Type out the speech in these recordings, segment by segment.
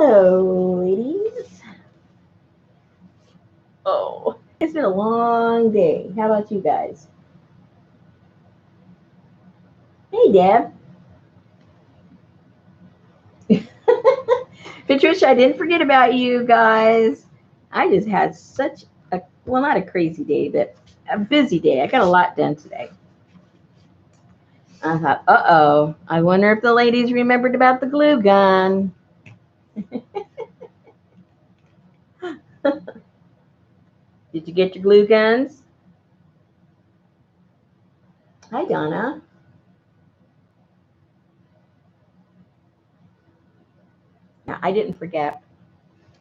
Hello, ladies. Oh, it's been a long day. How about you guys? Hey, Deb. Patricia, I didn't forget about you guys. I just had such a, well, not a crazy day, but a busy day. I got a lot done today. I thought, uh-oh, I wonder if the ladies remembered about the glue gun. Did you get your glue guns? Hi, Donna. No, I didn't forget.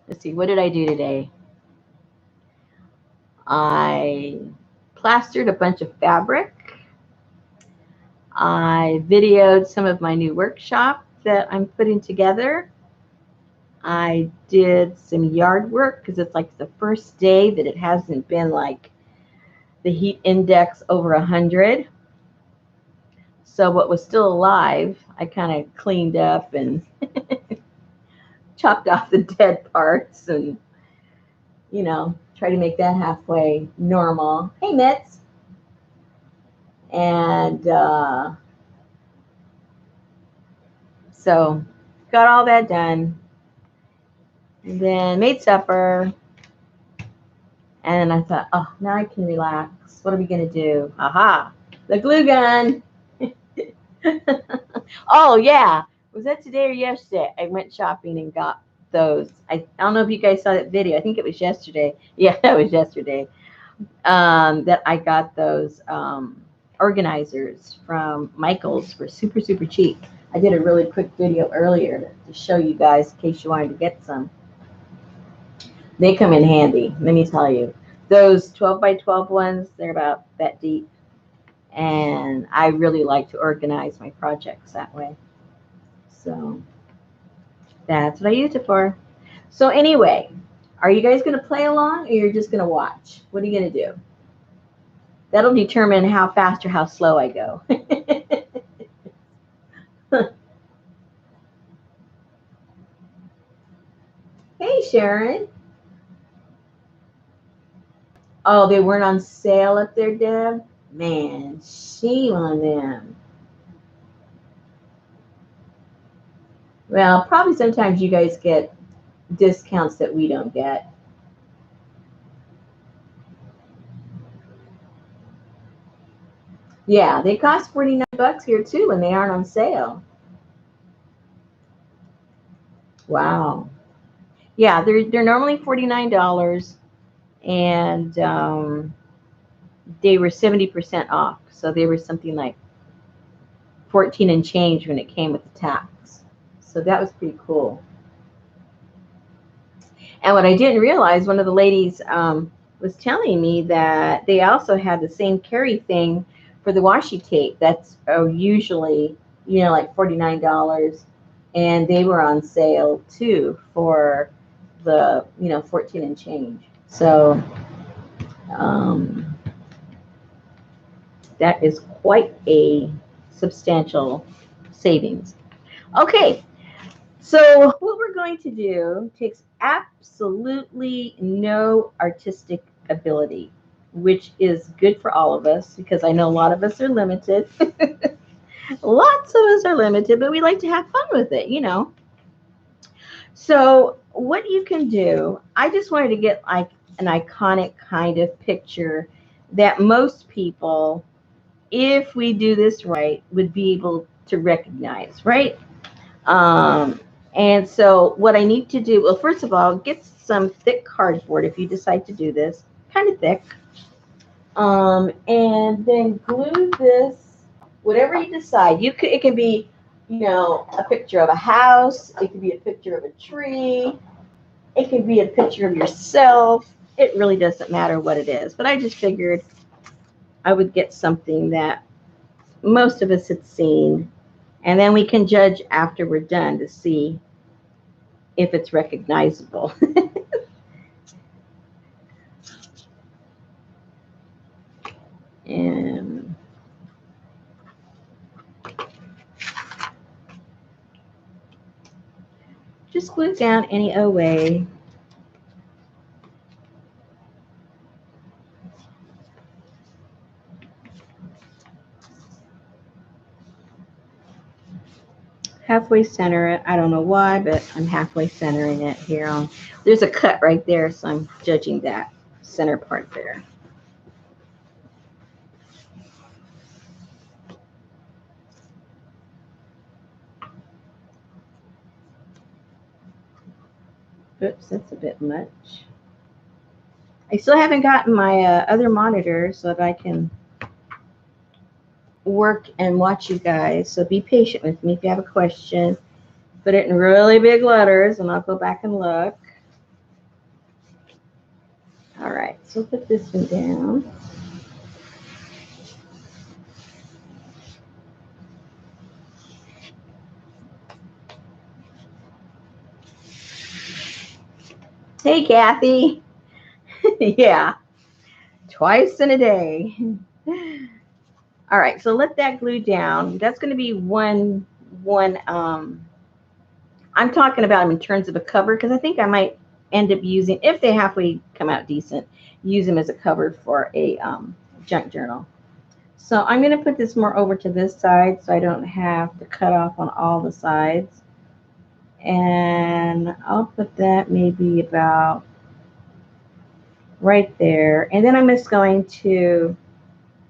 Let's see, what did I do today? I plastered a bunch of fabric. I videoed some of my new workshop that I'm putting together. I did some yard work because it's like the first day that it hasn't been like the heat index over 100. So what was still alive, I kind of cleaned up and chopped off the dead parts and, try to make that halfway normal. Hey, Mitz. And so got all that done. And then made supper. And I thought, oh, now I can relax. What are we going to do? Aha, the glue gun. Oh, yeah. Was that today or yesterday? I went shopping and got those. I don't know if you guys saw that video. I think it was yesterday. Yeah, that was yesterday. That I got those organizers from Michael's for super, super cheap. I did a really quick video earlier to show you guys in case you wanted to get some. They come in handy, let me tell you. Those 12 by 12 ones, they're about that deep. And I really like to organize my projects that way. So that's what I used it for. So anyway, are you guys going to play along or you're just going to watch? What are you going to do? That'll determine how fast or how slow I go. Hey, Sharon. Oh, they weren't on sale up there, Deb? Man, shame on them. Well, probably sometimes you guys get discounts that we don't get. Yeah, they cost $49 here too when they aren't on sale. Wow. Yeah, they're normally $49, and they were 70% off. So they were something like 14 and change when it came with the tax. So that was pretty cool. And what I didn't realize, one of the ladies was telling me that they also had the same carry thing for the washi tape. That's usually, like $49. And they were on sale too for the, 14 and change. So that is quite a substantial savings. Okay, so what we're going to do takes absolutely no artistic ability, which is good for all of us because I know a lot of us are limited. Lots of us are limited, but we like to have fun with it. So what you can do, I just wanted to get like an iconic kind of picture that most people, if we do this right, would be able to recognize, right? And so what I need to do, well, first of all, get some thick cardboard if you decide to do this, kind of thick. And then glue this, whatever you decide. It can be, a picture of a house. It can be a picture of a tree. It could be a picture of yourself. It really doesn't matter what it is. But I just figured I would get something that most of us had seen. And then we can judge after we're done to see if it's recognizable. And just glue it down any old way. Halfway center it. I don't know why, but I'm halfway centering it here on. There's a cut right there, so I'm judging that center part there. Oops, that's a bit much. I still haven't gotten my other monitor so that I can work and watch you guys. So be patient with me if you have a question. Put it in really big letters and I'll go back and look. All right, so put this one down. Hey, Kathy. Yeah, twice in a day. All right, so let that glue down. That's going to be one. I'm talking about them in terms of a cover because I think I might end up using, if they halfway come out decent, use them as a cover for a junk journal. So I'm going to put this more over to this side so I don't have to cut off on all the sides. And I'll put that maybe about right there. And then I'm just going to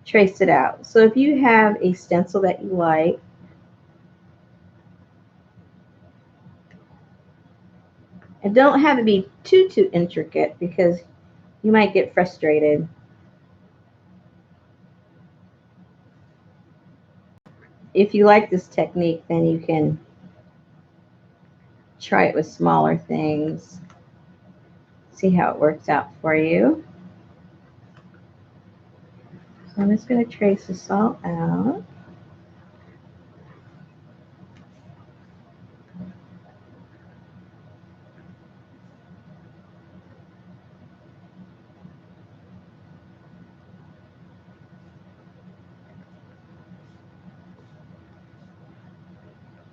trace it out. So if you have a stencil that you like, and don't have it be too intricate because you might get frustrated. If you like this technique, then you can try it with smaller things. See how it works out for you. So I'm just going to trace this all out.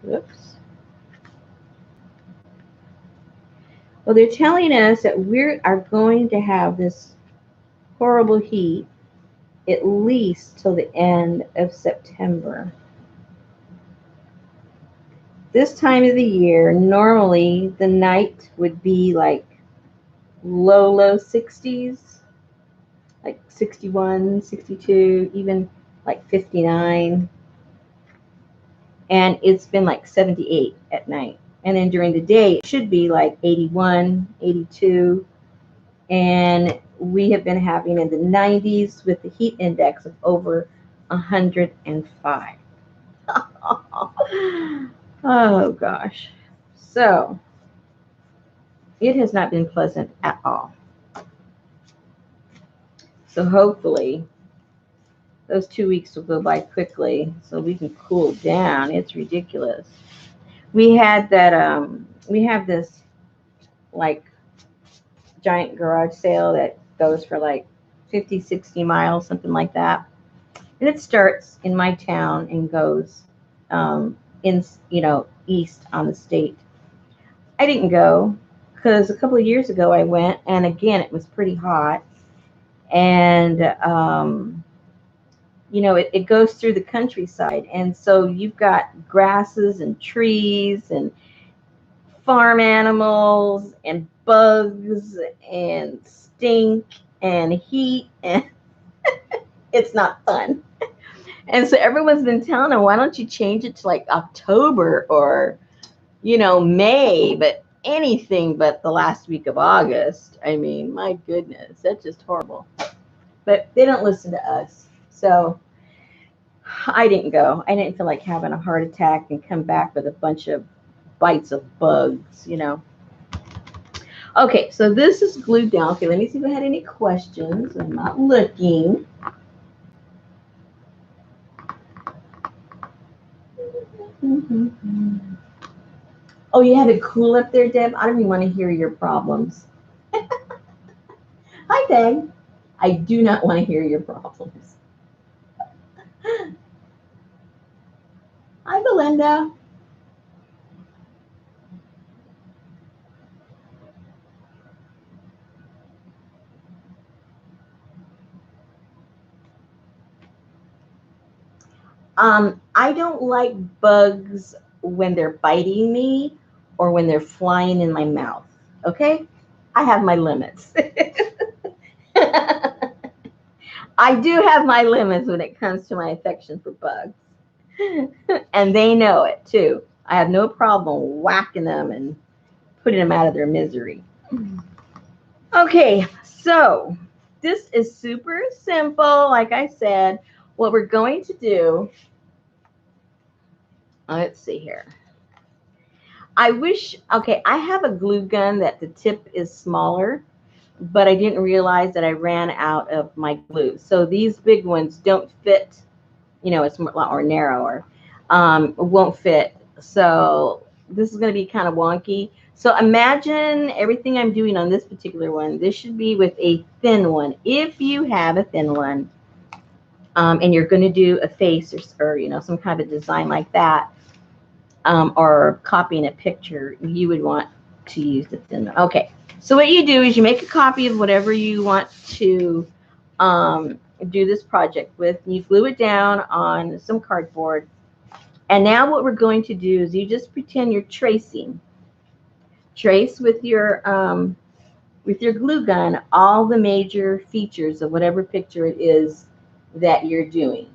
Whoops. Well, they're telling us that we are going to have this horrible heat at least till the end of September. This time of the year, normally the night would be like low 60s, like 61, 62, even like 59. And it's been like 78 at night. And then during the day, it should be like 81, 82. And we have been having in the 90s with the heat index of over 105. Oh gosh. So it has not been pleasant at all. So hopefully those 2 weeks will go by quickly so we can cool down. It's ridiculous. We had that, we have this like giant garage sale that goes for like 50, 60 miles, something like that. And it starts in my town and goes in, east on the state. I didn't go because a couple of years ago I went, and again, it was pretty hot. And, it goes through the countryside. And so you've got grasses and trees and farm animals and bugs and stink and heat, and it's not fun. And so everyone's been telling them, why don't you change it to like October or, May, but anything but the last week of August. I mean, my goodness, that's just horrible. But they don't listen to us. So I didn't go. I didn't feel like having a heart attack and come back with a bunch of bites of bugs, Okay, so this is glued down. Okay, let me see if I had any questions. I'm not looking. Oh, you have it cool up there, Deb? I don't even want to hear your problems. Hi, Peg. I do not want to hear your problems. Hi, Belinda. I don't like bugs when they're biting me or when they're flying in my mouth. Okay? I have my limits. I do have my limits when it comes to my affection for bugs. And they know it too. I have no problem whacking them and putting them out of their misery. Okay, so this is super simple. Like I said, what we're going to do, let's see here. I wish, okay, I have a glue gun that the tip is smaller, but I didn't realize that I ran out of my glue. So these big ones don't fit, it's a lot more narrower, won't fit. So this is going to be kind of wonky. So imagine everything I'm doing on this particular one. This should be with a thin one. If you have a thin one, and you're going to do a face or some kind of a design like that, or copying a picture, you would want to use the thin one. Okay, so what you do is you make a copy of whatever you want to do this project with. You glue it down on some cardboard. And now what we're going to do is you just pretend you're tracing. Trace with your glue gun all the major features of whatever picture it is that you're doing.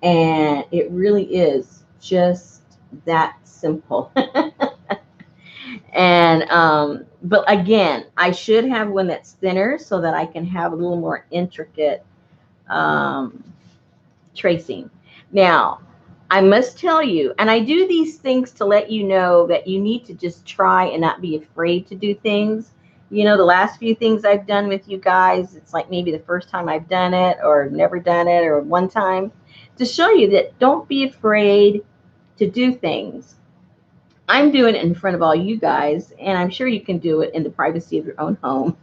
And it really is just that simple. And but again, I should have one that's thinner so that I can have a little more intricate tracing. Now, I must tell you, and I do these things to let you know that you need to just try and not be afraid to do things. The last few things I've done with you guys, it's like maybe the first time I've done it or never done it or one time, to show you that don't be afraid to do things. I'm doing it in front of all you guys, and I'm sure you can do it in the privacy of your own home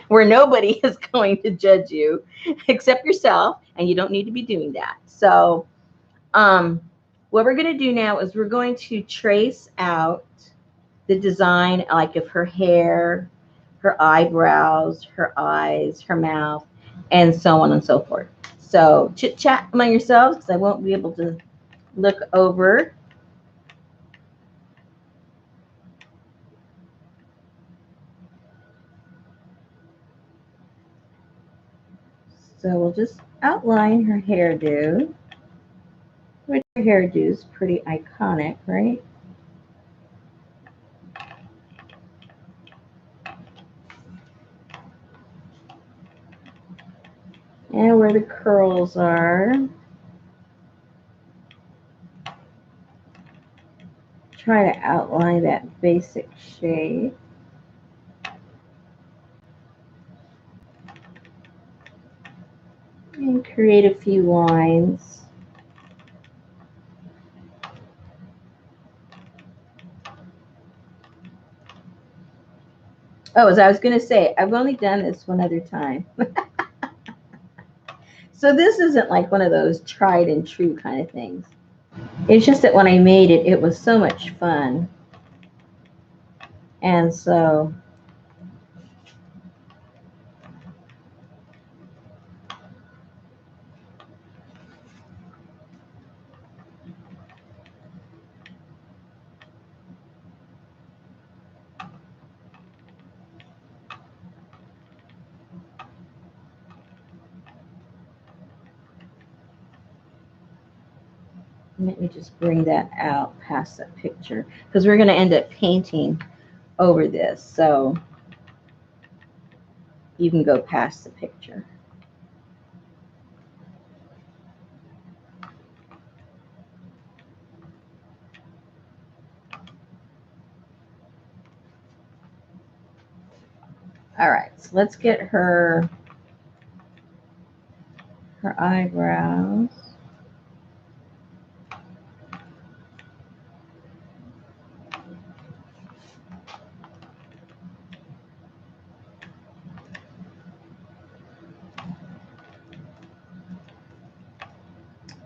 where nobody is going to judge you except yourself, and you don't need to be doing that. So what we're going to do now is we're going to trace out the design, like of her hair, her eyebrows, her eyes, her mouth, and so on and so forth. So chit chat among yourselves because I won't be able to look over. So we'll just outline her hairdo, which her hairdo is pretty iconic, right? And where the curls are. Try to outline that basic shape. And create a few lines. Oh, as I was going to say, I've only done this one other time. So this isn't like one of those tried and true kind of things. It's just that when I made it, it was so much fun. And so let me just bring that out past that picture because we're going to end up painting over this. So you can go past the picture. All right, so let's get her eyebrows.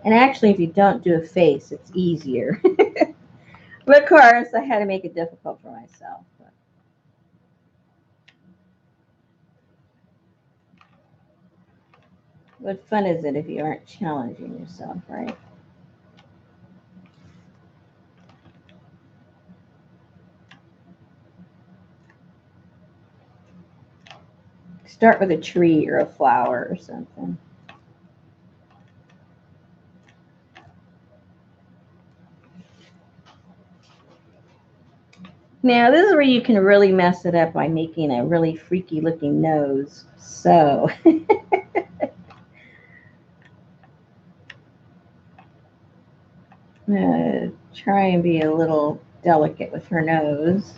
And actually, if you don't do a face, it's easier. But of course, I had to make it difficult for myself. What fun is it if you aren't challenging yourself, right? Start with a tree or a flower or something. Now, this is where you can really mess it up by making a really freaky looking nose. So, I'm going to try and be a little delicate with her nose.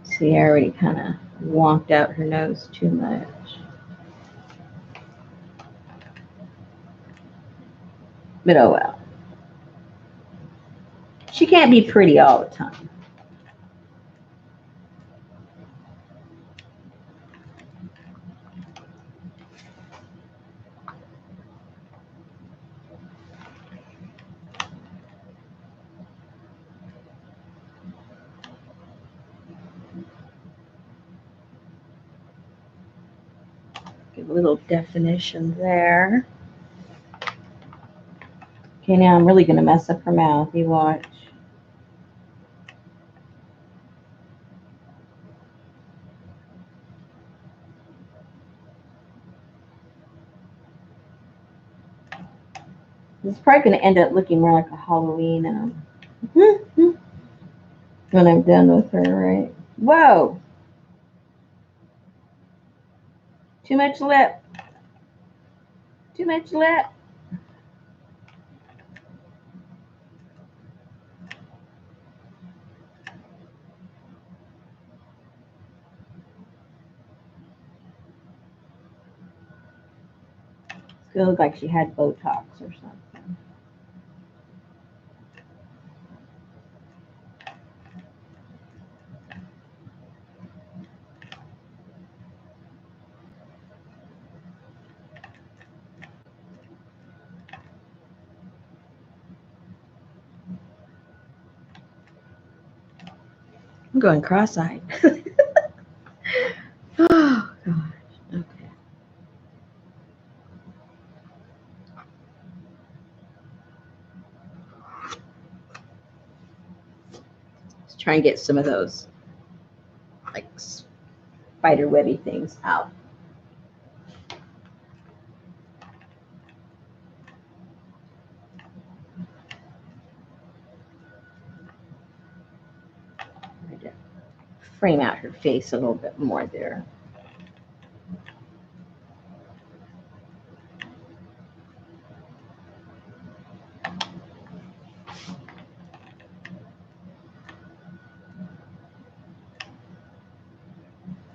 See, I already kind of wonked out her nose too much. But oh well. She can't be pretty all the time. Give a little definition there. Okay, now I'm really going to mess up her mouth. You watch. This is probably going to end up looking more like a Halloween when I'm done with her, right? Whoa! Too much lip. Too much lip. It's going to look like she had Botox or something. I'm going cross-eyed. Oh, gosh. Okay. Let's try and get some of those, like, spider webby things out. Frame out her face a little bit more there.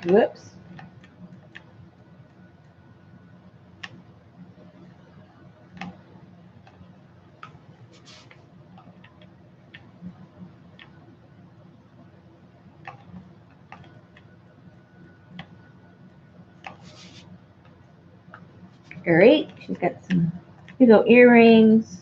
Whoops. All right, she's got some little earrings.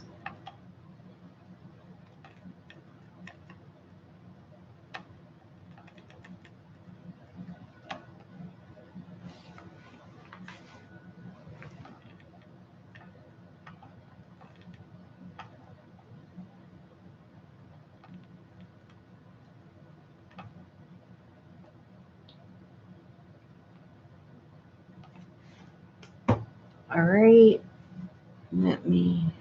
All right, let me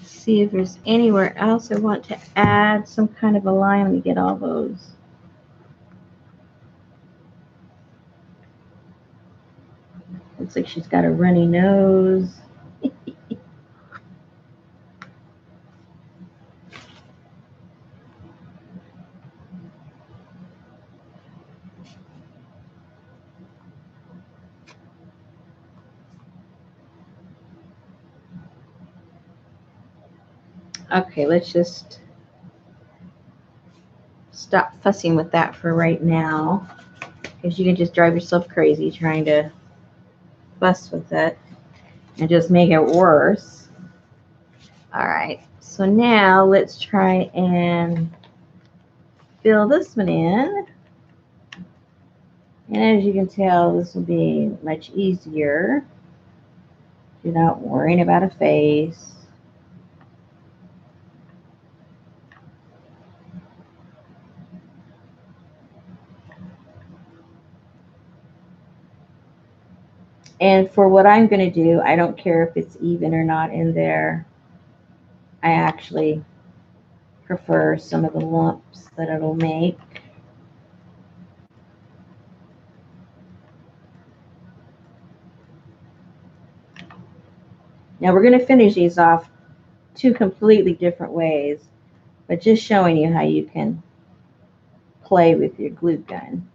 see if there's anywhere else I want to add some kind of a line. Let me get all those. Looks like she's got a runny nose. Okay, let's just stop fussing with that for right now, because you can just drive yourself crazy trying to fuss with it and just make it worse. All right, so now let's try and fill this one in. And as you can tell, this will be much easier. You're not worrying about a face. And for what I'm going to do, I don't care if it's even or not in there. I actually prefer some of the lumps that it'll make. Now we're going to finish these off two completely different ways, but just showing you how you can play with your glue gun.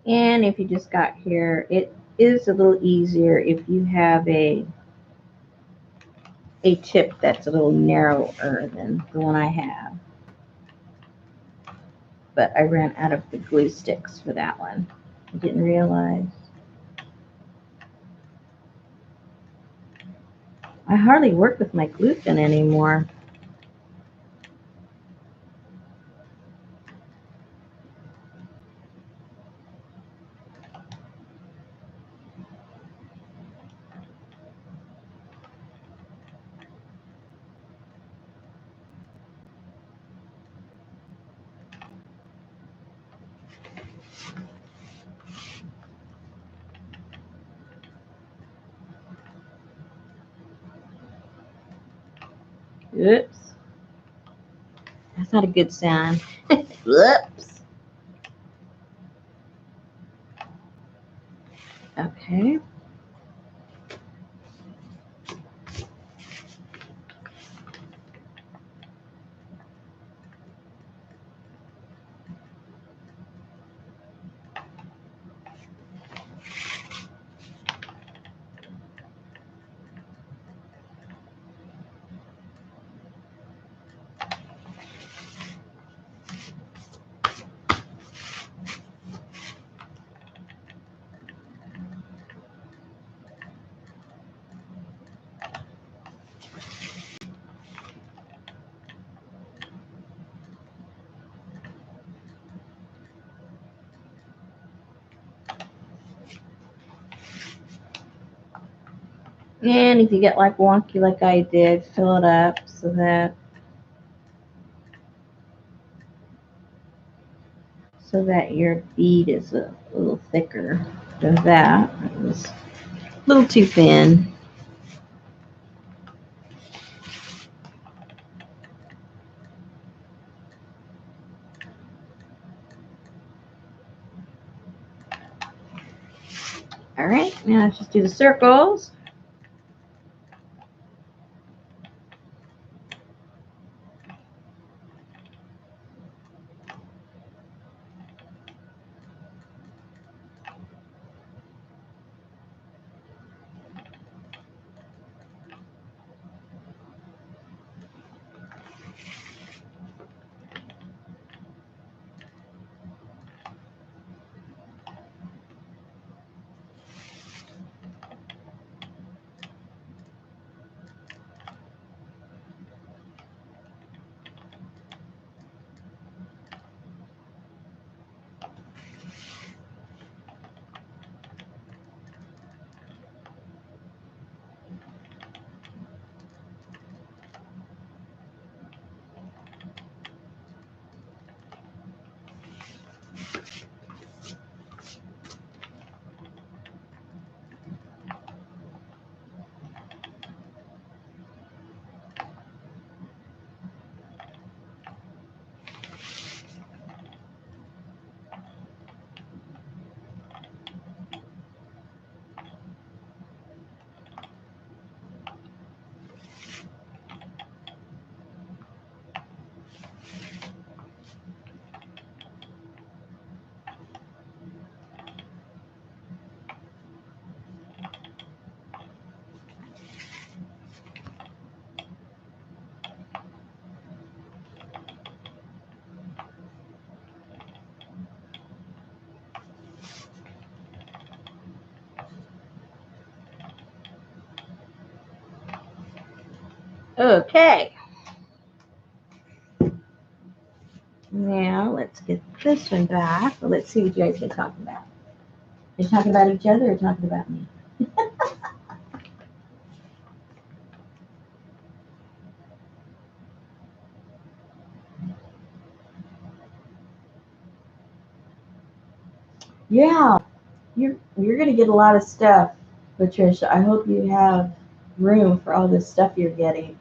And if you just got here, it is a little easier if you have a tip that's a little narrower than the one I have. But I ran out of the glue sticks for that one. I didn't realize. I hardly work with my glue gun anymore. Oops. That's not a good sound. Whoops. Okay. And if you get like wonky like I did, fill it up so that your bead is a little thicker than that. It was a little too thin. All right, now let's just do the circles. Okay. Now let's get this one back. Well, let's see what you guys are talking about. Are you talking about each other or talking about me? Yeah, you're gonna get a lot of stuff, Patricia. I hope you have room for all this stuff you're getting.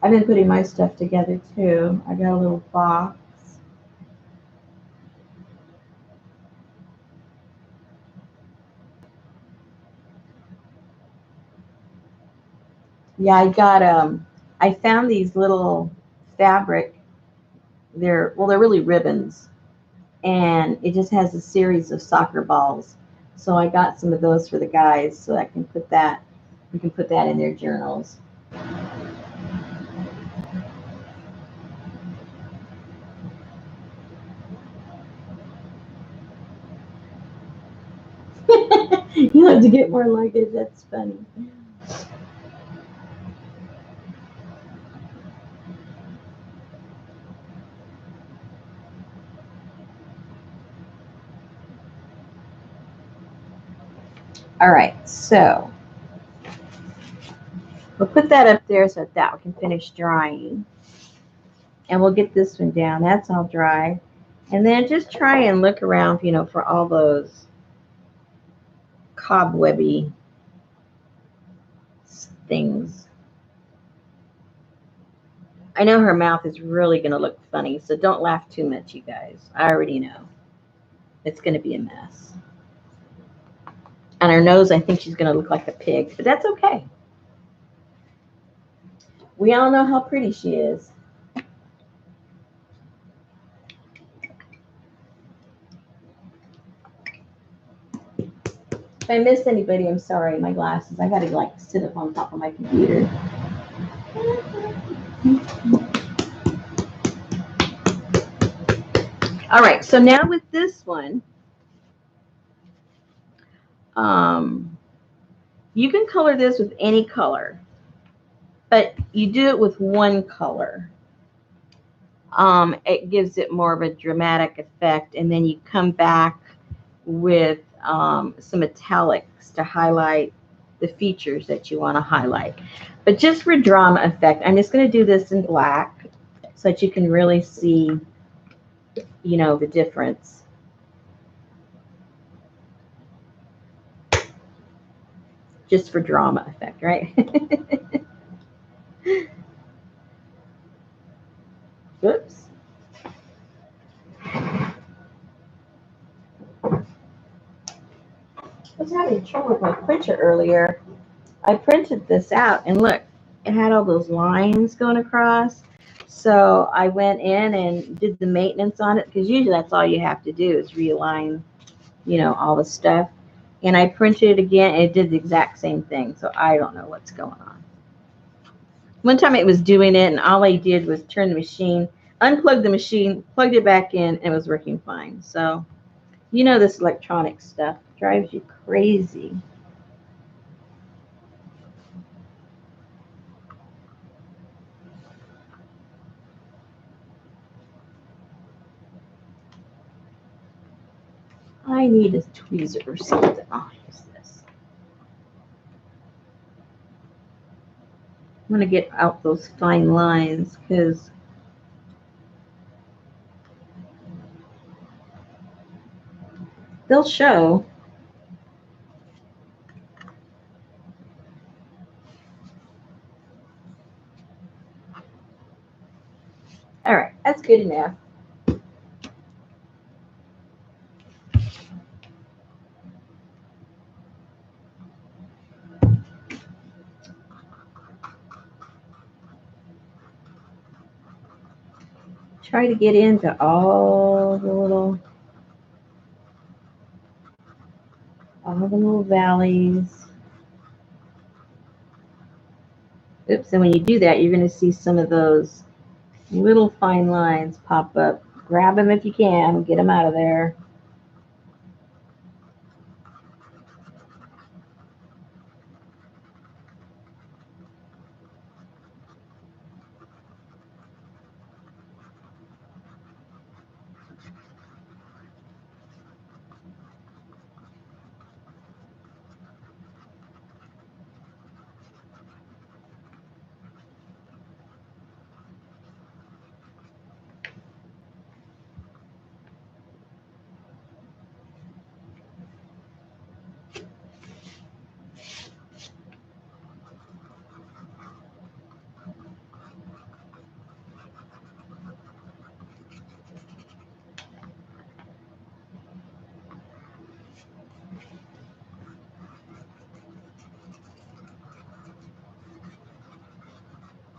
I've been putting my stuff together too. I got a little box. Yeah, I found these little fabric. They're really ribbons, and it just has a series of soccer balls. So I got some of those for the guys, so I can put that. We can put that in their journals. You have to get more luggage. That's funny. All right, so we'll put that up there so that can finish drying. And we'll get this one down. That's all dry. And then just try and look around, for all those cobwebby things. I know her mouth is really going to look funny, so don't laugh too much, you guys. I already know. It's going to be a mess. And her nose, I think she's going to look like a pig, but that's okay. We all know how pretty she is. If I missed anybody, I'm sorry. My glasses. I got to sit up on top of my computer. All right, so now with this one, you can color this with any color, but you do it with one color. It gives it more of a dramatic effect, and then you come back with some metallics to highlight the features that you want to highlight. But just for drama effect, I'm just going to do this in black so that you can really see, the difference. Just for drama effect, right? Oops. I was having trouble with my printer earlier. I printed this out, and look, it had all those lines going across. So I went in and did the maintenance on it, because usually that's all you have to do is realign, all the stuff. And I printed it again, and it did the exact same thing. So I don't know what's going on. One time it was doing it, and all I did was turn the machine, unplug the machine, plugged it back in, and it was working fine. So, this electronic stuff drives you crazy. I need a tweezer or something. I'll use this. I'm going to get out those fine lines because they'll show. All right, that's good enough. Try to get into all the little valleys. Oops, and when you do that, you're going to see some of those little fine lines pop up. Grab them if you can. Get them out of there.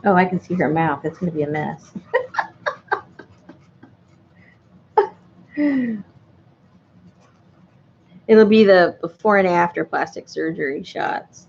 Oh, I can see her mouth. It's going to be a mess. It'll be the before and after plastic surgery shots.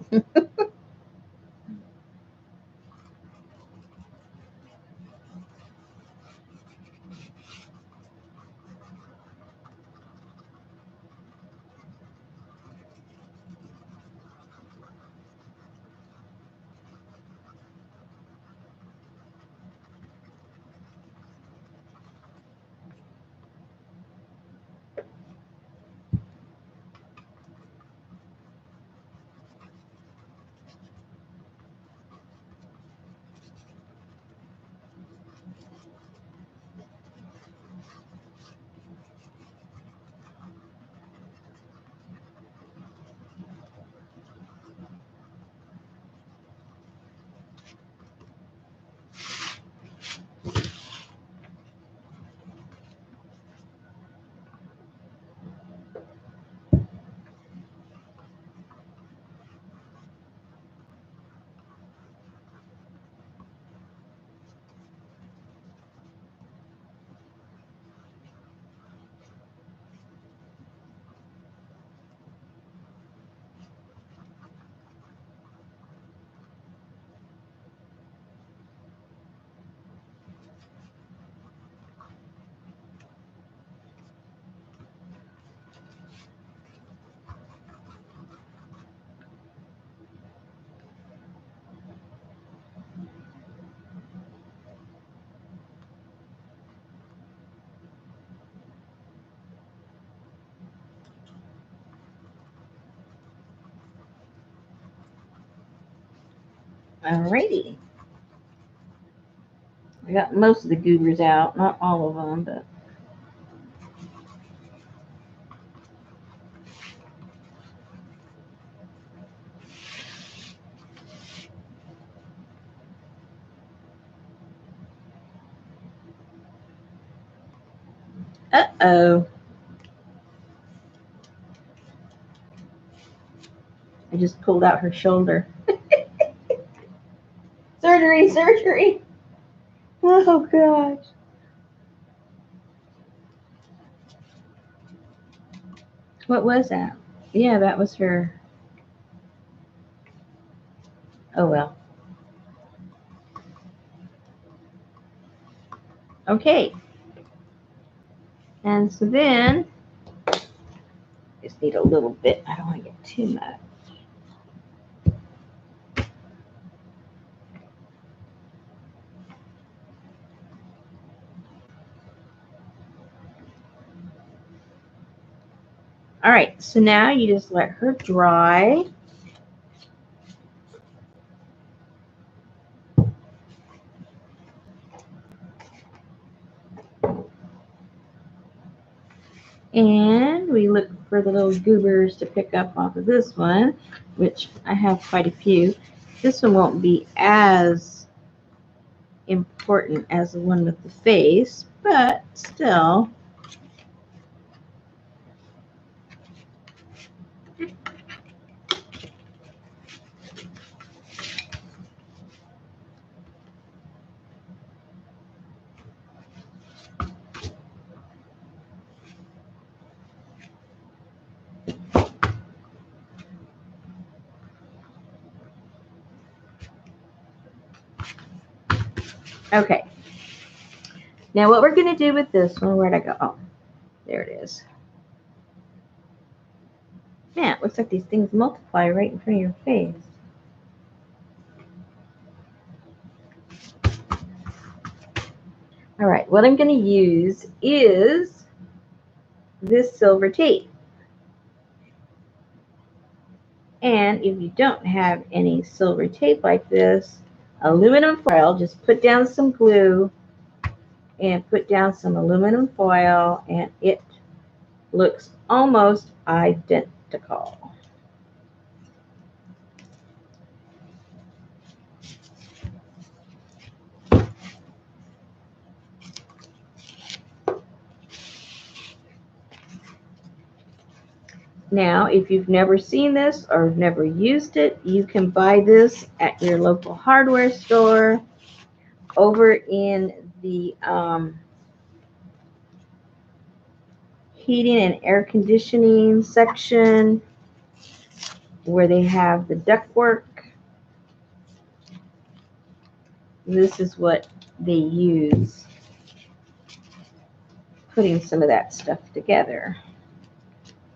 Alrighty. I got most of the goobers out, not all of them, but. Uh-oh. I just pulled out her shoulder. Surgery, surgery. Oh, gosh. What was that? Yeah, that was her. Oh, well. Okay. And so then, just need a little bit. I don't want to get too much. All right, so now you just let her dry. And we look for the little goobers to pick up off of this one, which I have quite a few. This one won't be as important as the one with the face, but still. Okay. Now what we're going to do with this one, where'd I go? Oh, there it is. Man, it looks like these things multiply right in front of your face. All right, what I'm going to use is this silver tape. And if you don't have any silver tape like this, aluminum foil, just put down some glue and put down some aluminum foil, and it looks almost identical. Now, if you've never seen this or never used it, you can buy this at your local hardware store. over in the heating and air conditioning section where they have the ductwork. This is what they use putting some of that stuff together.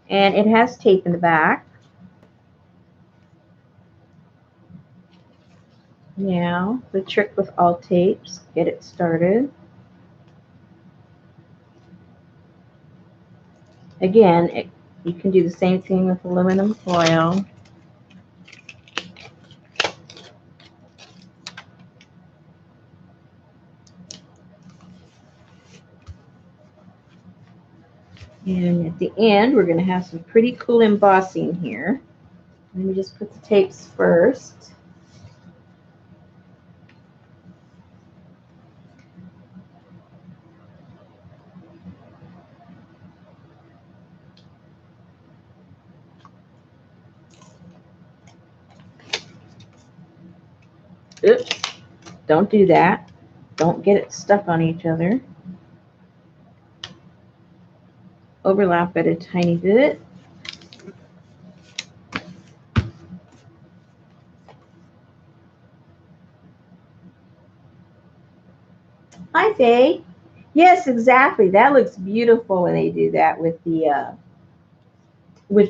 And it has tape in the back. Now, the trick with all tapes, get it started. Again, you can do the same thing with aluminum foil. And at the end, we're going to have some pretty cool embossing here. Let me just put the tapes first. Oops, don't do that. Don't get it stuck on each other. Overlap it a tiny bit. Hi, Faye. Yes, exactly. That looks beautiful when they do that with the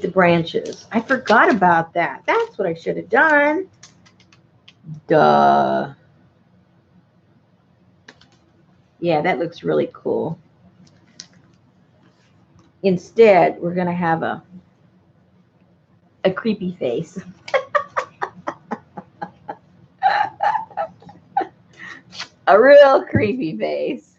branches. I forgot about that. That's what I should have done. Duh. Yeah, that looks really cool. Instead, we're going to have a creepy face. A real creepy face.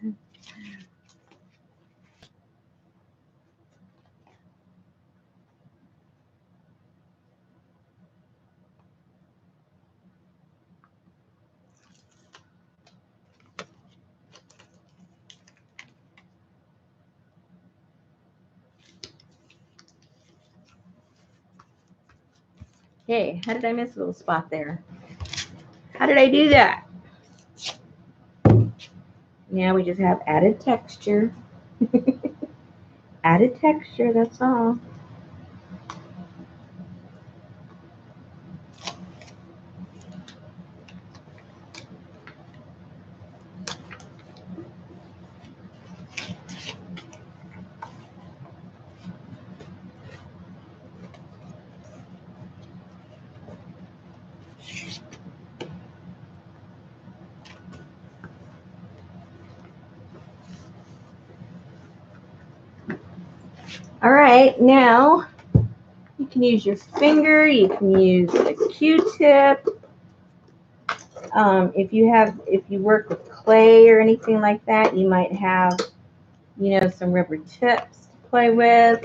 Hey, how did I miss a little spot there? How did I do that? Now we just have added texture. Added texture, that's all. All right, now you can use your finger, you can use a Q-tip. If you work with clay or anything like that, you might have, some rubber tips to play with.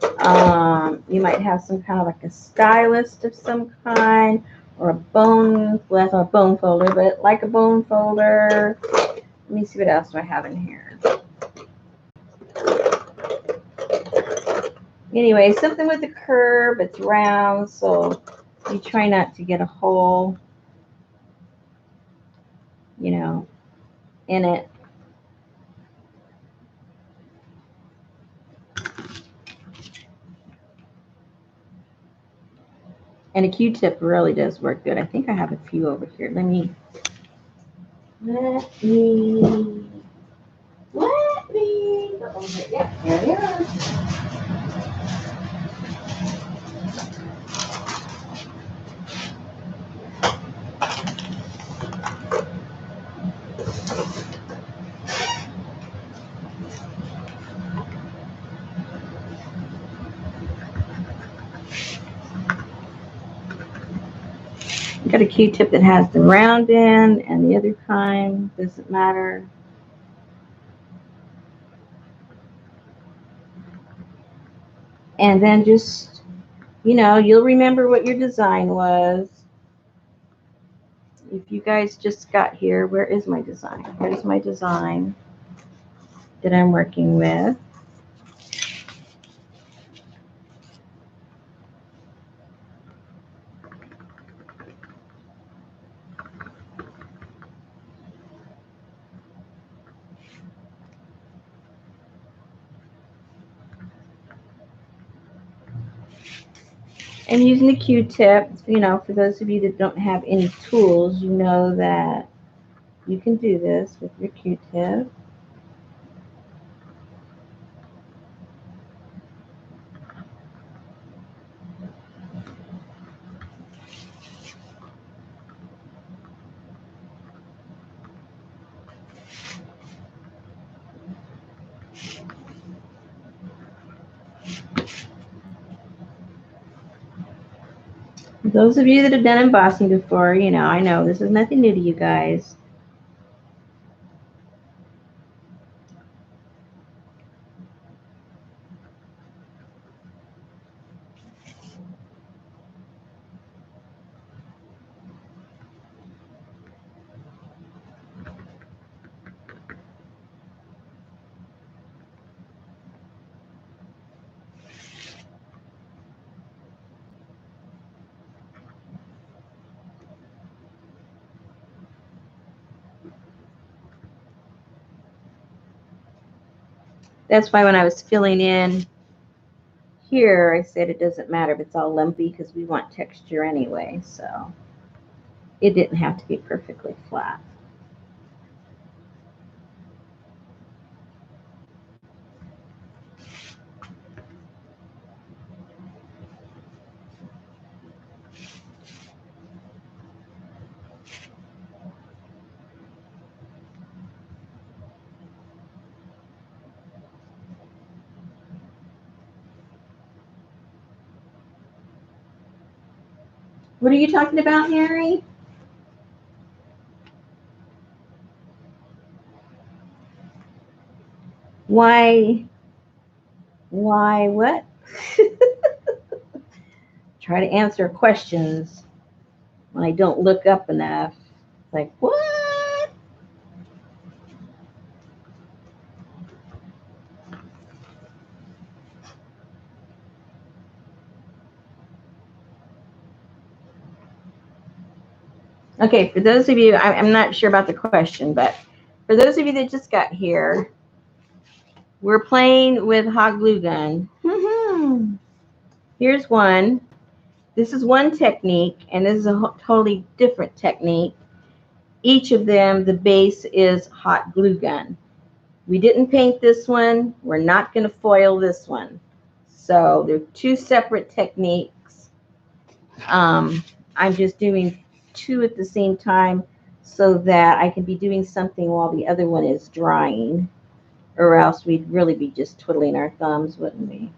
You might have some kind of like a stylus of some kind, or a bone, well, that's not a bone folder, but like a bone folder. Let me see what else do I have in here. Anyway, something with a curve, it's round, so you try not to get a hole, in it. And a Q-tip really does work good. I think I have a few over here. Let me, go over. Yeah, there they are. Got a Q-tip that has the round end, and the other kind doesn't matter. And then just, you'll remember what your design was. If you guys just got here, where is my design? Here's my design that I'm working with. I'm using the Q-tip. You know, for those of you that don't have any tools, you know that you can do this with your Q-tip. Those of you that have done embossing before, you know, I know this is nothing new to you guys. That's why when I was filling in here, I said it doesn't matter if it's all lumpy because we want texture anyway, so it didn't have to be perfectly flat. What are you talking about, Mary? Why what? Try to answer questions when I don't look up enough. It's like, what? Okay, for those of you, I'm not sure about the question, but for those of you that just got here, we're playing with hot glue gun. Here's one. This is one technique, and this is a totally different technique. Each of them, the base is hot glue gun. We didn't paint this one. We're not going to foil this one. So they're two separate techniques. I'm just doing two at the same time so that I can be doing something while the other one is drying, or else we'd really be just twiddling our thumbs, wouldn't we?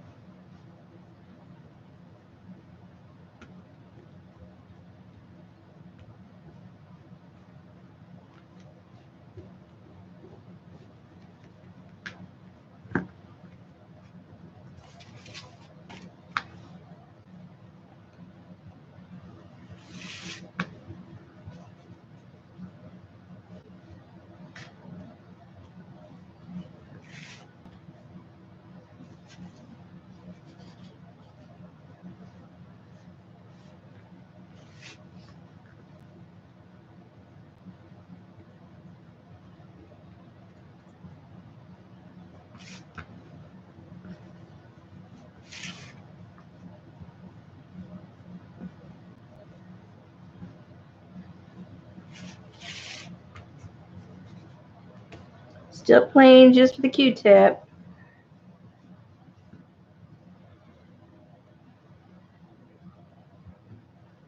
Still playing just with the Q-tip.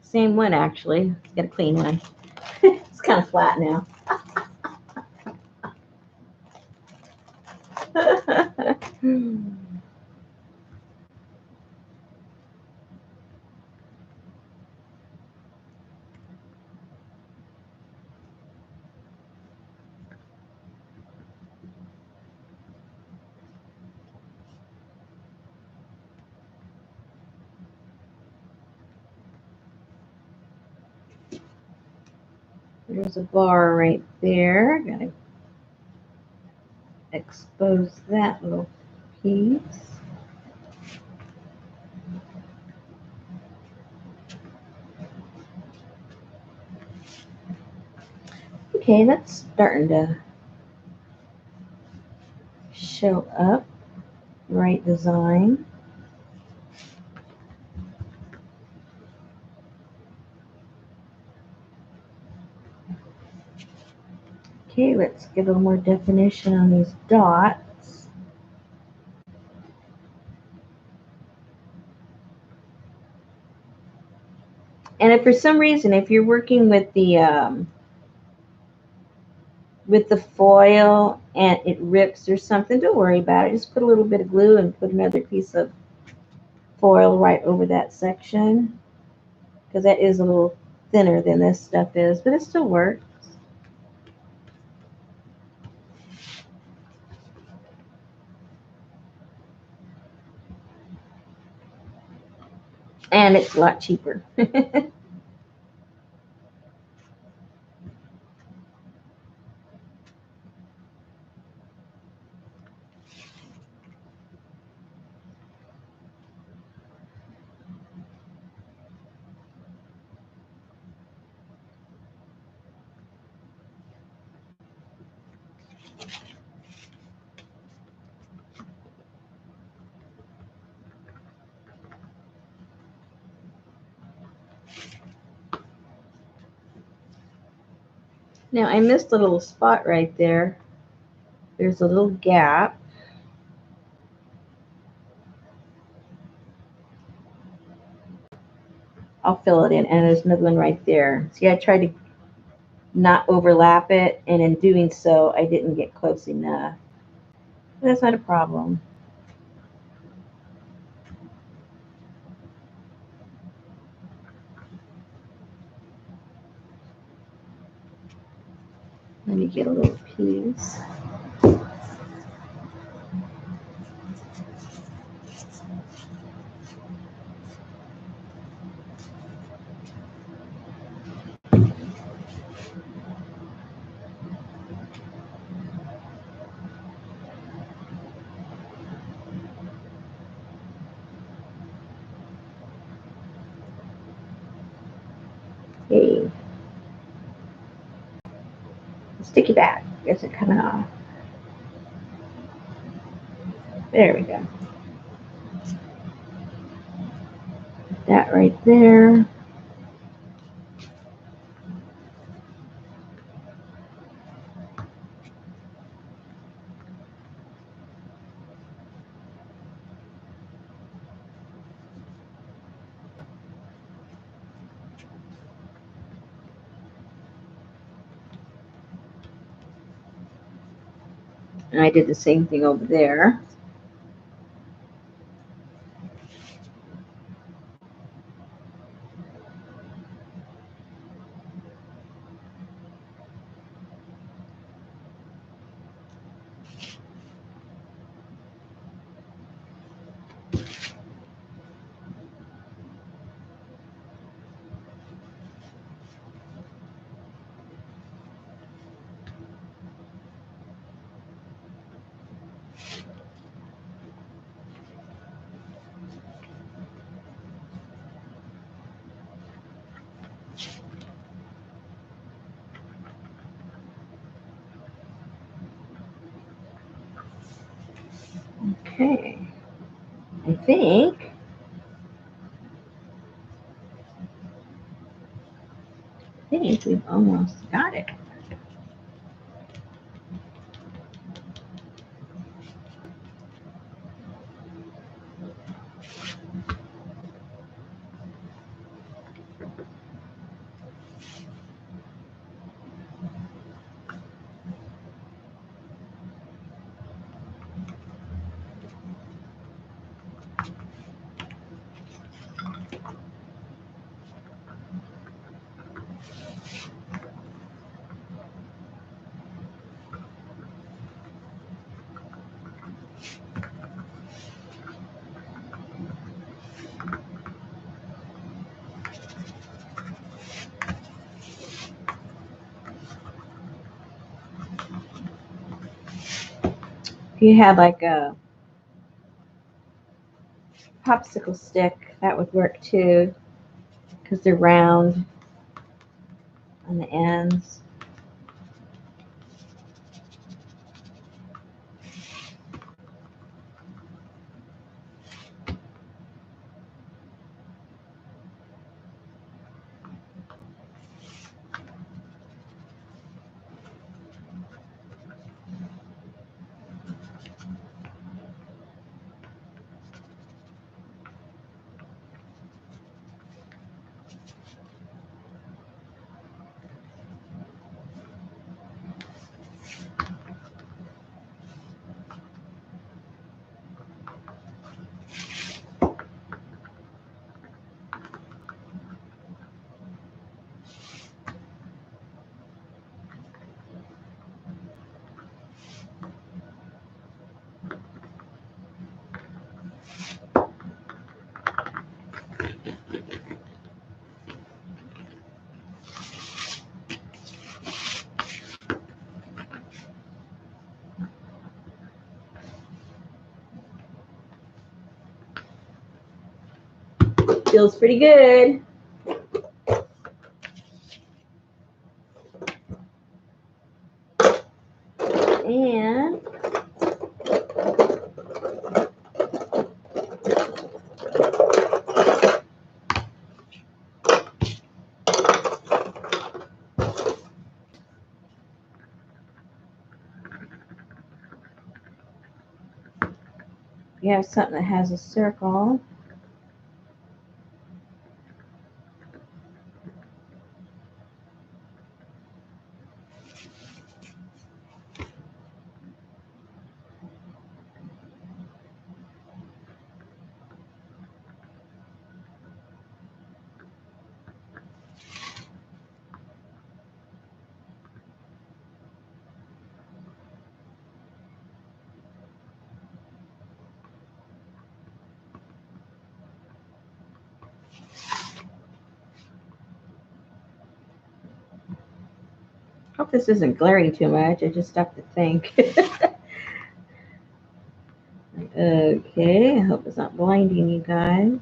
Same one, actually. Let's get a clean one. It's kind of flat now. There's a bar right there. Gotta expose that little piece. Okay, that's starting to show up. Right design. Okay, let's get a little more definition on these dots. And if for some reason, if you're working with the foil and it rips or something, don't worry about it. Just put a little bit of glue and put another piece of foil right over that section, because that is a little thinner than this stuff is, but it still works. And it's a lot cheaper. Now I missed a little spot right there. There's a little gap. I'll fill it in, and there's another one right there. See, I tried to not overlap it, and in doing so, I didn't get close enough. That's not a problem. Let me get a little piece. Hey, sticky back. Is it coming off? There we go. That right there. And I did the same thing over there. Okay. I think we've almost got it. If you had like a popsicle stick, that would work too, because they're round on the ends. feels pretty good. And you have something that has a circle. Hope this isn't glaring too much. I just have to think. Okay, I hope it's not blinding you guys.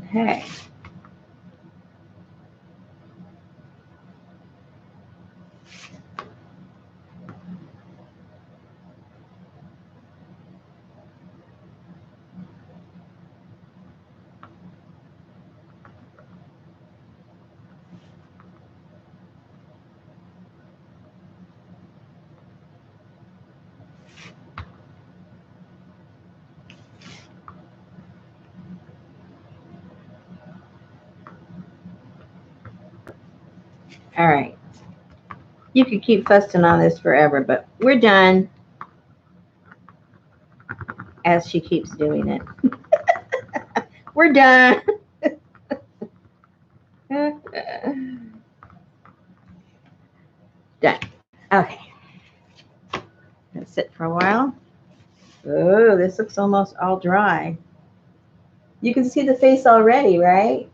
Okay. All right. You could keep fussing on this forever, but we're done. As she keeps doing it. We're done. Done. Okay. Gonna sit for a while. Oh, this looks almost all dry. You can see the face already, right?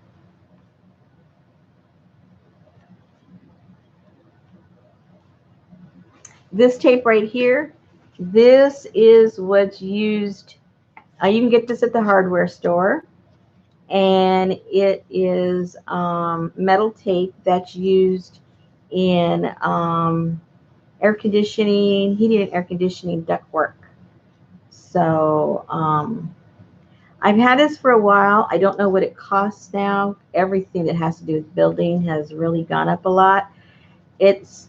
This tape right here, this is what's used. You can get this at the hardware store. And it is metal tape that's used in air conditioning, heating and air conditioning ductwork. So I've had this for a while. I don't know what it costs now. Everything that has to do with building has really gone up a lot. It's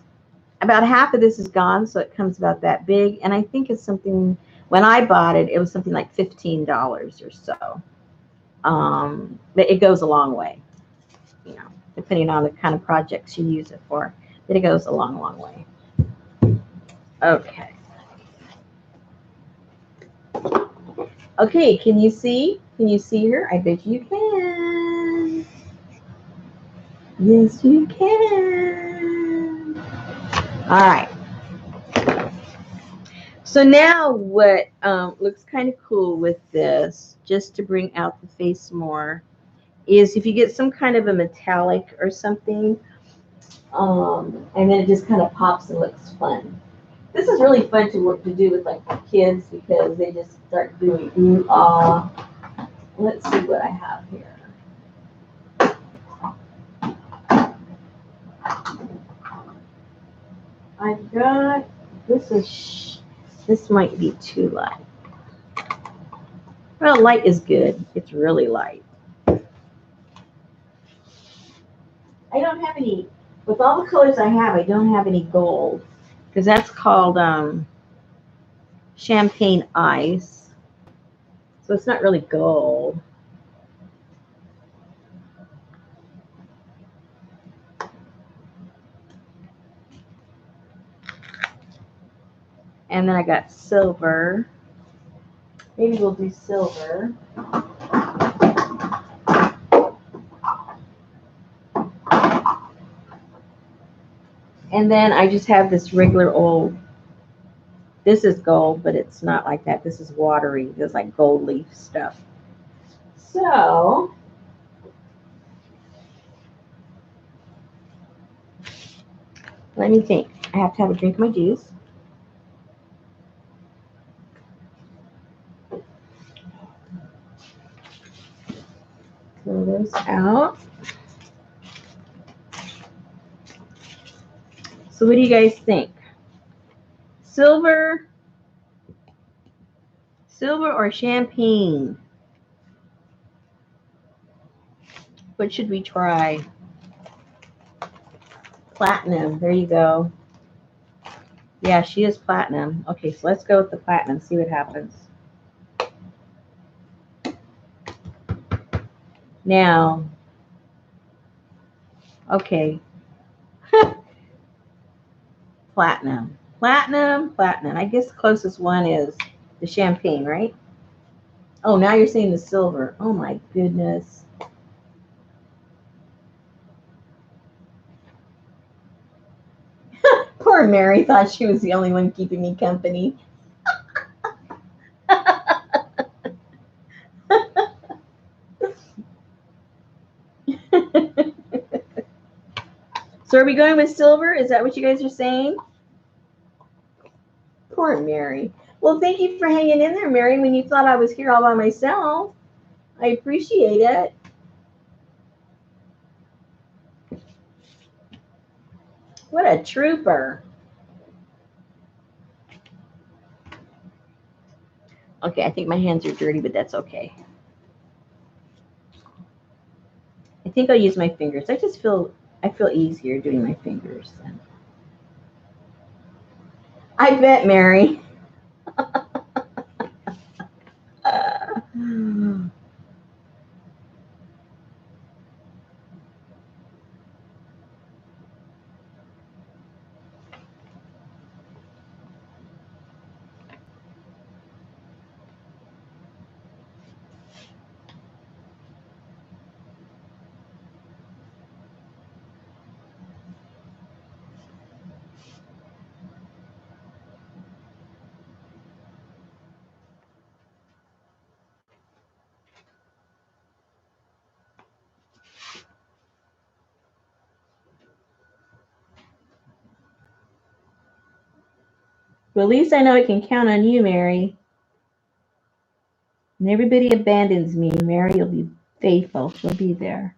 about half of this is gone, so it comes about that big. And I think it's something, when I bought it, it was something like $15 or so. But it goes a long way, you know, depending on the kind of projects you use it for. But it goes a long, long way. Okay. Okay, can you see? Can you see her? I bet you can. Yes, you can. All right. So now what looks kind of cool with this, just to bring out the face more, is if you get some kind of a metallic or something, and then it just kind of pops and looks fun. This is really fun to do with like kids because they just start doing ooh ah. Let's see what I have here. I've got this might be too light. Well, light is good. It's really light. I don't have any, with all the colors I have, I don't have any gold because that's called champagne ice. So it's not really gold. And then I got silver. Maybe we'll do silver. And then I just have this regular old, this is gold, but it's not like that. This is watery. There's like gold leaf stuff. So, let me think. I have to have a drink of my juice. Throw those out. So what do you guys think? Silver or champagne? What should we try? Platinum. There you go. Yeah, she is platinum. Okay, so let's go with the platinum, see what happens. Now, okay. Platinum. Platinum. I guess the closest one is the champagne, right? Oh, now you're saying the silver. Oh my goodness. Poor Mary thought she was the only one keeping me company. So are we going with silver? Is that what you guys are saying? Poor Mary. Well, thank you for hanging in there, Mary, when you thought I was here all by myself. I appreciate it. What a trooper. Okay, I think my hands are dirty, but that's okay. I think I'll use my fingers. I feel easier doing my fingers then. I bet, Mary. Well, at least I know I can count on you, Mary. When everybody abandons me, Mary will be faithful. She'll be there.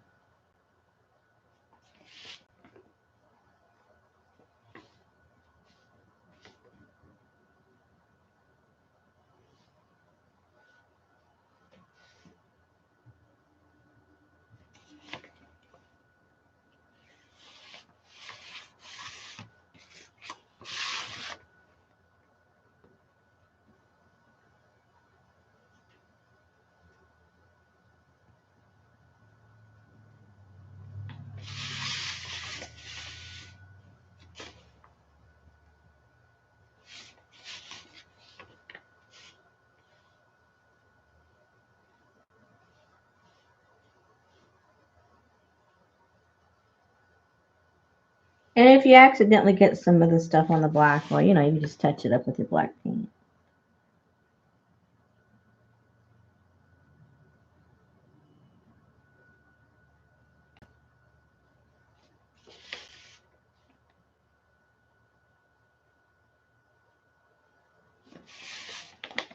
And if you accidentally get some of the stuff on the black, well, you can just touch it up with your black paint.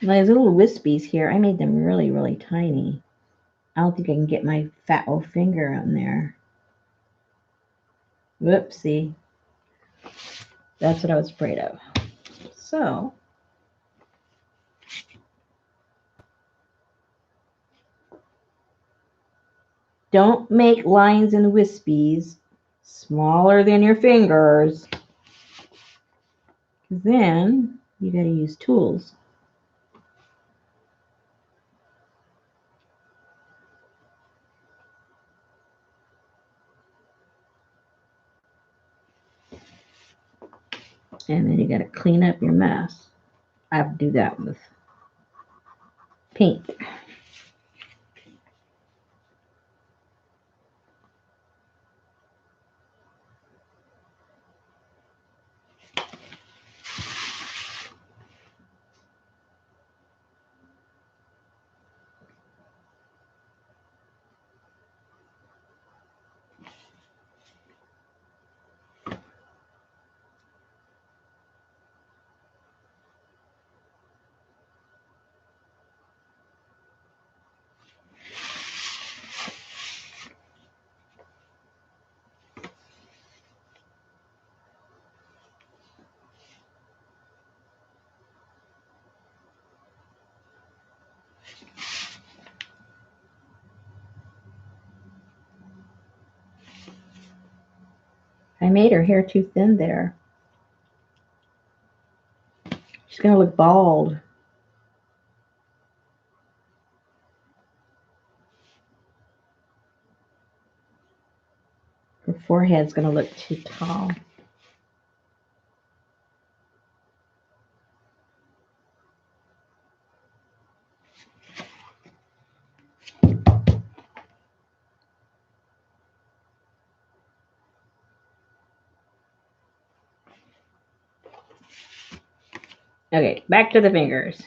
Now, these little wispies here, I made them really, really tiny. I don't think I can get my fat old finger on there. Whoopsie. That's what I was afraid of. So, don't make lines and wispies smaller than your fingers. Then you got to use tools. And then you got to clean up your mess. I have to do that with pink. I made her hair too thin there. She's going to look bald. Her forehead's going to look too tall. Okay, back to the fingers.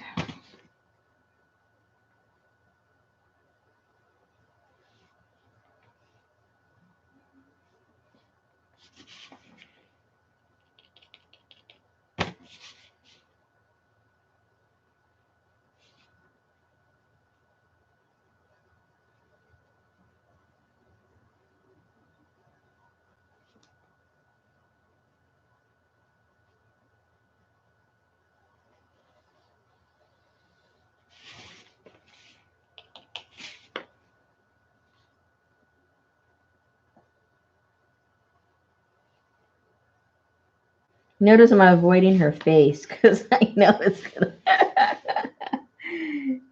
Notice I'm avoiding her face because I know it's gonna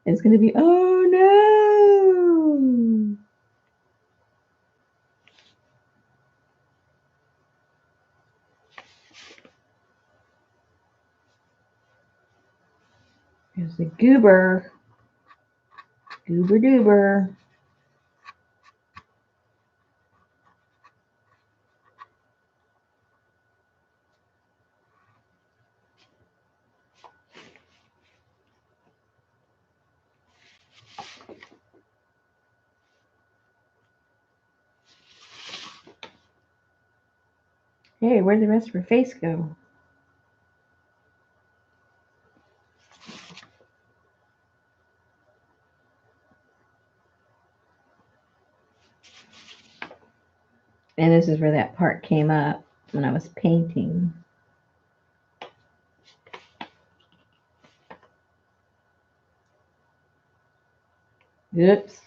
it's gonna be, oh no. There's the goober. Goober doober. Hey, where'd the rest of her face go? And this is where that part came up when I was painting. Oops.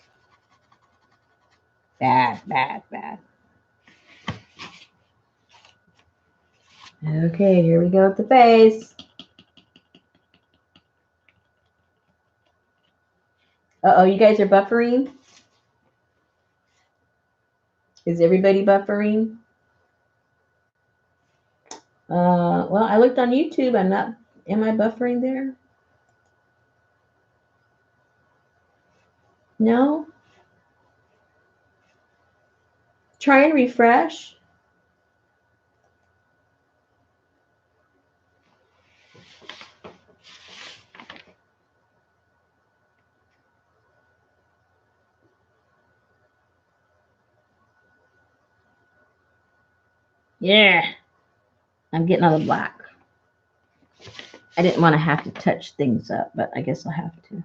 Bad, bad, bad. Okay, here we go with the face. Uh-oh, you guys are buffering? Is everybody buffering? Well, I looked on YouTube. I'm not, am I buffering there? No? Try and refresh. Yeah. I'm getting all the black. I didn't want to have to touch things up, but I guess I'll have to.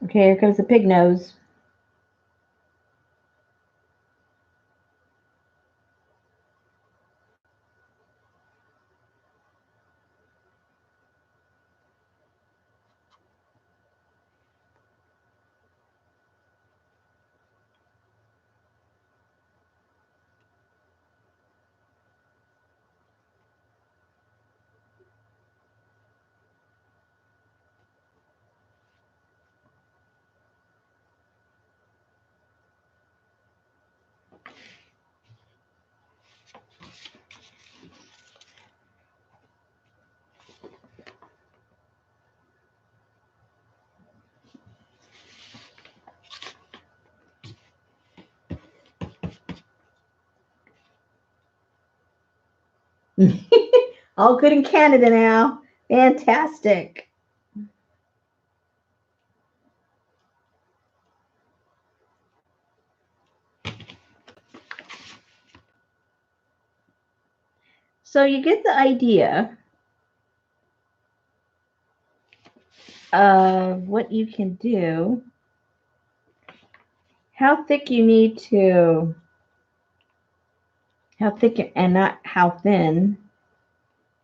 Okay, here comes the pig nose. All good in Canada now. Fantastic. So you get the idea of what you can do, how thick you need to, how thick and not how thin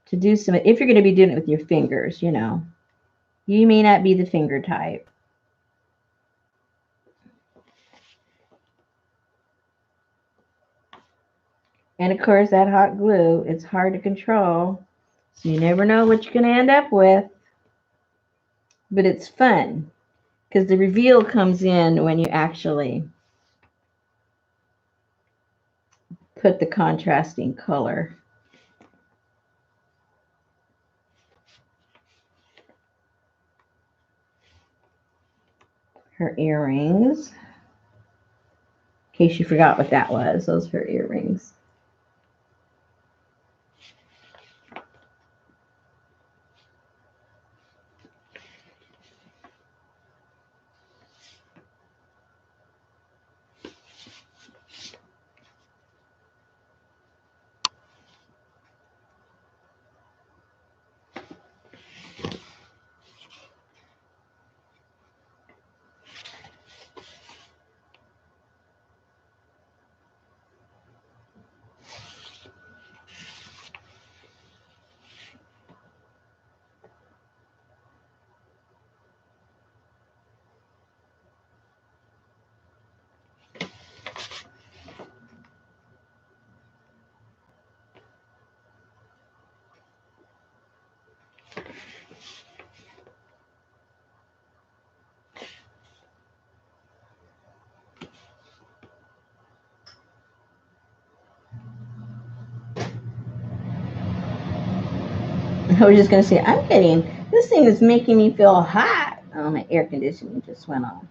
to do some, if you're going to be doing it with your fingers, you know. You may not be the finger type. And of course, that hot glue, it's hard to control. So you never know what you're going to end up with. But it's fun because the reveal comes in when you actually put the contrasting color. Her earrings. In case you forgot what that was, those are her earrings. I was just going to say, this thing is making me feel hot. Oh, my air conditioning just went on.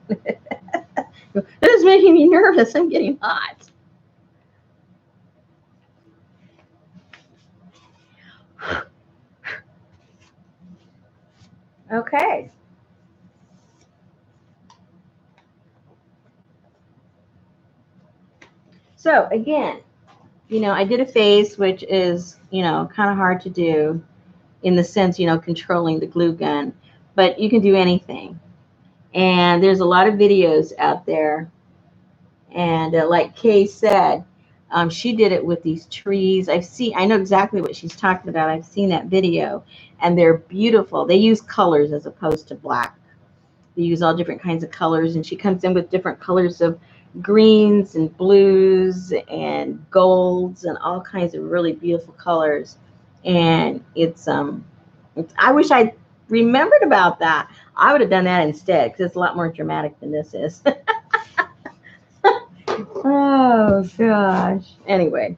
This is making me nervous. I'm getting hot. Okay. So again, you know, I did a face, which is, you know, kind of hard to do in the sense, you know, controlling the glue gun, but you can do anything. And there's a lot of videos out there. And like Kay said, she did it with these trees. I know exactly what she's talking about. I've seen that video, and they're beautiful. They use colors as opposed to black. They use all different kinds of colors, and she comes in with different colors of greens and blues and golds and all kinds of really beautiful colors. And I wish I remembered about that. I would have done that instead because it's a lot more dramatic than this is. Oh gosh. Anyway,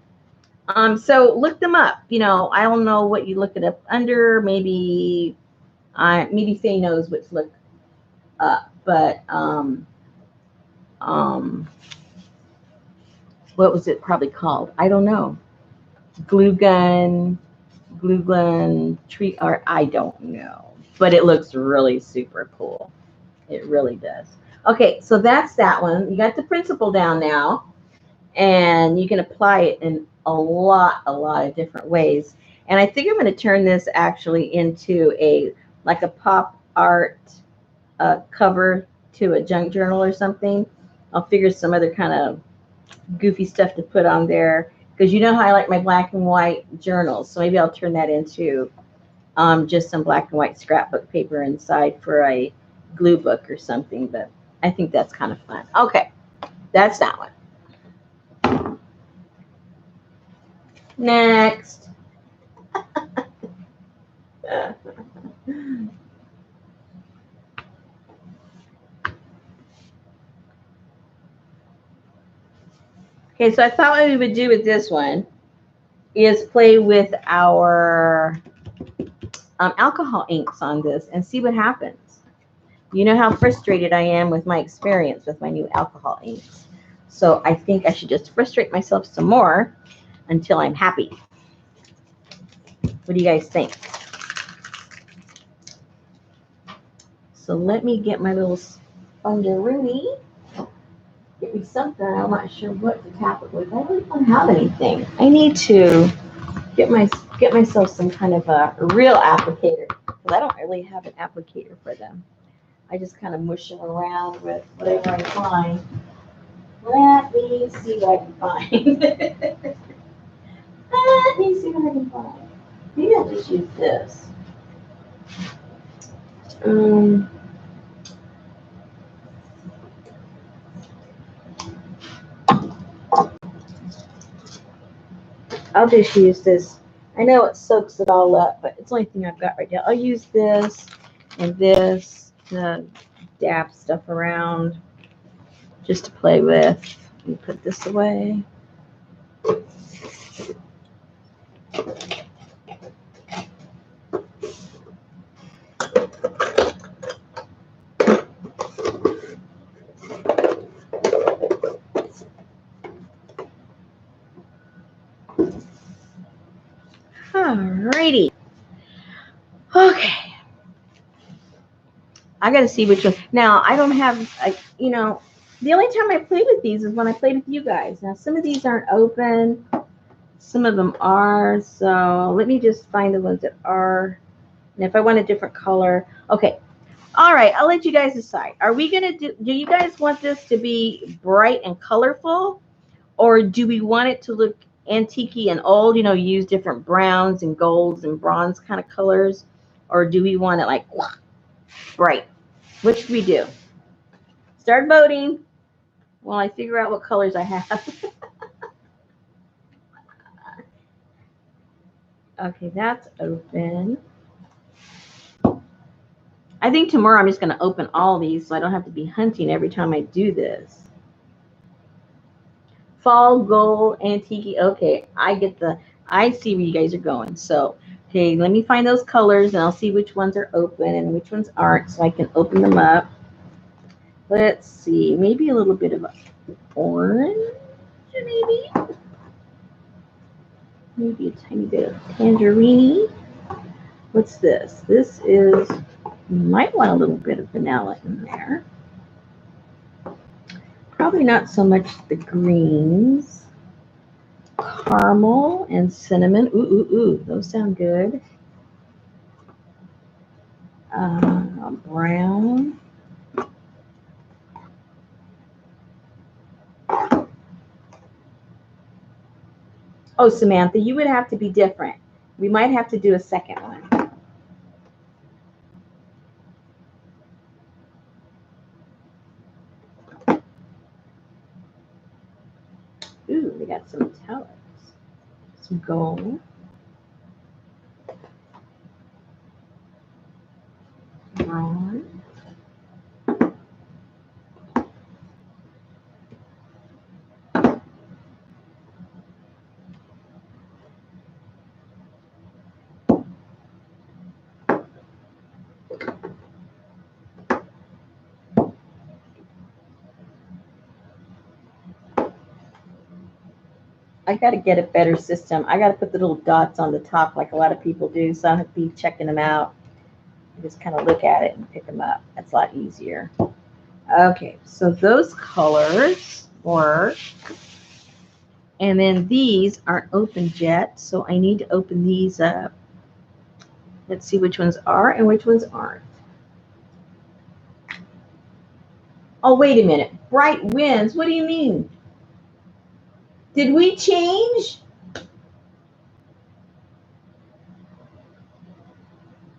so look them up. You know, I don't know what you look it up under. Maybe Faye knows what to look up, but what was it probably called? I don't know. Glue gun, tree, or I don't know. But it looks really super cool. It really does. Okay, so that's that one. You got the principle down now, and you can apply it in a lot of different ways. And I think I'm going to turn this actually into like a pop art cover to a junk journal or something. I'll figure some other kind of goofy stuff to put on there because you know how I like my black and white journals. So maybe I'll turn that into just some black and white scrapbook paper inside for a glue book or something. But I think that's kind of fun. Okay, that's that one. Next. Okay, so I thought what we would do with this one is play with our alcohol inks on this and see what happens. You know how frustrated I am with my experience with my new alcohol inks. So I think I should just frustrate myself some more until I'm happy. What do you guys think? So let me get my little spongeroonie. Get me something. I'm not sure what to tap it with. I really don't have anything. I need to get myself some kind of a real applicator, because I don't really have an applicator for them. I just kind of mush them around with whatever I find. Let me see what I can find. Let me see what I can find. Maybe I'll just use this. I'll just use this. I know it soaks it all up, but it's the only thing I've got right now. I'll use this and this to dab stuff around, just to play with. Let me put this away. Alrighty. Okay. I got to see which one. Now, I don't have, the only time I play with these is when I played with you guys. Now, some of these aren't open. Some of them are. So let me just find the ones that are. And if I want a different color. Okay. All right. I'll let you guys decide. Are we going to do you guys want this to be bright and colorful? Or do we want it to look antique and old, use different browns and golds and bronze kind of colors? Or do we want it like bright? What should we do? Start voting while I figure out what colors I have. Okay, that's open. I think tomorrow I'm just going to open all these so I don't have to be hunting every time I do this. Fall, gold, antique. Okay, I see where you guys are going. So, okay, let me find those colors and I'll see which ones are open and which ones aren't so I can open them up. Let's see, maybe a little bit of orange, maybe. Maybe a tiny bit of tangerine. What's this? This is, you might want a little bit of vanilla in there. Probably not so much the greens. Caramel and cinnamon. Ooh, ooh, ooh. Those sound good. Brown. Oh, Samantha, you would have to be different. We might have to do a second one. Ooh, we got some metallics. Some gold. Bronze. I got to get a better system. I got to put the little dots on the top like a lot of people do, so I don't have to be checking them out. I just kind of look at it and pick them up. That's a lot easier. Okay, so those colors work. And then these aren't opened yet, so I need to open these up. Let's see which ones are and which ones aren't. Oh, wait a minute. Bright winds? What do you mean? Did we change?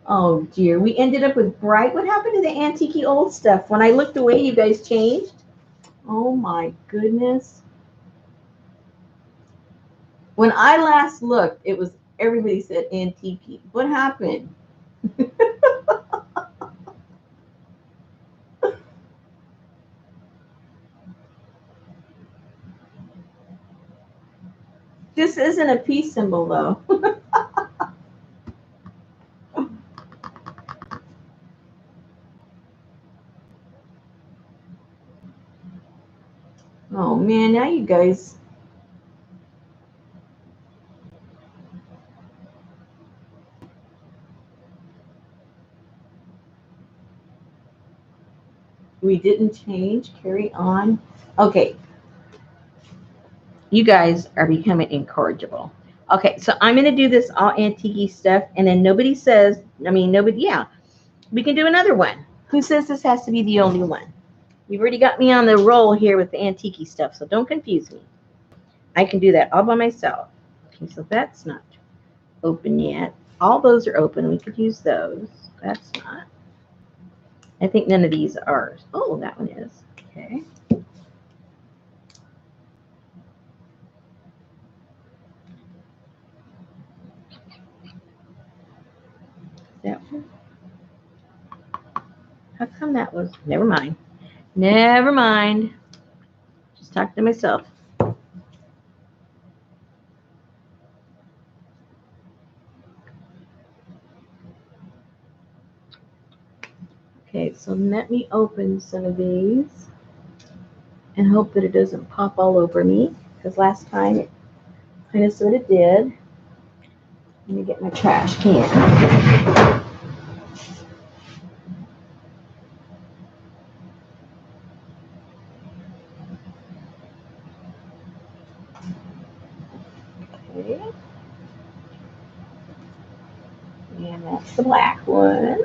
Oh, dear. We ended up with bright. What happened to the antique old stuff? When I looked away, you guys changed? Oh, my goodness. When I last looked, it was everybody said antique. What happened? This isn't a peace symbol, though. Oh, man, now you guys. We didn't change. Carry on. Okay, you guys are becoming incorrigible. Okay, so I'm going to do this all antique stuff, and then nobody says, yeah, we can do another one. Who says this has to be the only one? You've already got me on the roll here with the antique stuff, so don't confuse me. I can do that all by myself. Okay, so that's not open yet. All those are open. We could use those. That's not. I think none of these are. Oh, that one is. Okay. That one. How come that was? Never mind. Never mind. Just talk to myself. Okay, so let me open some of these and hope that it doesn't pop all over me, because last time it kind of sort of did. Let me get my trash can. Okay. And that's the black one.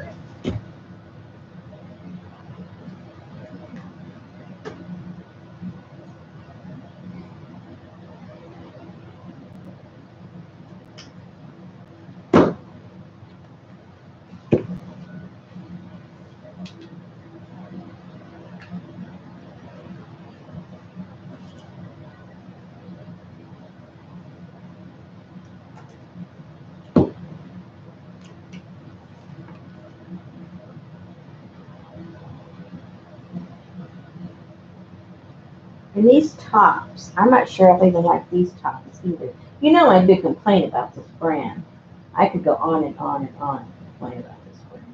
And these tops, I'm not sure if I even like these tops either. You know, I do complain about this brand. I could go on and on and on and complain about this brand.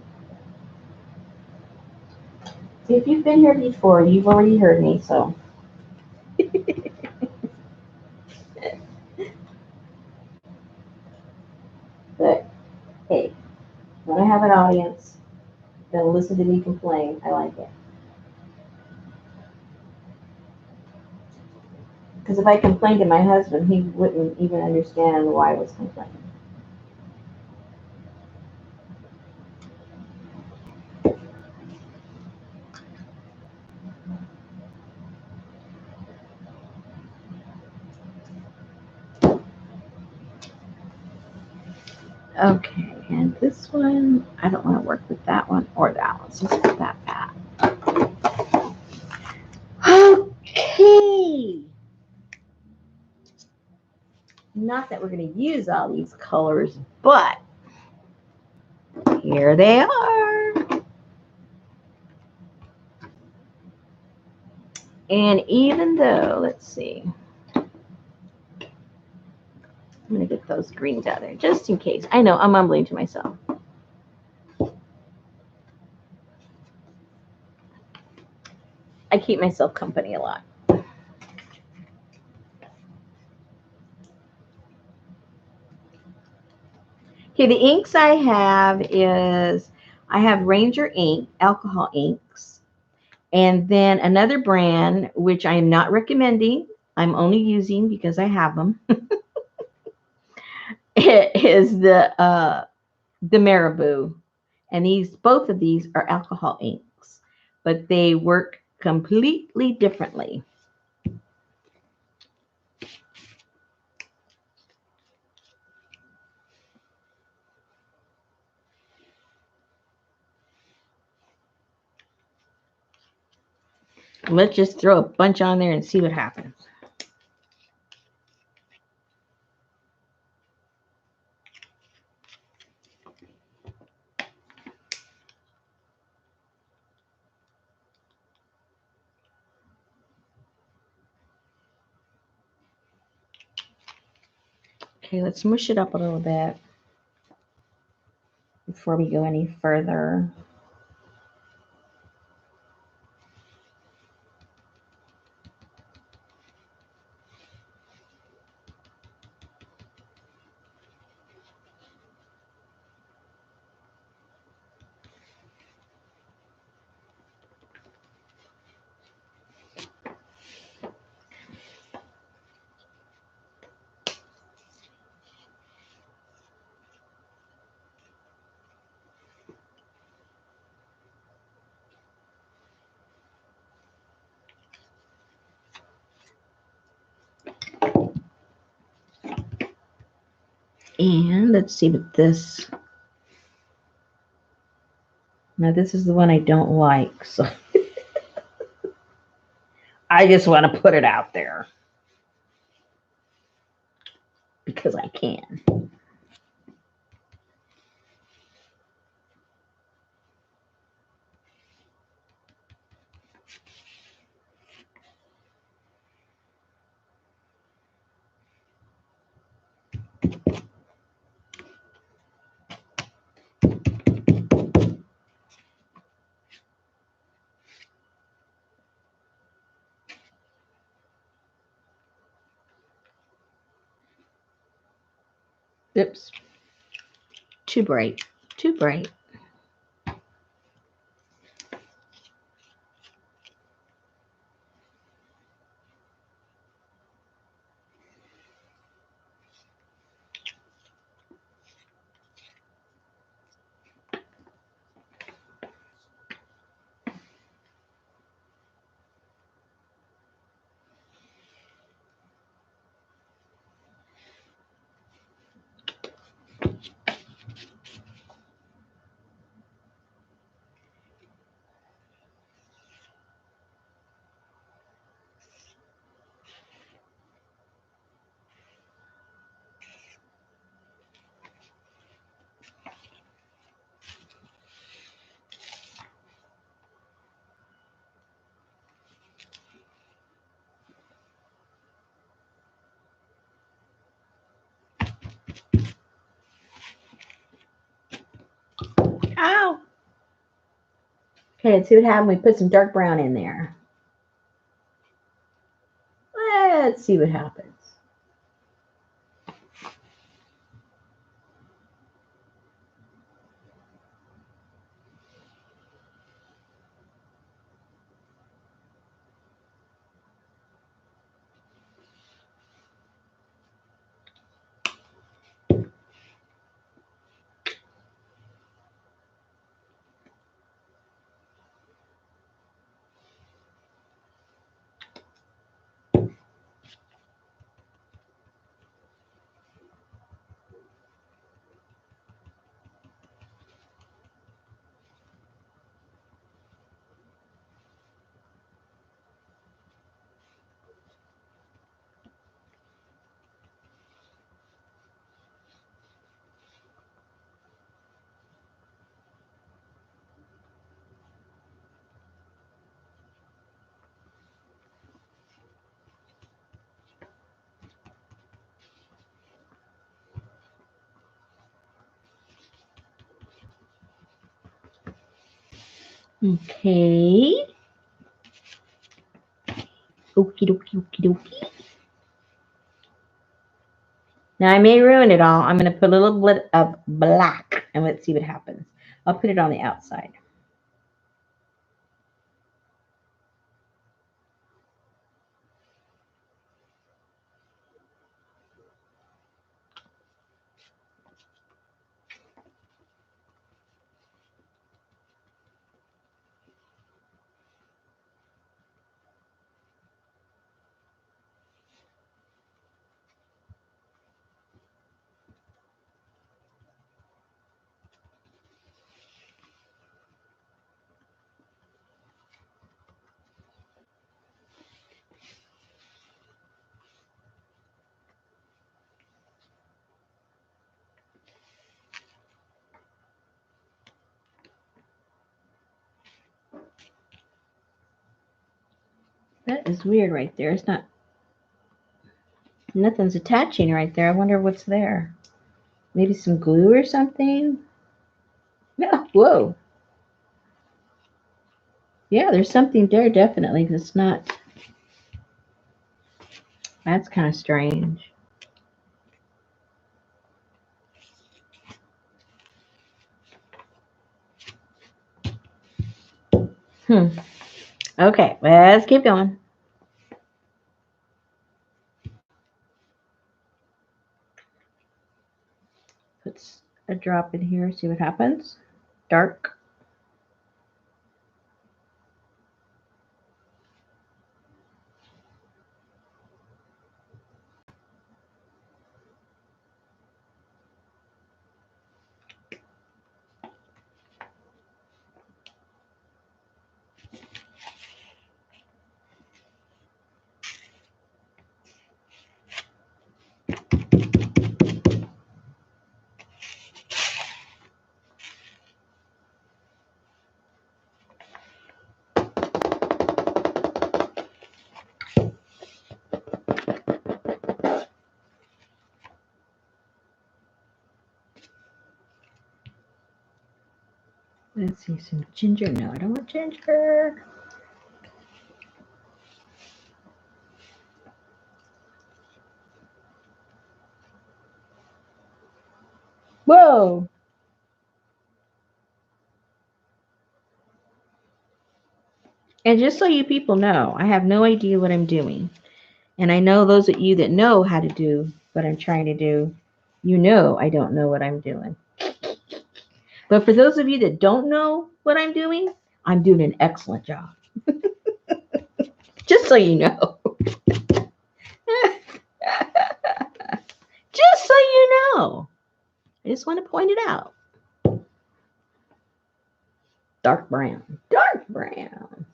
See, if you've been here before, you've already heard me, so. But hey, when I have an audience that'll listen to me complain, I like it. Because if I complained to my husband, he wouldn't even understand why I was complaining. Okay, and this one, I don't want to work with that one or that one, so let's put that back. Okay. Not that we're going to use all these colors, but here they are. And even though, let's see, I'm going to get those greens out there just in case. I know, I'm mumbling to myself. I keep myself company a lot. Okay, the inks I have I have Ranger ink, alcohol inks, and then another brand, which I am not recommending. I'm only using because I have them. It is the Marabou, and both of these are alcohol inks, but they work completely differently. Let's just throw a bunch on there and see what happens. Okay, let's smush it up a little bit before we go any further. And let's see what this. Now this is the one I don't like, so I just want to put it out there because I can. Oops, too bright, too bright. Ow! Okay, let's see what happens. We put some dark brown in there. Let's see what happens. Okay. Okie dokie, okie dokie. Now I may ruin it all. I'm going to put a little bit of black and let's see what happens. I'll put it on the outside. That is weird right there. It's not, nothing's attaching right there. I wonder what's there. Maybe some glue or something? Yeah, whoa. Yeah, there's something there definitely. It's not, that's kind of strange. Okay, let's keep going. Put a drop in here, see what happens. Dark. Let's see, some ginger. No, I don't want ginger. Whoa. And just so you people know, I have no idea what I'm doing. And I know those of you that know how to do what I'm trying to do, you know I don't know what I'm doing. But for those of you that don't know what I'm doing an excellent job. Just so you know. Just so you know. I just want to point it out. Dark brown. Dark brown.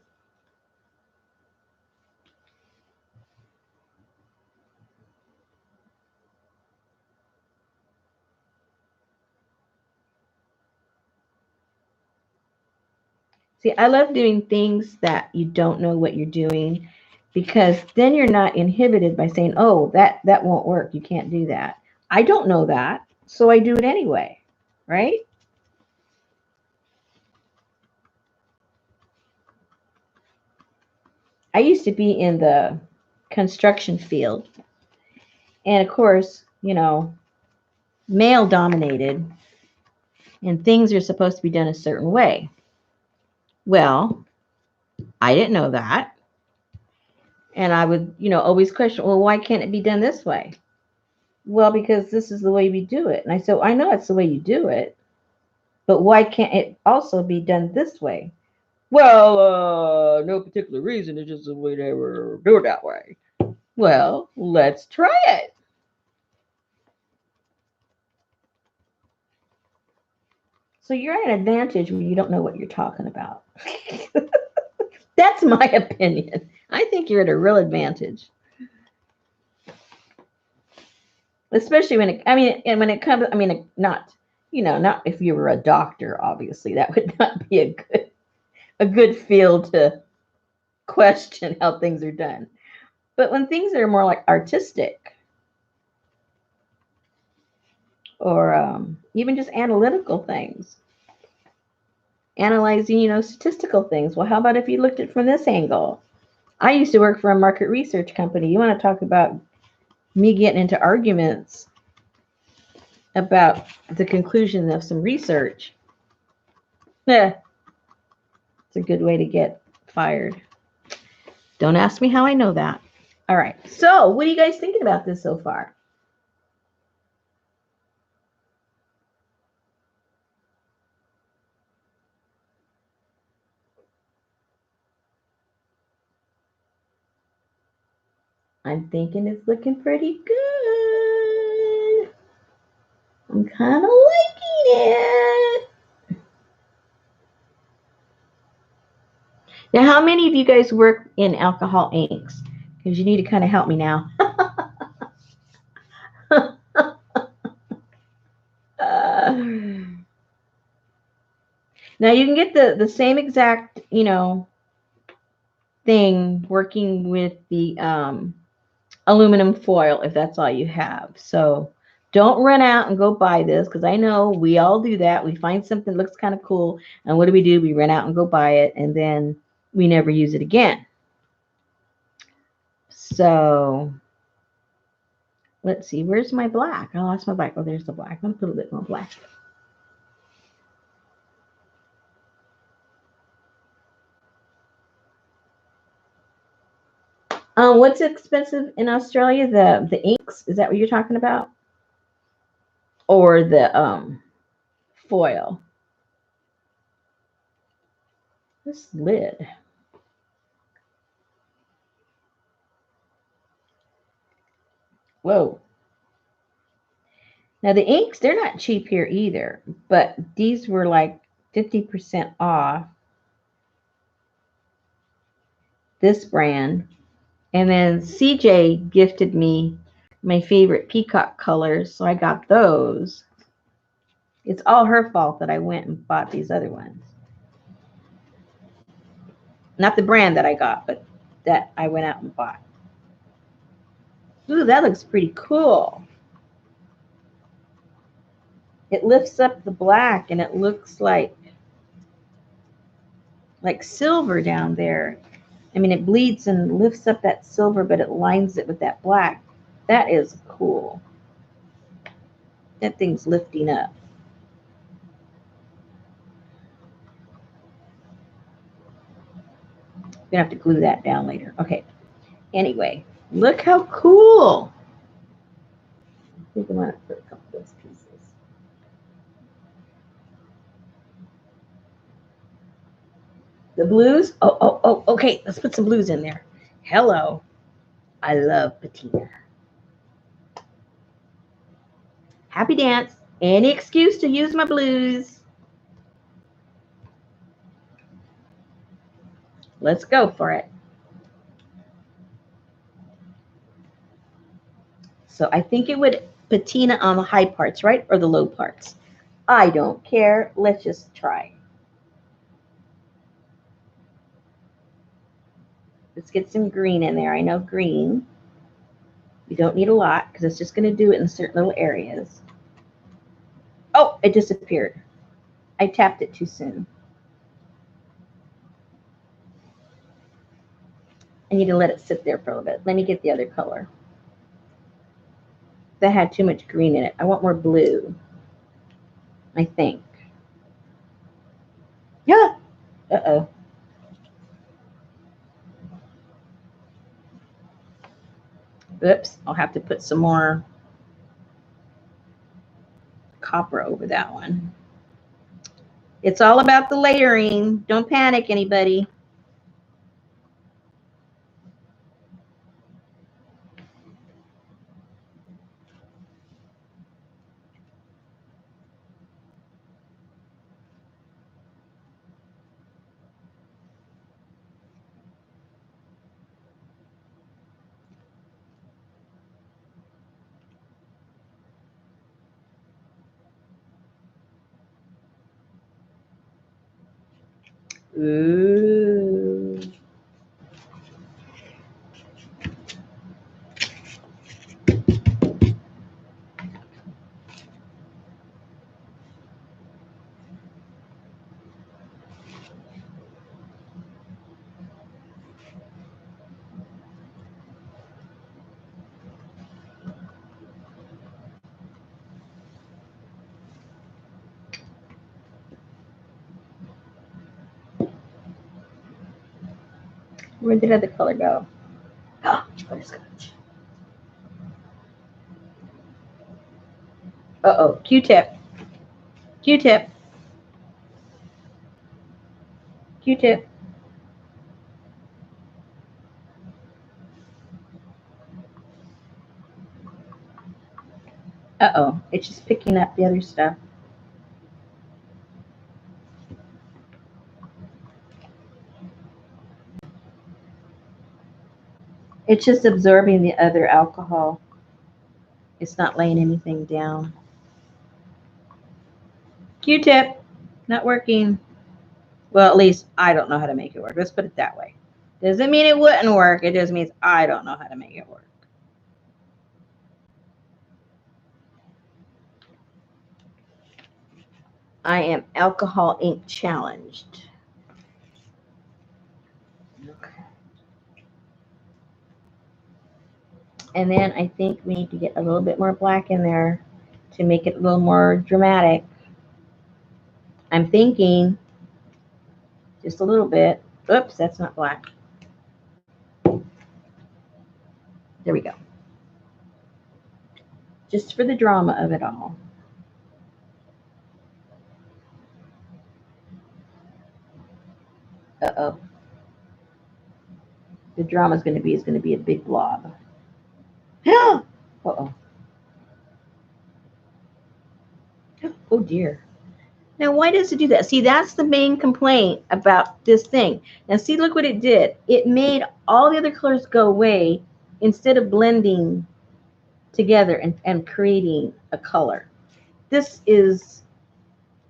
See, I love doing things that you don't know what you're doing because then you're not inhibited by saying, oh, that won't work. You can't do that. I don't know that, so I do it anyway, right? I used to be in the construction field. And of course, male dominated and things are supposed to be done a certain way. Well, I didn't know that. And I would, always question, well, why can't it be done this way? Well, because this is the way we do it. And I said, I know it's the way you do it, but why can't it also be done this way? Well, no particular reason. It's just the way they were do it that way. Well, let's try it. So you're at an advantage when you don't know what you're talking about. That's my opinion. I think you're at a real advantage. Especially when it comes, not, not if you were a doctor, obviously, that would not be a good field to question how things are done. But when things are more like artistic or even just analytical things, analyzing, statistical things. Well, how about if you looked at it from this angle? I used to work for a market research company. You want to talk about me getting into arguments about the conclusion of some research? Yeah, it's a good way to get fired. Don't ask me how I know that. All right. So, what are you guys thinking about this so far? I'm thinking it's looking pretty good. I'm kind of liking it. Now, how many of you guys work in alcohol inks? Because you need to kind of help me now. Now you can get the same exact, thing working with the aluminum foil if that's all you have. So don't run out and go buy this because I know we all do that. We find something that looks kind of cool, and what do? We run out and go buy it, and then we never use it again. So let's see, where's my black? I lost my black. Oh, there's the black. I'm gonna put a bit more black. What's expensive in Australia? The inks? Is that what you're talking about? Or the foil? This lid. Whoa. Now the inks, they're not cheap here either, but these were like 50% off this brand. And then CJ gifted me my favorite peacock colors, so I got those. It's all her fault that I went and bought these other ones. Not the brand that I got, but that I went out and bought. Ooh, that looks pretty cool. It lifts up the black and it looks like like silver down there. I mean, it bleeds and lifts up that silver, but it lines it with that black. That is cool. That thing's lifting up. I'm gonna have to glue that down later. Okay. Anyway, look how cool. I think I want to put a couple of those pieces. The blues? Oh, okay. Let's put some blues in there. Hello. I love patina. Happy dance. Any excuse to use my blues. Let's go for it. So I think it would patina on the high parts, right? Or the low parts. I don't care. Let's just try. Let's get some green in there. I know green. You don't need a lot because it's just going to do it in certain little areas. Oh, it disappeared. I tapped it too soon. I need to let it sit there for a little bit. Let me get the other color. That had too much green in it. I want more blue, I think. Yeah. Uh-oh. Oops. I'll have to put some more copper over that one. It's all about the layering. Don't panic, anybody. Ooh. Where did the other color go? Oh, butterscotch. Uh-oh. Q-tip. Q-tip. Q-tip. Uh-oh. It's just picking up the other stuff. It's just absorbing the other alcohol. It's not laying anything down. Q-tip. Not working. Well, at least I don't know how to make it work. Let's put it that way. Doesn't mean it wouldn't work. It just means I don't know how to make it work. I am alcohol ink challenged. Okay. And then I think we need to get a little bit more black in there to make it a little more dramatic. I'm thinking just a little bit. Oops, that's not black. There we go. Just for the drama of it all. Uh-oh. The drama is going to be a big blob. Uh-oh. Oh, dear. Now, why does it do that? See, that's the main complaint about this thing. Now, see, look what it did. It made all the other colors go away instead of blending together and creating a color. This is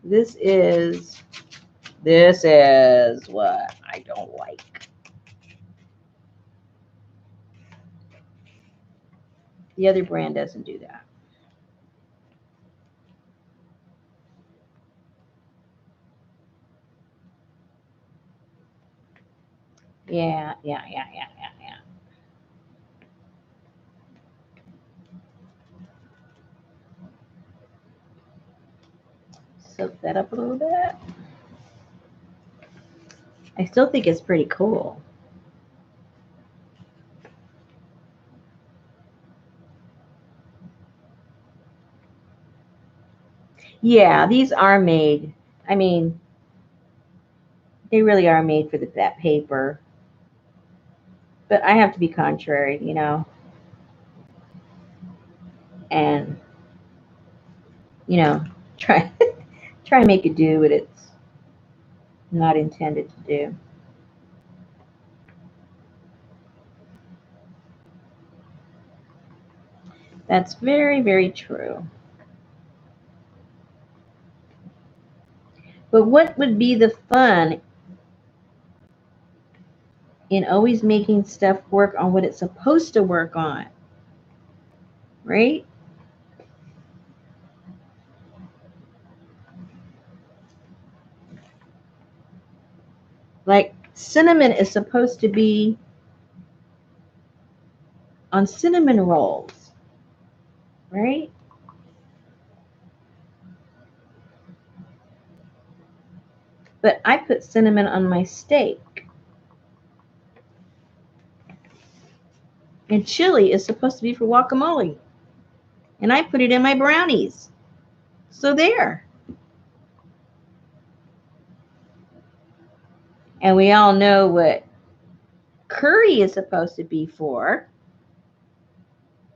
what I don't like. The other brand doesn't do that. Yeah. Soak that up a little bit. I still think it's pretty cool. Yeah, these are made. I mean, they really are made for that paper. But I have to be contrary, and try try and make it do what it's not intended to do. That's very, very true. But what would be the fun in always making stuff work on what it's supposed to work on? Right? Like cinnamon is supposed to be on cinnamon rolls, right? But I put cinnamon on my steak. And chili is supposed to be for guacamole. And I put it in my brownies. So there. And we all know what curry is supposed to be for,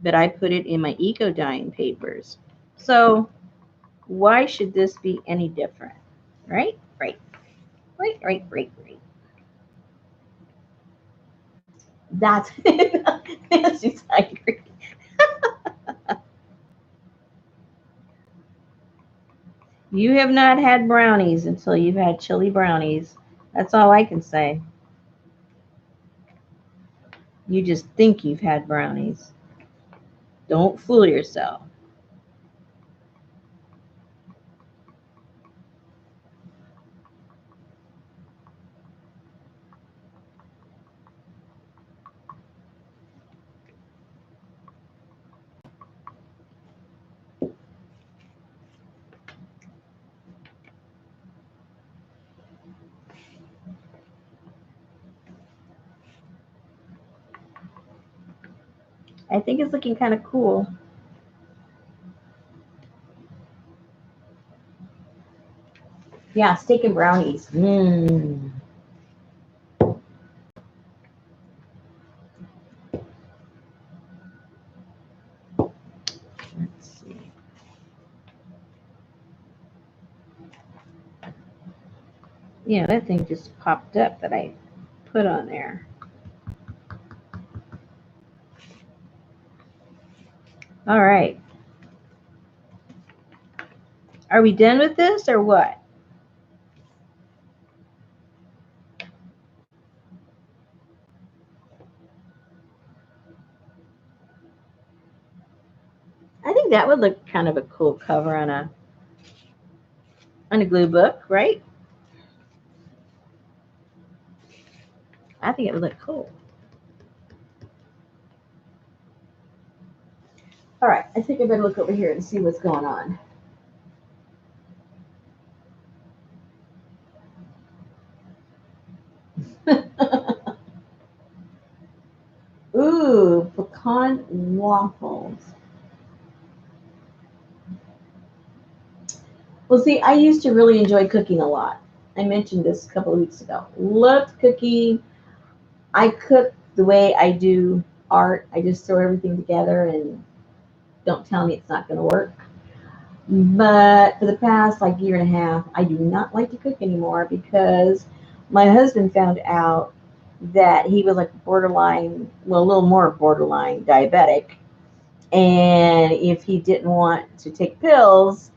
but I put it in my eco dyeing papers. So why should this be any different? Right? Right. That's Nancy's hungry. You have not had brownies until you've had chili brownies. That's all I can say. You just think you've had brownies. Don't fool yourself. I think it's looking kind of cool. Yeah, steak and brownies. Mmm. Let's see. Yeah, that thing just popped up that I put on there. All right. Are we done with this or what? I think that would look kind of a cool cover on a glue book, right? I think it would look cool. All right, I think I better look over here and see what's going on. Ooh, pecan waffles. Well, see, I used to really enjoy cooking a lot. I mentioned this a couple of weeks ago. Loved cooking. I cook the way I do art. I just throw everything together and don't tell me it's not going to work. But for the past like year and a half, I do not like to cook anymore because my husband found out that he was like borderline, well, a little more borderline diabetic. And if he didn't want to take pills,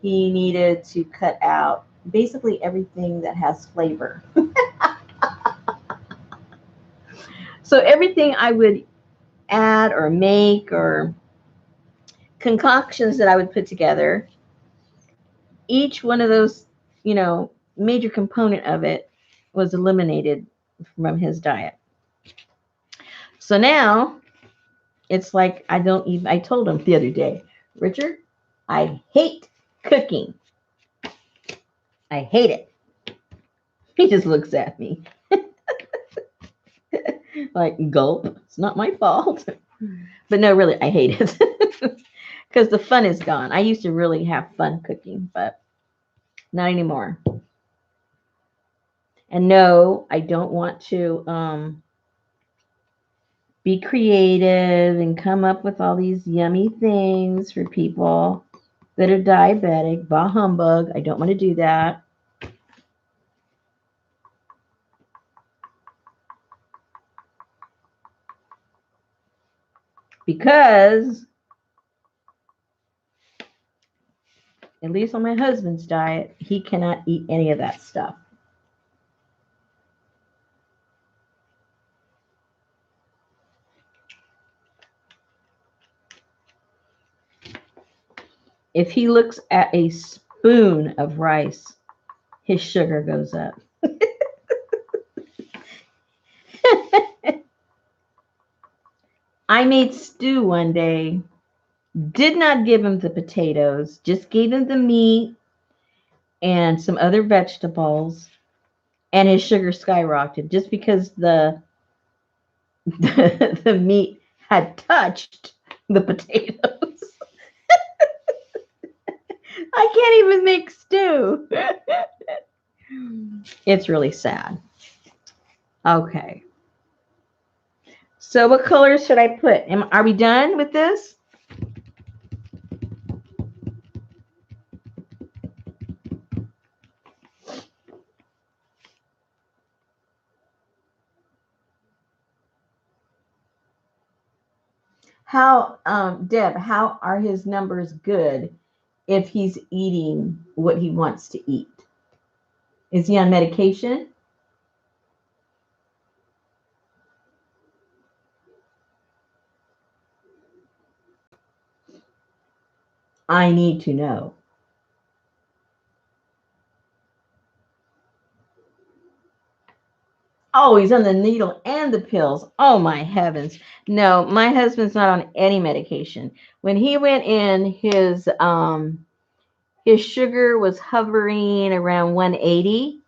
he needed to cut out basically everything that has flavor. So everything I would add or make or concoctions that I would put together, each one of those, major component of it was eliminated from his diet. So now it's like I told him the other day, Richard, I hate cooking. I hate it. He just looks at me like, gulp. It's not my fault. But no, really, I hate it because the fun is gone. I used to really have fun cooking, but not anymore. And no, I don't want to be creative and come up with all these yummy things for people that are diabetic. Bah humbug. I don't want to do that. Because at least on my husband's diet, he cannot eat any of that stuff. If he looks at a spoon of rice, his sugar goes up. I made stew one day, did not give him the potatoes, just gave him the meat and some other vegetables, and his sugar skyrocketed just because the meat had touched the potatoes. I can't even make stew. It's really sad. Okay. So what colors should I put? Are we done with this? How, Deb, how are his numbers good if he's eating what he wants to eat? Is he on medication? I need to know. Oh, he's on the needle and the pills. Oh my heavens. No, my husband's not on any medication. When he went in, his sugar was hovering around 180,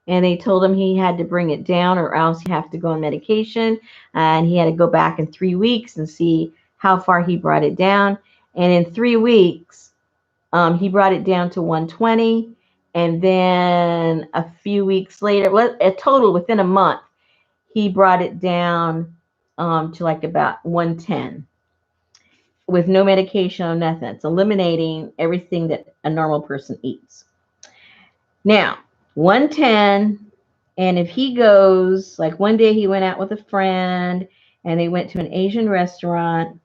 and they told him he had to bring it down or else he have to go on medication, and he had to go back in 3 weeks and see how far he brought it down. And in 3 weeks, he brought it down to 120, and then a few weeks later, a total within a month, he brought it down to like about 110 with no medication or nothing. It's eliminating everything that a normal person eats. Now, 110, and if he goes, like one day he went out with a friend and they went to an Asian restaurant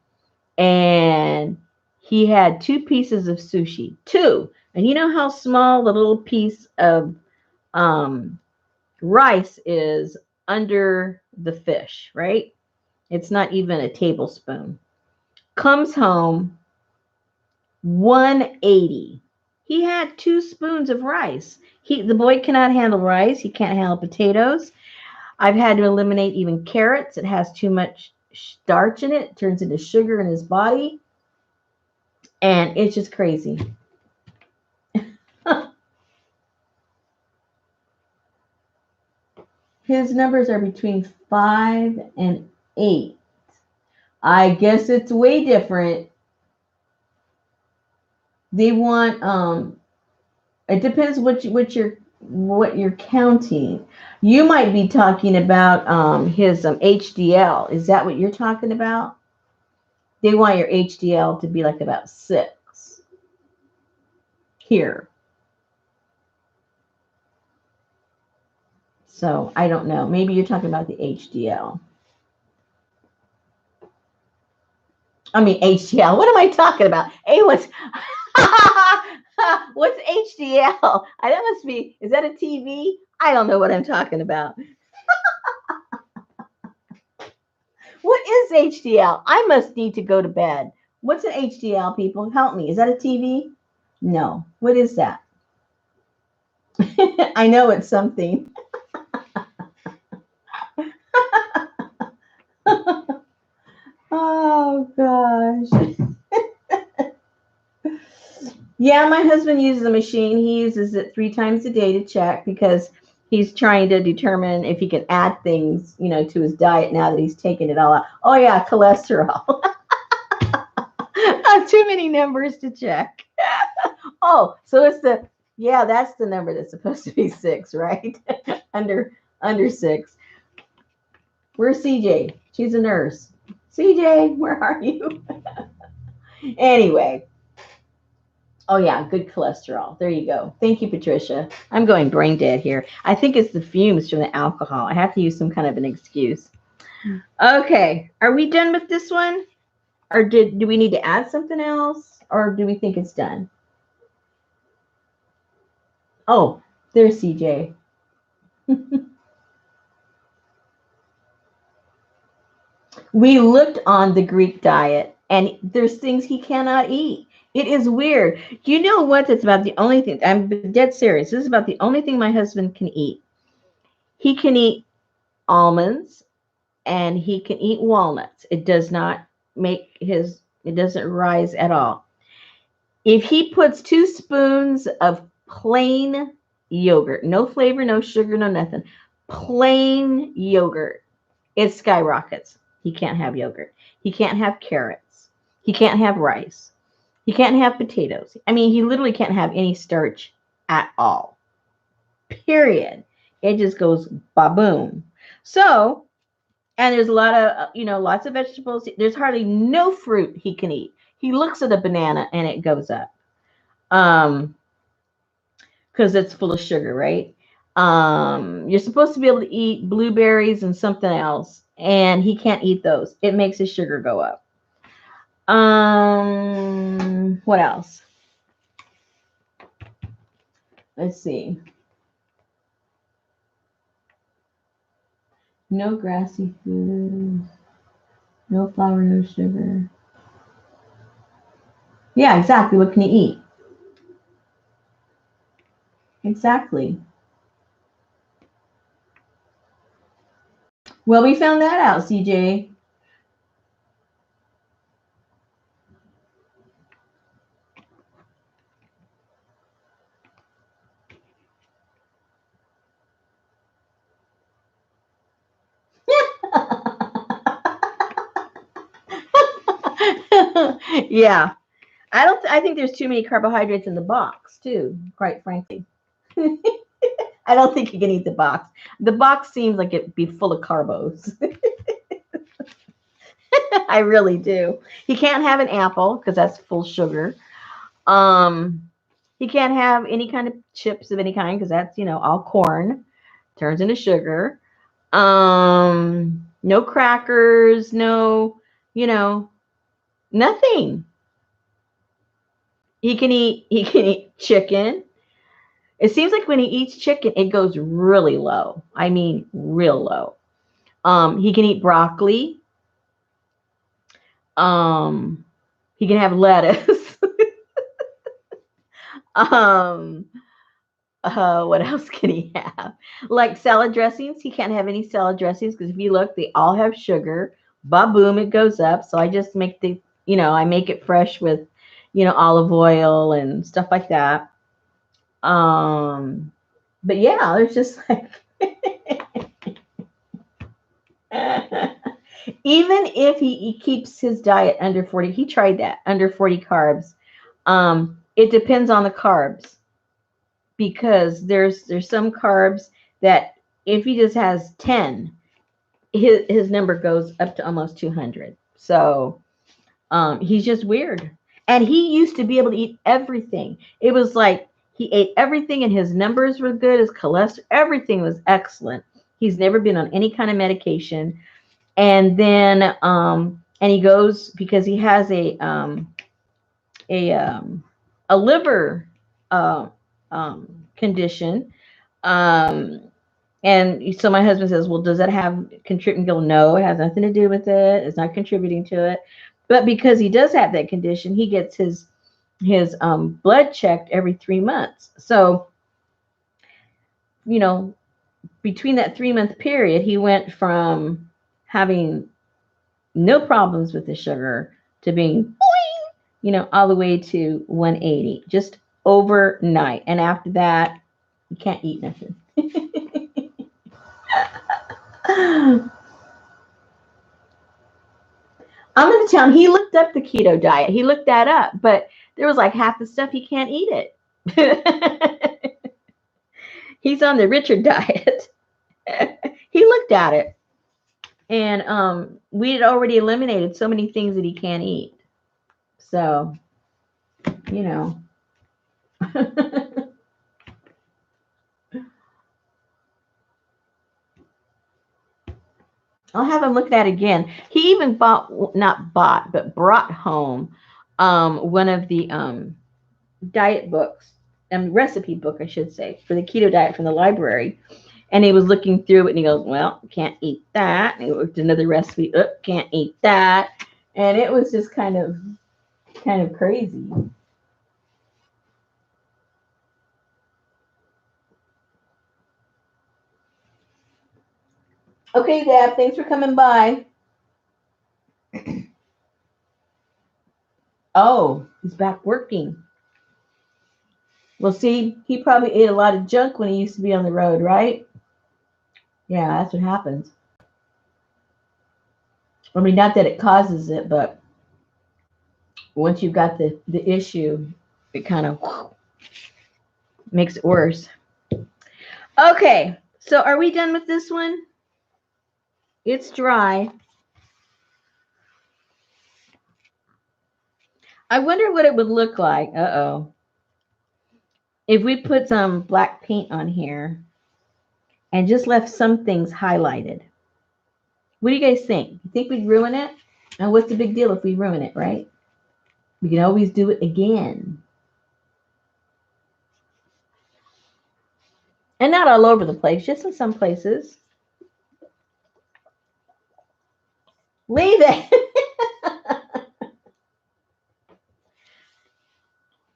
and he had 2 pieces of sushi. 2. And you know how small the little piece of rice is under the fish, right? It's not even a tablespoon. Comes home, 180. He had 2 spoons of rice. The boy cannot handle rice. He can't handle potatoes. I've had to eliminate even carrots. It has too much starch in it. It turns into sugar in his body. And it's just crazy. His numbers are between 5 and 8. I guess it's way different. They want it depends what you're counting. You might be talking about his HDL. Is that what you're talking about? They want your HDL to be like about 6 here. So I don't know. Maybe you're talking about the HDL. I mean HDL. What am I talking about? What's HDL? That must be. Is that a TV? I don't know what I'm talking about. What is HDL? I must need to go to bed. What's an HDL, people? Help me. Is that a TV? No. What is that? I know it's something. Oh gosh. Yeah, my husband uses a machine. He uses it 3 times a day to check because he's trying to determine if he can add things, to his diet now that he's taken it all out. Oh yeah, cholesterol. Too many numbers to check. Oh, so that's the number that's supposed to be 6, right? under 6. Where's CJ? She's a nurse. CJ, where are you? Anyway. Oh yeah, good cholesterol. There you go. Thank you, Patricia. I'm going brain dead here. I think it's the fumes from the alcohol. I have to use some kind of an excuse. Okay, are we done with this one? Or do we need to add something else? Or do we think it's done? Oh, there's CJ. We looked on the Greek diet, and there's things he cannot eat. It is weird. You know what? It's about the only thing. I'm dead serious. This is about the only thing my husband can eat. He can eat almonds and he can eat walnuts. It does not it doesn't rise at all. If he puts 2 spoons of plain yogurt, no flavor, no sugar, no nothing, plain yogurt, it skyrockets. He can't have yogurt. He can't have carrots. He can't have rice. He can't have potatoes. I mean, he literally can't have any starch at all. Period. It just goes ba-boom. So, and there's a lot of, lots of vegetables. There's hardly no fruit he can eat. He looks at a banana and it goes up. Because it's full of sugar, right? You're supposed to be able to eat blueberries and something else, and he can't eat those. It makes his sugar go up. What else? Let's see. No grassy food. No flour, no sugar. Yeah, exactly. What can he eat? Exactly. Well, we found that out, CJ. Yeah. I think there's too many carbohydrates in the box too, quite frankly. I don't think you can eat the box. The box seems like it'd be full of carbos. I really do. He can't have an apple because that's full sugar. He can't have any kind of chips of any kind because that's, all corn, turns into sugar. No crackers, no, nothing. He can eat chicken. It seems like when he eats chicken, it goes really low. I mean, real low. He can eat broccoli. He can have lettuce. um, what else can he have? Like salad dressings. He can't have any salad dressings because if you look, they all have sugar. Ba-boom, it goes up. So I just make I make it fresh with, olive oil and stuff like that. But yeah, it's just like even if he keeps his diet under 40, he tried that under 40 carbs. It depends on the carbs because there's some carbs that if he just has 10, his number goes up to almost 200. So he's just weird. And he used to be able to eat everything. It was like he ate everything and his numbers were good, his cholesterol, everything was excellent. He's never been on any kind of medication. And then and he goes because he has a liver condition. And so my husband says, well, does that have contribute? Go, no, it has nothing to do with it. It's not contributing to it. But because he does have that condition, he gets his blood checked every 3 months. So, between that 3-month period, he went from having no problems with the sugar, to being, boing, all the way to 180, just overnight. And after that, you can't eat nothing. I'm going to tell him, he looked up the keto diet. He looked that up, but there was like half the stuff he can't eat it. He's on the Richard diet. He looked at it, and we had already eliminated so many things that he can't eat. So, you know. I'll have him look at it again. He even not bought, but brought home one of the diet books, recipe book, I should say, for the keto diet from the library. And he was looking through it, and he goes, well, can't eat that. And he looked at another recipe, can't eat that. And it was just kind of crazy. Okay, Dad, thanks for coming by. Oh, he's back working. Well, see, he probably ate a lot of junk when he used to be on the road, right? Yeah, that's what happens. I mean, not that it causes it, but once you've got the issue, it kind of makes it worse. Okay, so are we done with this one? It's dry. I wonder what it would look like. Uh-oh. If we put some black paint on here and just left some things highlighted. What do you guys think? You think we'd ruin it? And what's the big deal if we ruin it, right? We can always do it again. And not all over the place, just in some places. Leave it.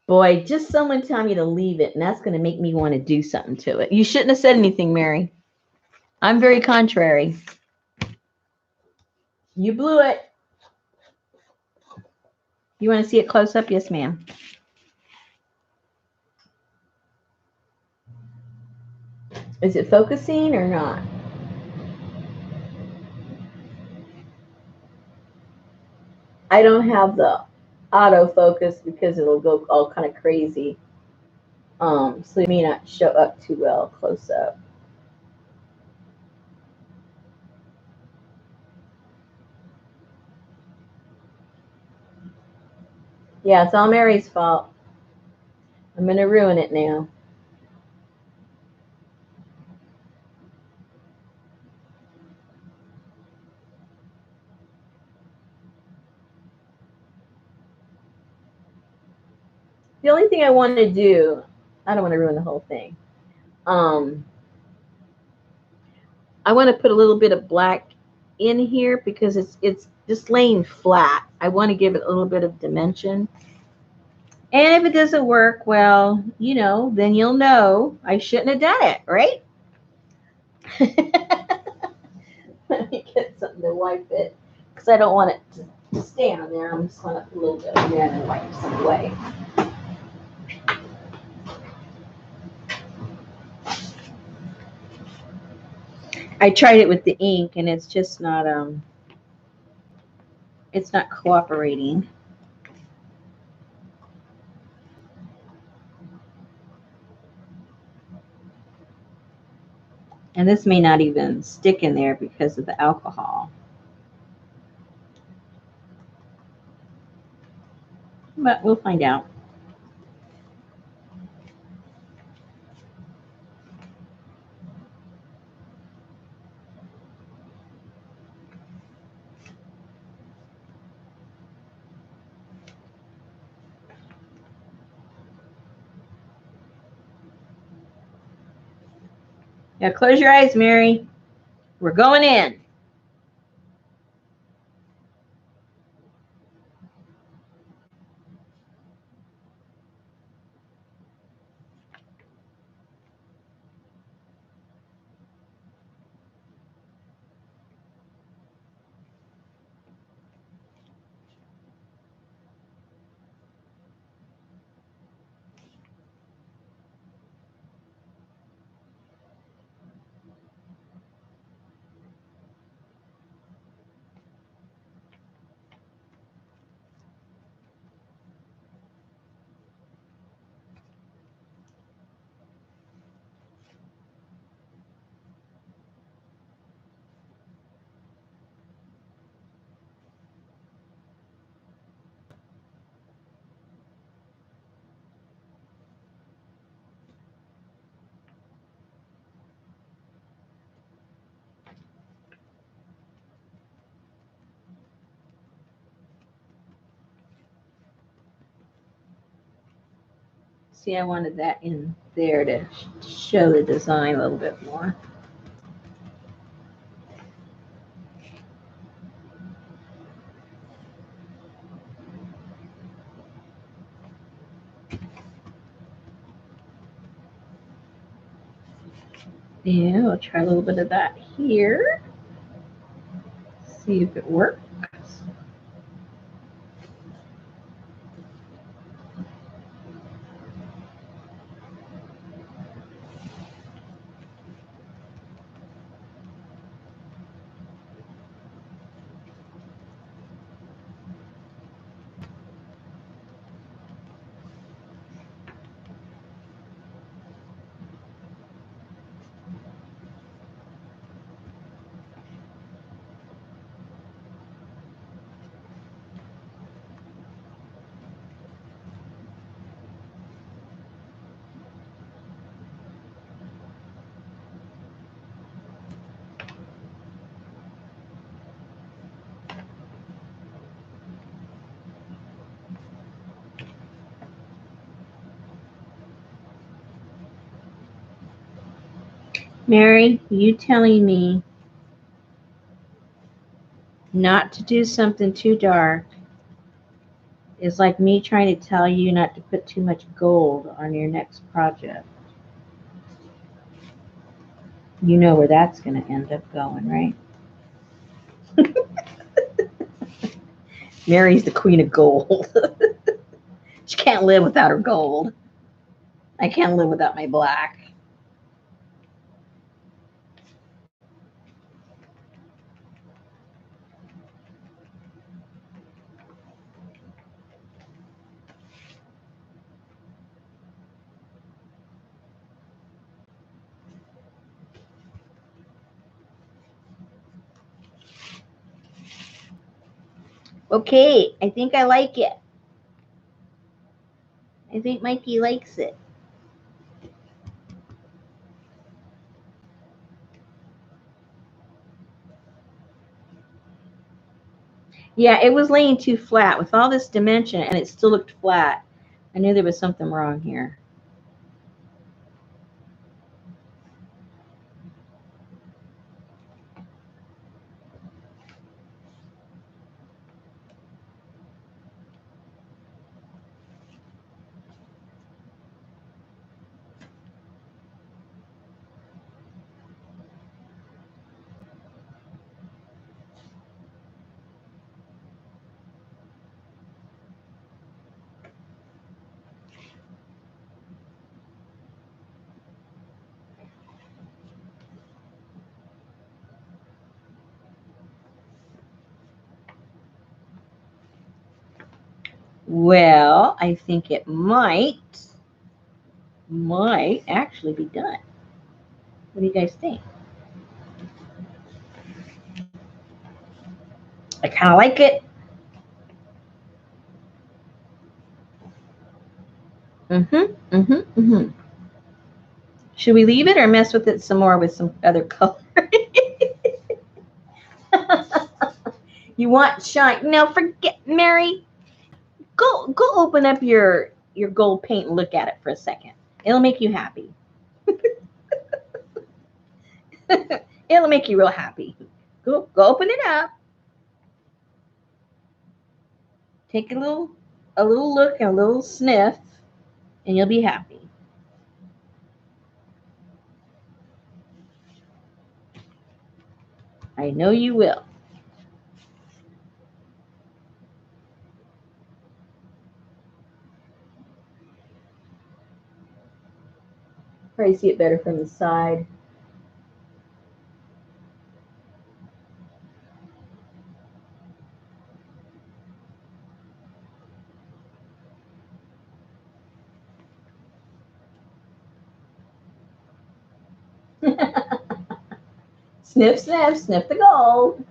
Boy, just someone tell me to leave it, and that's going to make me want to do something to it. You shouldn't have said anything, Mary. I'm very contrary. You blew it. You want to see it close up? Yes, ma'am. Is it focusing or not? I don't have the autofocus because it'll go all kind of crazy. So it may not show up too well close up. Yeah, it's all Mary's fault. I'm going to ruin it now. The only thing I want to do, I don't want to ruin the whole thing. I want to put a little bit of black in here because it's just laying flat. I want to give it a little bit of dimension. And if it doesn't work, well, then you'll know I shouldn't have done it, right? Let me get something to wipe it because I don't want it to stay on there. I'm just going to put a little bit of that and wipe some away. I tried it with the ink and it's just not it's not cooperating. And this may not even stick in there because of the alcohol. But we'll find out. Now close your eyes, Mary. We're going in. See, I wanted that in there to show the design a little bit more. Yeah, we'll try a little bit of that here. See if it works. Mary, you telling me not to do something too dark is like me trying to tell you not to put too much gold on your next project. You know where that's going to end up going, right? Mary's the queen of gold. She can't live without her gold. I can't live without my black. Okay, I think I like it. I think Mikey likes it. Yeah, it was laying too flat with all this dimension and it still looked flat. I knew there was something wrong here. Well, I think it might actually be done. What do you guys think? I kind of like it. Should we leave it or mess with it some more with some other color? You want shine? No, forget, Mary. Go open up your gold paint and look at it for a second. It'll make you happy. It'll make you real happy. Go open it up. Take a little look and a little sniff, and you'll be happy. I know you will. Probably see it better from the side. Sniff, sniff, sniff the gold.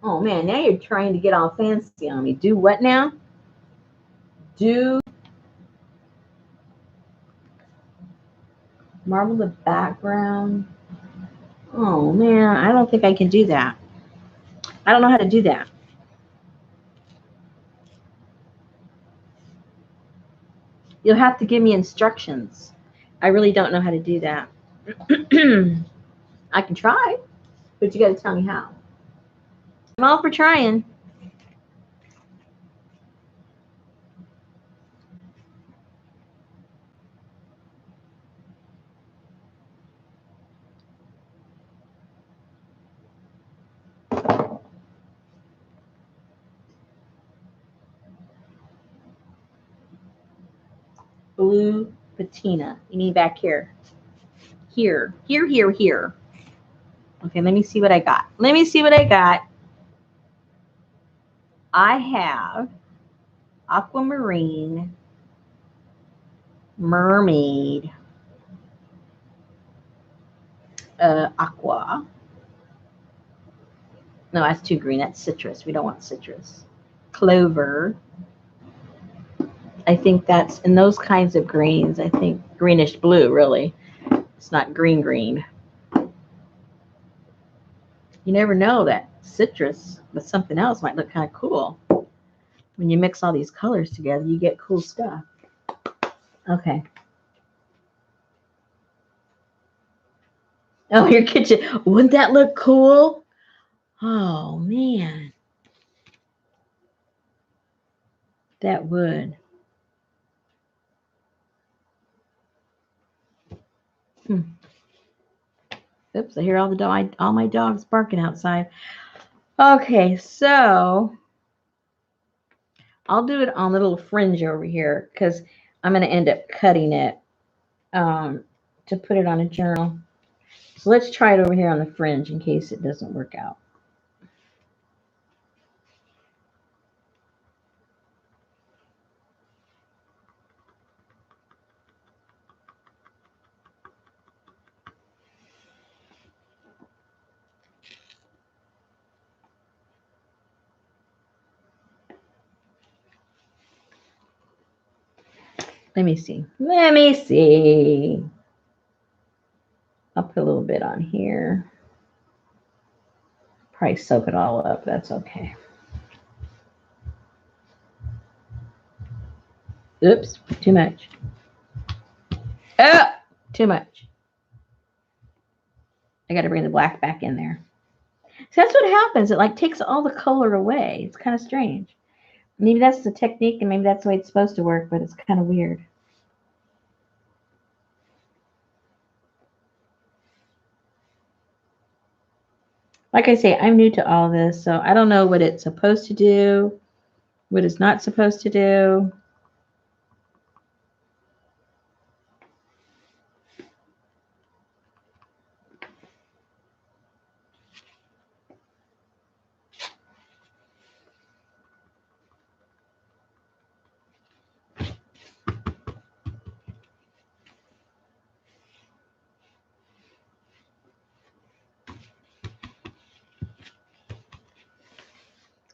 Oh man, now you're trying to get all fancy on me. Do what now? Do Marble the background. Oh man, I don't think I can do that. I don't know how to do that. You'll have to give me instructions. I really don't know how to do that. I can try, but you got to tell me how. I'm all for trying. Blue patina. You need back here. Here. Here, here, here. Okay, let me see what I got. Let me see what I got. I have aquamarine, mermaid, aqua. No, that's too green. That's citrus. We don't want citrus. Clover. I think that's in those kinds of greens. I think greenish blue, really. It's not green green. You never know that citrus with something else might look kind of cool. When you mix all these colors together, you get cool stuff. Okay. Oh, your kitchen. Wouldn't that look cool? Oh, man. That would. Oops, I hear all my dogs barking outside. Okay, so I'll do it on the little fringe over here because I'm going to end up cutting it to put it on a journal. So let's try it over here on the fringe in case it doesn't work out. Let me see. Let me see. I'll put a little bit on here. Probably soak it all up. That's okay. Oops, too much. Oh, too much. I got to bring the black back in there. So that's what happens. It like takes all the color away. It's kind of strange. Maybe that's the technique and maybe that's the way it's supposed to work, but it's kind of weird. Like I say, I'm new to all this, so I don't know what it's supposed to do, what it's not supposed to do.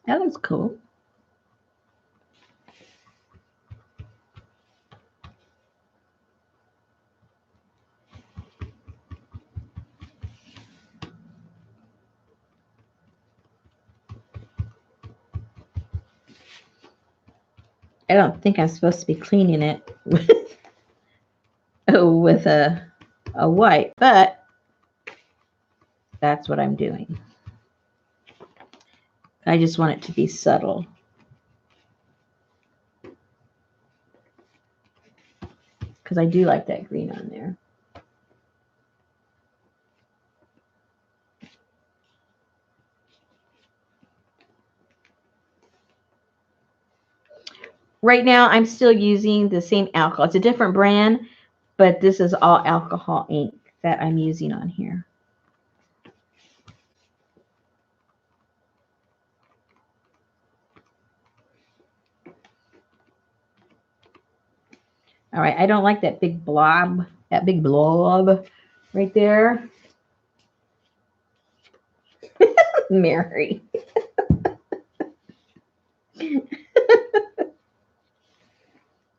That looks cool. I don't think I'm supposed to be cleaning it with a white, but that's what I'm doing. I just want it to be subtle. Because I do like that green on there. Right now, I'm still using the same alcohol. It's a different brand, but this is all alcohol ink that I'm using on here. All right, I don't like that big blob right there. Mary.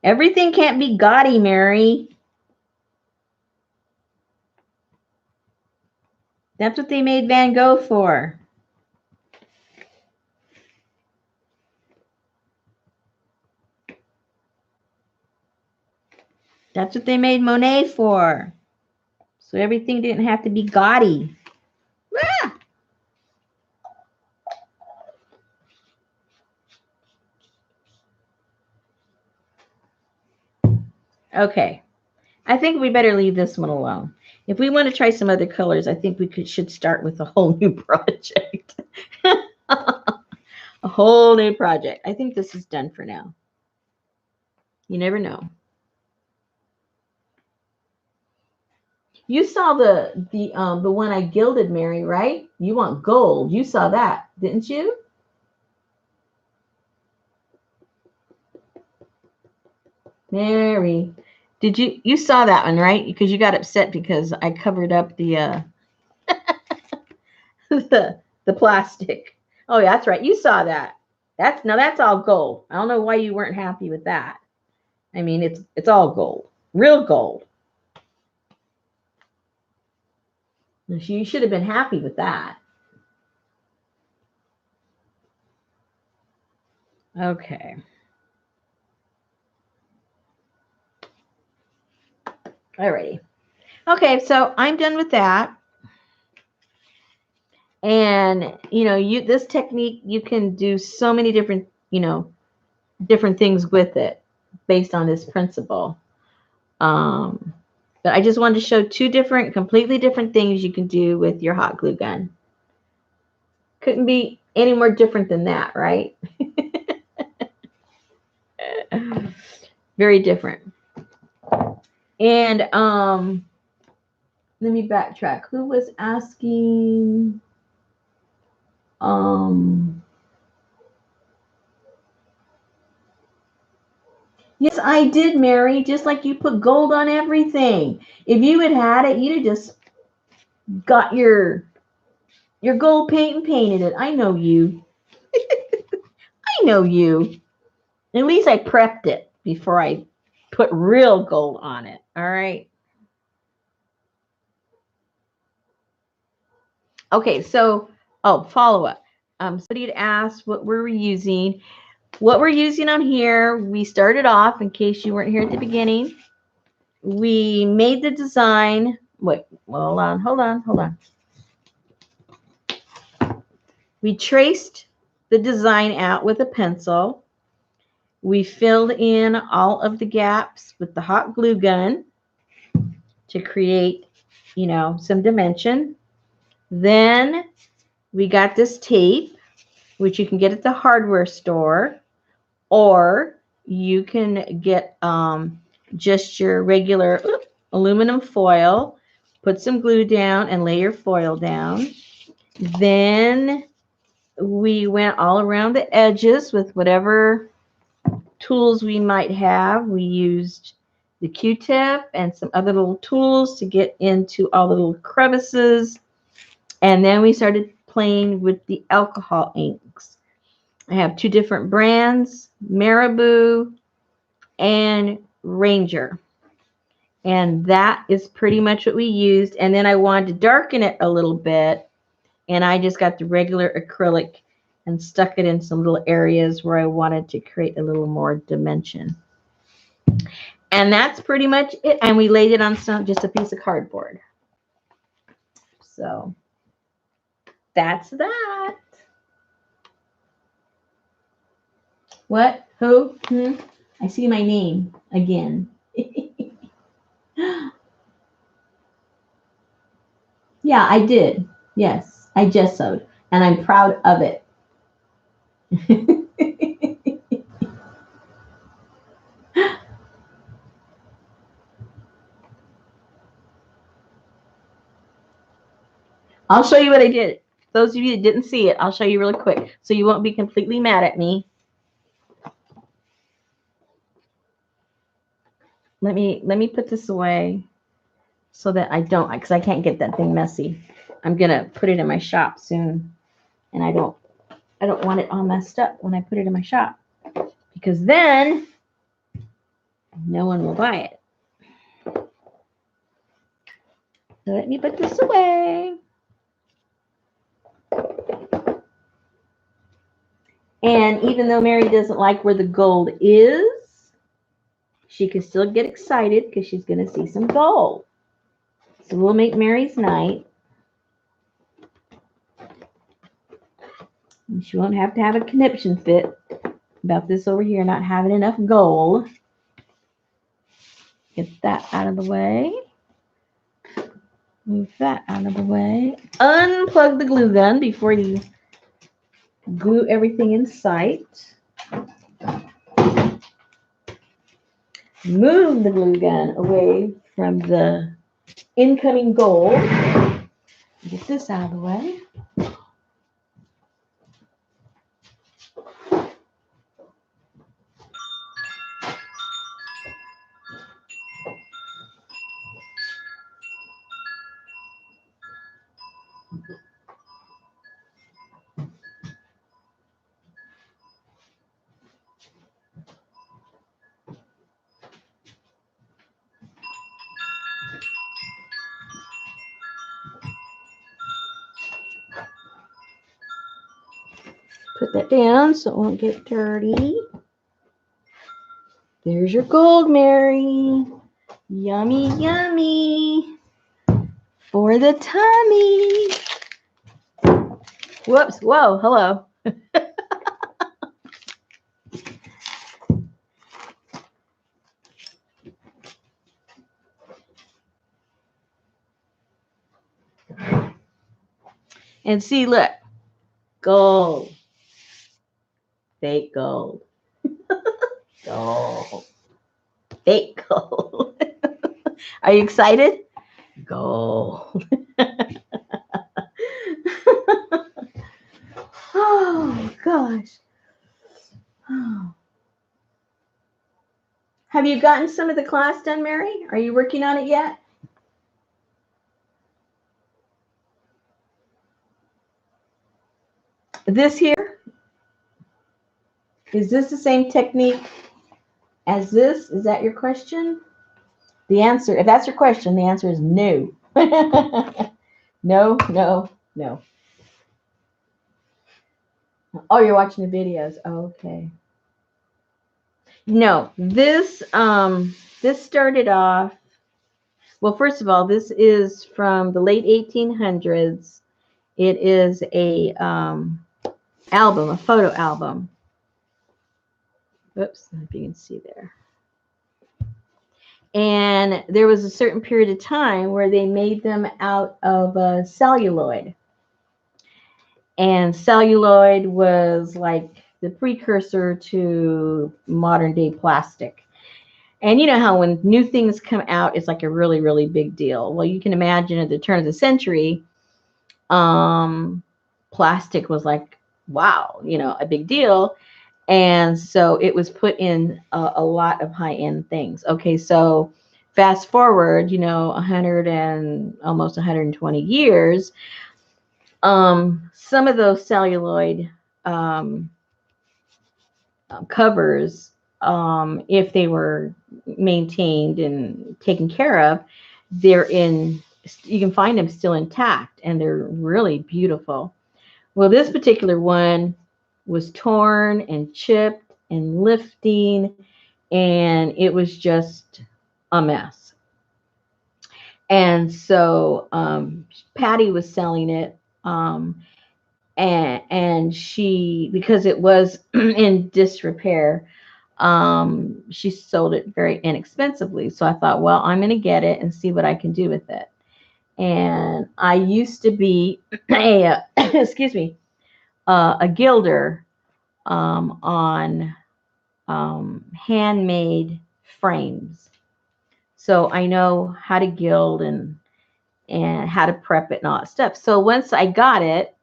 Everything can't be gaudy, Mary. That's what they made Van Gogh for. That's what they made Monet for. So everything didn't have to be gaudy. Ah! Okay. I think we better leave this one alone. If we want to try some other colors, I think we should start with a whole new project. A whole new project. I think this is done for now. You never know. You saw the one I gilded, Mary, right? You want gold. You saw that, didn't you? Mary, did you saw that one, right? Because you got upset because I covered up the the plastic. Oh, yeah, that's right. You saw that. That's all gold. I don't know why you weren't happy with that. I mean, it's all gold. Real gold. You should have been happy with that. Okay. Alrighty. Okay, so I'm done with that. And this technique, you can do so many different, different things with it based on this principle. But I just wanted to show two completely different things you can do with your hot glue gun. Couldn't be any more different than that, right? Very different. And let me backtrack. Who was asking? Yes, I did, Mary. Just like you put gold on everything. If you had it, you'd have just got your gold paint and painted it. I know you. I know you. At least I prepped it before I put real gold on it. All right. Okay, so follow up. Somebody had asked what we're using. What we're using on here, we started off, in case you weren't here at the beginning, we made the design. Wait, hold on. We traced the design out with a pencil. We filled in all of the gaps with the hot glue gun to create, some dimension. Then we got this tape, which you can get at the hardware store, or you can get just your regular aluminum foil, put some glue down and lay your foil down. Then we went all around the edges with whatever tools we might have. We used the Q-tip and some other little tools to get into all the little crevices. And then we started playing with the alcohol inks. I have two different brands, Marabou and Ranger. And that is pretty much what we used. And then I wanted to darken it a little bit. And I just got the regular acrylic and stuck it in some little areas where I wanted to create a little more dimension. And that's pretty much it. And we laid it on just a piece of cardboard. So that's that. What? Who? I see my name again. Yeah, I did. Yes, I gessoed. And I'm proud of it. I'll show you what I did. Those of you that didn't see it, I'll show you really quick so you won't be completely mad at me. Let me put this away so that I don't, because I can't get that thing messy. I'm gonna put it in my shop soon, and I don't want it all messed up when I put it in my shop, because then no one will buy it. So let me put this away. And even though Mary doesn't like where the gold is, she can still get excited because she's going to see some gold. So we'll make Mary's night. And she won't have to have a conniption fit about this over here not having enough gold. Get that out of the way. Move that out of the way. Unplug the glue gun before you glue everything in sight. Move the glue gun away from the incoming gold. Get this out of the way. Put that down so it won't get dirty. There's your gold, Mary. Yummy, yummy. For the tummy. Whoops. Whoa. Hello. And see, look. Gold. Fake gold. Gold. Fake gold. Are you excited? Gold. Oh, gosh. Oh. Have you gotten some of the class done, Mary? Are you working on it yet? This here, is this the same technique as this? Is that your question? The answer, if that's your question, the answer is no. No, no, no. Oh, you're watching the videos. Oh, okay. No, this started off, well, first of all, this is from the late 1800s. It is a album, a photo album. Oops, I don't know if you can see there. And there was a certain period of time where they made them out of celluloid. And celluloid was like the precursor to modern day plastic. And you know how when new things come out, it's like a really, really big deal. Well, you can imagine at the turn of the century, plastic was like, wow, you know, a big deal. And so it was put in a lot of high-end things. Okay, so fast forward, you know, 100 and almost 120 years, some of those celluloid covers, if they were maintained and taken care of, they're in, you can find them still intact and they're really beautiful. Well, this particular one was torn and chipped and lifting, and it was just a mess. And so Patty was selling it, and she, because it was in disrepair, she sold it very inexpensively. So I thought, well, I'm going to get it and see what I can do with it. And I used to be a excuse me, a gilder on handmade frames. So I know how to gild and how to prep it and all that stuff. So once I got it,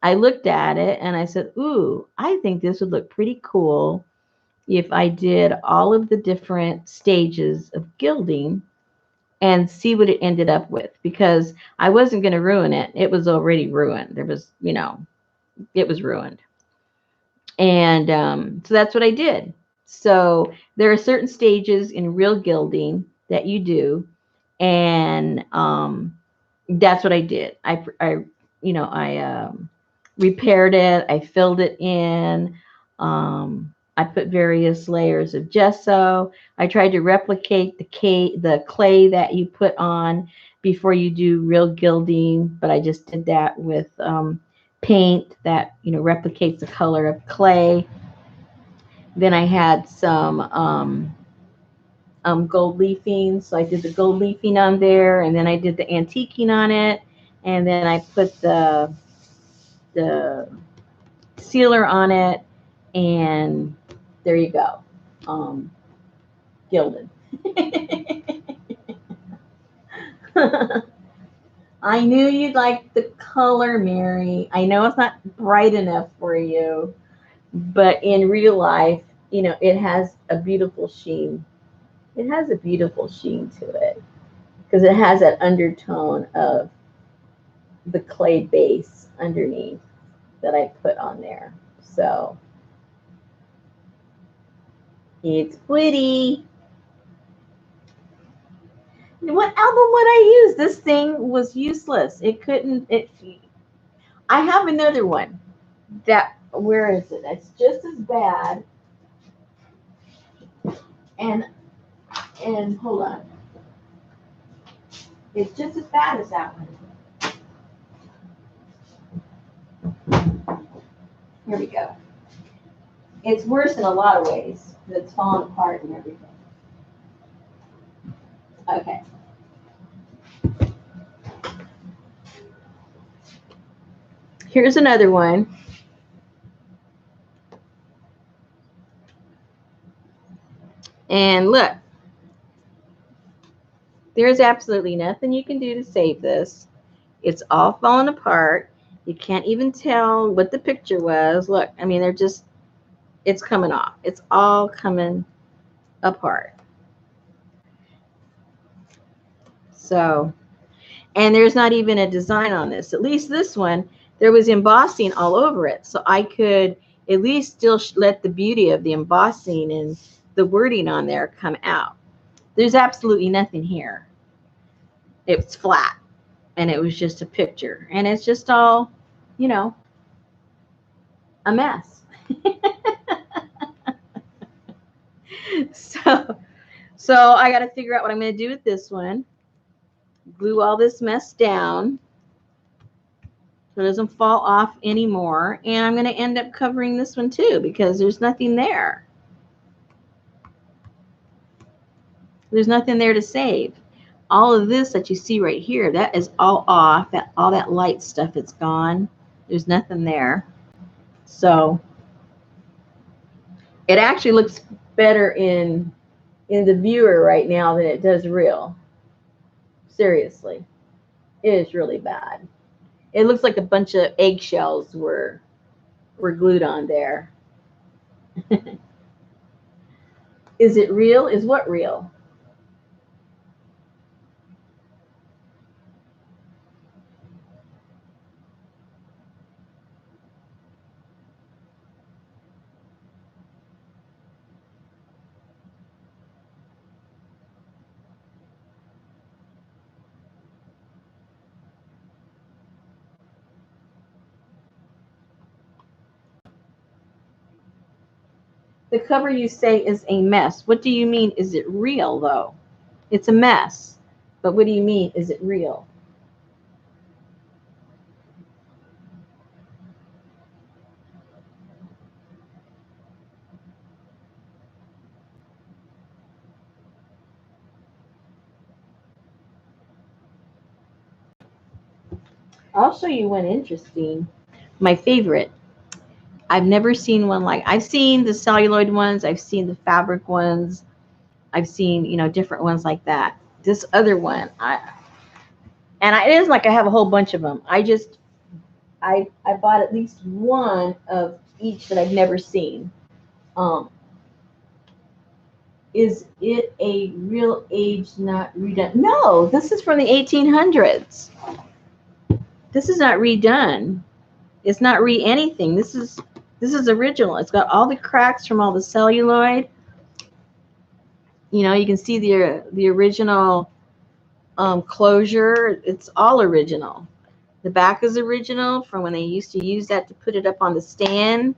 I looked at it and I said, ooh, I think this would look pretty cool if I did all of the different stages of gilding and see what it ended up with, because I wasn't going to ruin it. It was already ruined. There was, you know, it was ruined. And so that's what I did. So there are certain stages in real gilding that you do. And that's what I did. I repaired it. I filled it in. I put various layers of gesso. I tried to replicate the clay that you put on before you do real gilding, but I just did that with paint that replicates the color of clay. Then I had some gold leafing, so I did the gold leafing on there, and then I did the antiquing on it, and then I put the sealer on it, and there you go, gilded. I knew you'd like the color, Mary. I know it's not bright enough for you, but in real life, it has a beautiful sheen. It has a beautiful sheen to it because it has that undertone of the clay base underneath that I put on there. So it's pretty. What album would I use? This thing was useless. It couldn't. I have another one. Where is it? It's just as bad. And hold on. It's just as bad as that one. Here we go. It's worse in a lot of ways. It's falling apart and everything. Okay. Here's another one. And look, there's absolutely nothing you can do to save this. It's all falling apart. You can't even tell what the picture was. Look, I mean, it's coming off. It's all coming apart. So, and there's not even a design on this. At least this one, there was embossing all over it. So I could at least still let the beauty of the embossing and the wording on there come out. There's absolutely nothing here. It's flat, and it was just a picture. And it's just all, a mess. So I got to figure out what I'm going to do with this one. Glue all this mess down so it doesn't fall off anymore. And I'm going to end up covering this one too because there's nothing there. There's nothing there to save. All of this that you see right here, that is all off. All that light stuff, it's gone. There's nothing there. So it actually looks better in the viewer right now than it does real. Seriously, it is really bad. It looks like a bunch of eggshells were glued on there. Is it real? Is what real? The cover you say is a mess. What do you mean? Is it real though? It's a mess. But what do you mean? Is it real? I'll show you one interesting. My favorite. I've never seen one like, I've seen the celluloid ones, I've seen the fabric ones, I've seen, different ones like that. This other one, it is like I have a whole bunch of them. I bought at least one of each that I've never seen. Is it a real age not redone? No, this is from the 1800s. This is not redone. It's not anything. This is original. It's got all the cracks from all the celluloid. You can see the original closure. It's all original. The back is original from when they used to use that to put it up on the stand.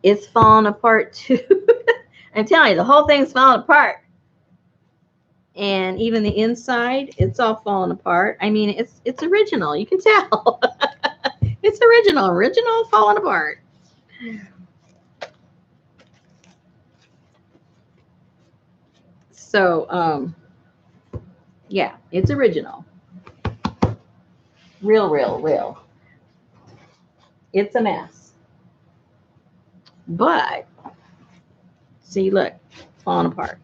it's falling apart too. I'm telling you, the whole thing's falling apart. And even the inside, it's all falling apart. I mean, it's original. You can tell. It's original falling apart. So, yeah, it's original. Real. It's a mess. But, see, look, falling apart.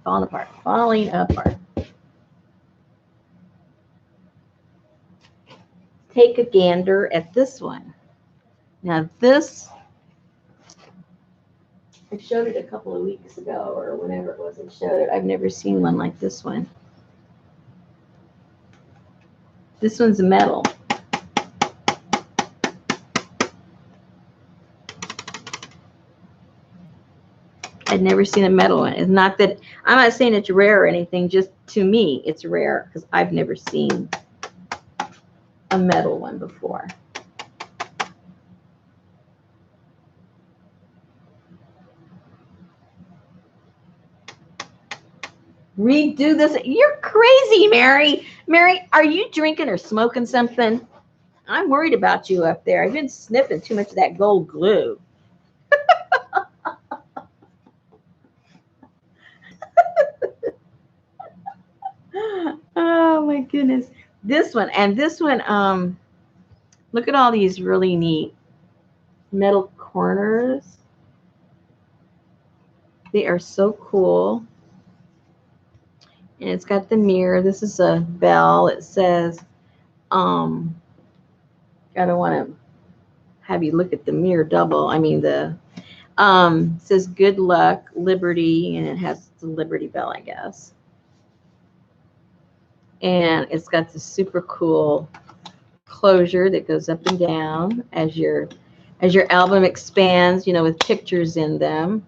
Take a gander at this one. Now this, I showed it a couple of weeks ago or whenever it was I showed it. I've never seen one like this one. This one's metal. I'd never seen a metal one. It's not that, I'm not saying it's rare or anything, just to me it's rare because I've never seen a metal one before. Redo this. You're crazy, Mary. Mary, are you drinking or smoking something? I'm worried about you up there. I've been sniffing too much of that gold glue. Oh my goodness. This one, look at all these really neat metal corners. They are so cool. And it's got the mirror. This is a bell. It says, I don't want to have you look at the mirror double. I mean, the says good luck, liberty, and it has the Liberty Bell, I guess. And it's got this super cool closure that goes up and down as your album expands, you know, with pictures in them.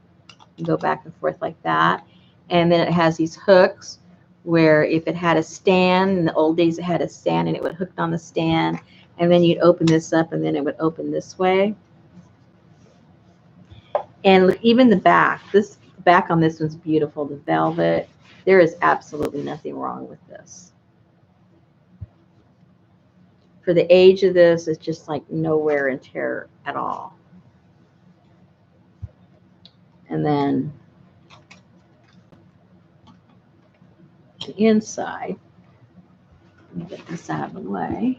You go back and forth like that. And then it has these hooks where if it had a stand, in the old days it had a stand and it would hook on the stand, and then you'd open this up and then it would open this way. And look, even the back, the back on this one's beautiful, the velvet. There is absolutely nothing wrong with this. For the age of this, it's just like no wear and tear at all. And then the inside, let me get this out of the way.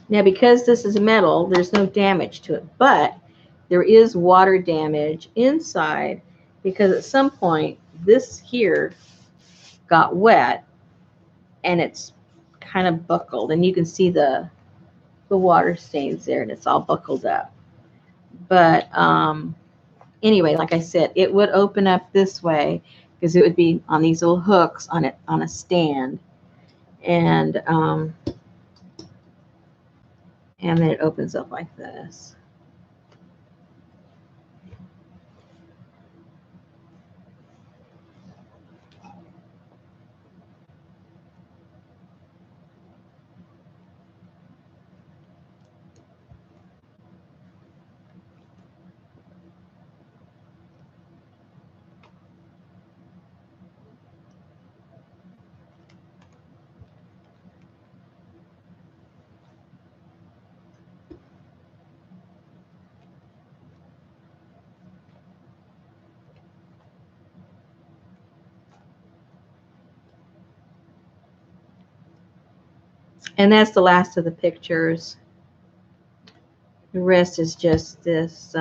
Now, because this is metal, there's no damage to it, but there is water damage inside because at some point this here got wet and it's kind of buckled, and you can see the water stains there and it's all buckled up. But anyway, like I said, it would open up this way because it would be on these little hooks on it on a stand, and then it opens up like this. And that's the last of the pictures. The rest is just this.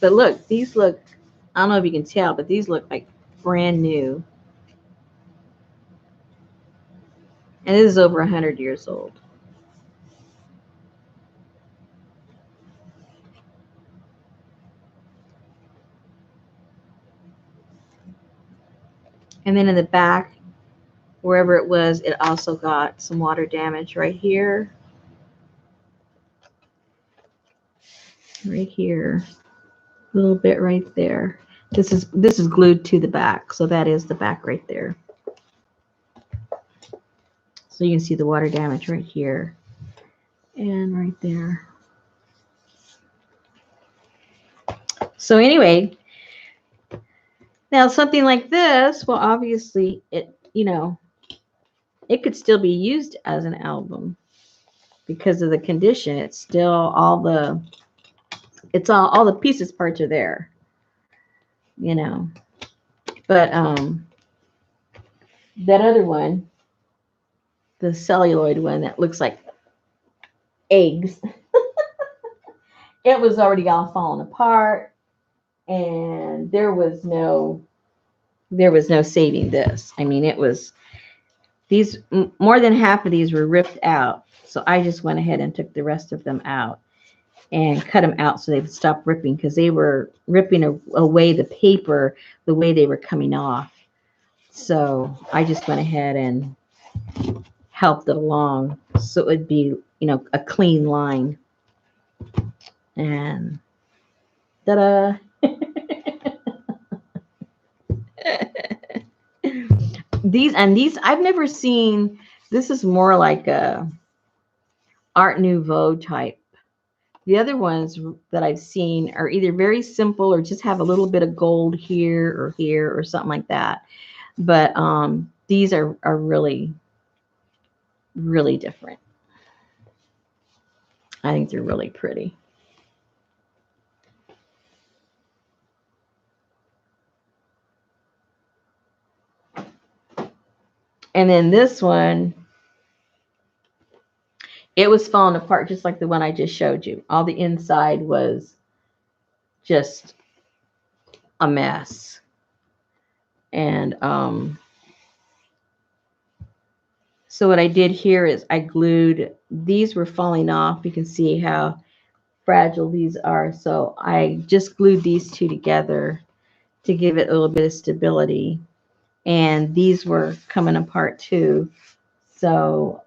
But look, these look, I don't know if you can tell, but these look like brand new. And this is over 100 years old. And then in the back, wherever it was, it also got some water damage right here. Right here. A little bit right there. This is glued to the back, so that is the back right there. So you can see the water damage right here and right there. So anyway, now something like this, well, obviously it, you know, it could still be used as an album because of the condition. It's still all the pieces parts are there, you know. But that other one, the celluloid one that looks like eggs, it was already all falling apart, and there was no saving this. I mean, it was these, more than half of these were ripped out. So I just went ahead and took the rest of them out and cut them out so they would stop ripping, because they were ripping away the paper the way they were coming off. So I just went ahead and helped it along so it would be, you know, a clean line. And ta-da! These I've never seen. This is more like a Art Nouveau type. The other ones that I've seen are either very simple or just have a little bit of gold here or something like that. But these are really, really different. I think they're really pretty. And then this one, it was falling apart just like the one I just showed you. All the inside was just a mess. And so what I did here is I glued, these were falling off. You can see how fragile these are. So I just glued these two together to give it a little bit of stability. And these were coming apart too. So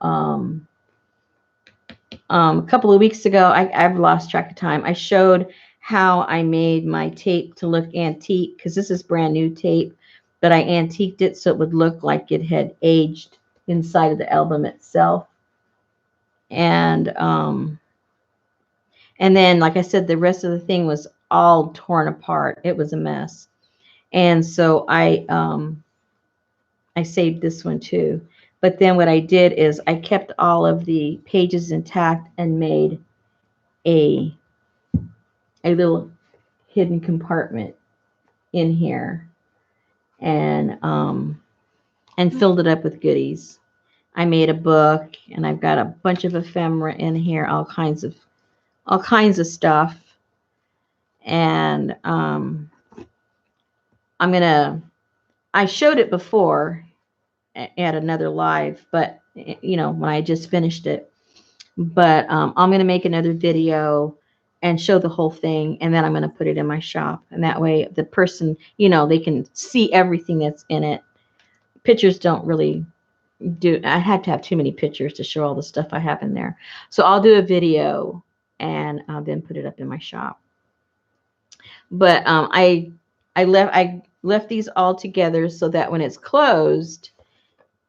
a couple of weeks ago, I've lost track of time. I showed how I made my tape to look antique, because this is brand new tape, but I antiqued it so it would look like it had aged inside of the album itself. And then, like I said, the rest of the thing was all torn apart. It was a mess. And so I saved this one too. But then what I did is I kept all of the pages intact and made a little hidden compartment in here, and filled it up with goodies. I made a book, and I've got a bunch of ephemera in here, all kinds of stuff. And I showed it before at another live, but you know, when I just finished it. But I'm going to make another video and show the whole thing, and then I'm going to put it in my shop, and that way the person, you know, they can see everything that's in it. Pictures don't really do, I had to have too many pictures to show all the stuff I have in there. So I'll do a video and I'll then put it up in my shop. But I left these all together so that when it's closed,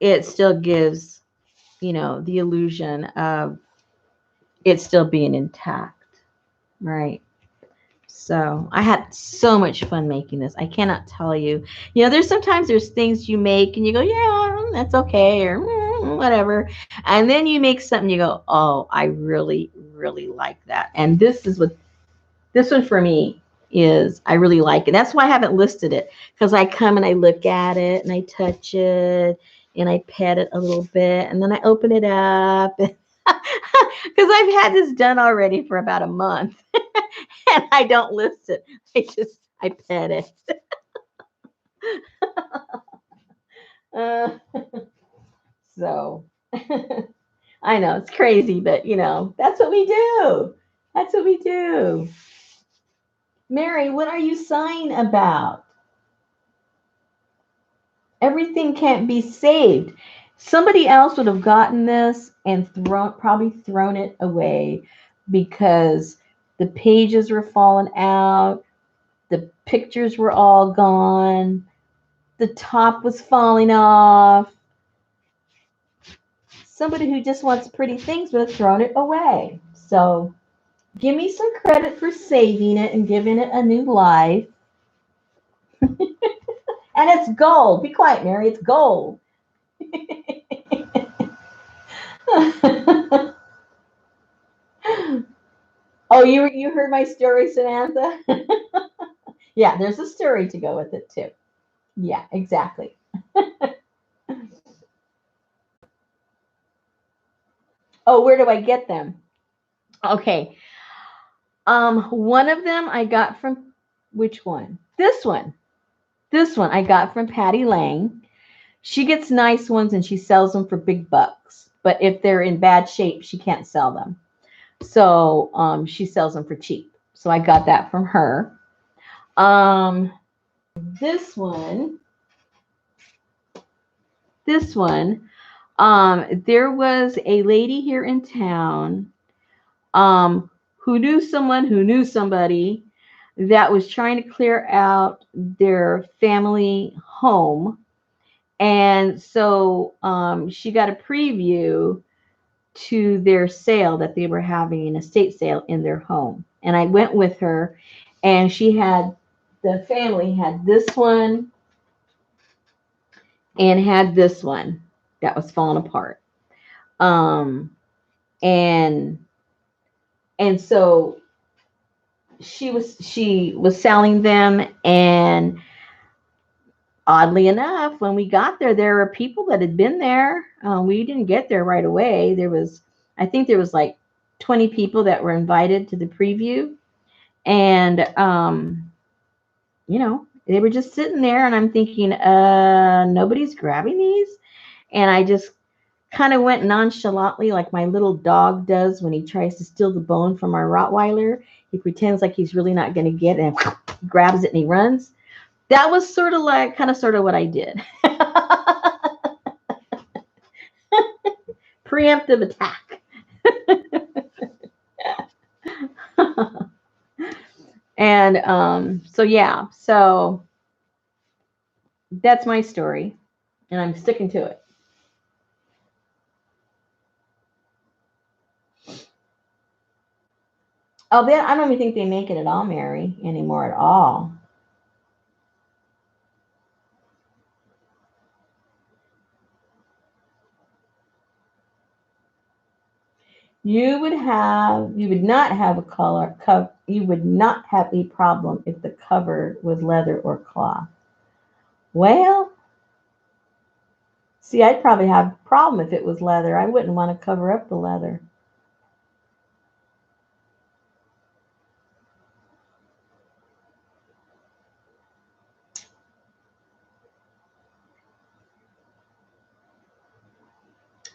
it still gives, you know, the illusion of it still being intact, right? So I had so much fun making this. I cannot tell you. You know, there's things you make and you go, yeah, that's okay, or whatever. And then you make something, you go, oh, I really, really like that. And this one for me is, I really like it. That's why I haven't listed it, because I come and I look at it and I touch it and I pet it a little bit, and then I open it up. Because I've had this done already for about a month and I don't list it. I pet it. So I know it's crazy, but you know, that's what we do. That's what we do. Mary, what are you sighing about? Everything can't be saved. Somebody else would have gotten this and probably thrown it away because the pages were falling out, The pictures were all gone. The top was falling off. Somebody who just wants pretty things would have thrown it away. So give me some credit for saving it and giving it a new life. And it's gold. Be quiet, Mary. It's gold. Oh, you heard my story, Samantha? Yeah, there's a story to go with it too. Yeah, exactly. Oh, where do I get them? Okay. One of them I got from which one? This one. This one I got from Patty Lang. She gets nice ones and she sells them for big bucks. But if they're in bad shape, she can't sell them. So she sells them for cheap. So I got that from her. Um, this one, this one, there was a lady here in town who knew someone who knew somebody that was trying to clear out their family home. And so she got a preview to their sale that they were having, an estate sale in their home. And I went with her, and the family had this one and had this one that was falling apart. Um, and and so she was selling them, and oddly enough, when we got there, there were people that had been there. We didn't get there right away. I think there was like 20 people that were invited to the preview, and they were just sitting there, and I'm thinking, nobody's grabbing these, and I just kind of went nonchalantly, like my little dog does when he tries to steal the bone from our Rottweiler. He pretends like he's really not going to get it, and grabs it and he runs. That was sort of what I did. Preemptive attack. And so that's my story, and I'm sticking to it. Oh, I don't even think they make it at all, Mary, anymore at all. You would not have a you would not have a problem if the cover was leather or cloth. Well, see, I'd probably have a problem if it was leather. I wouldn't want to cover up the leather.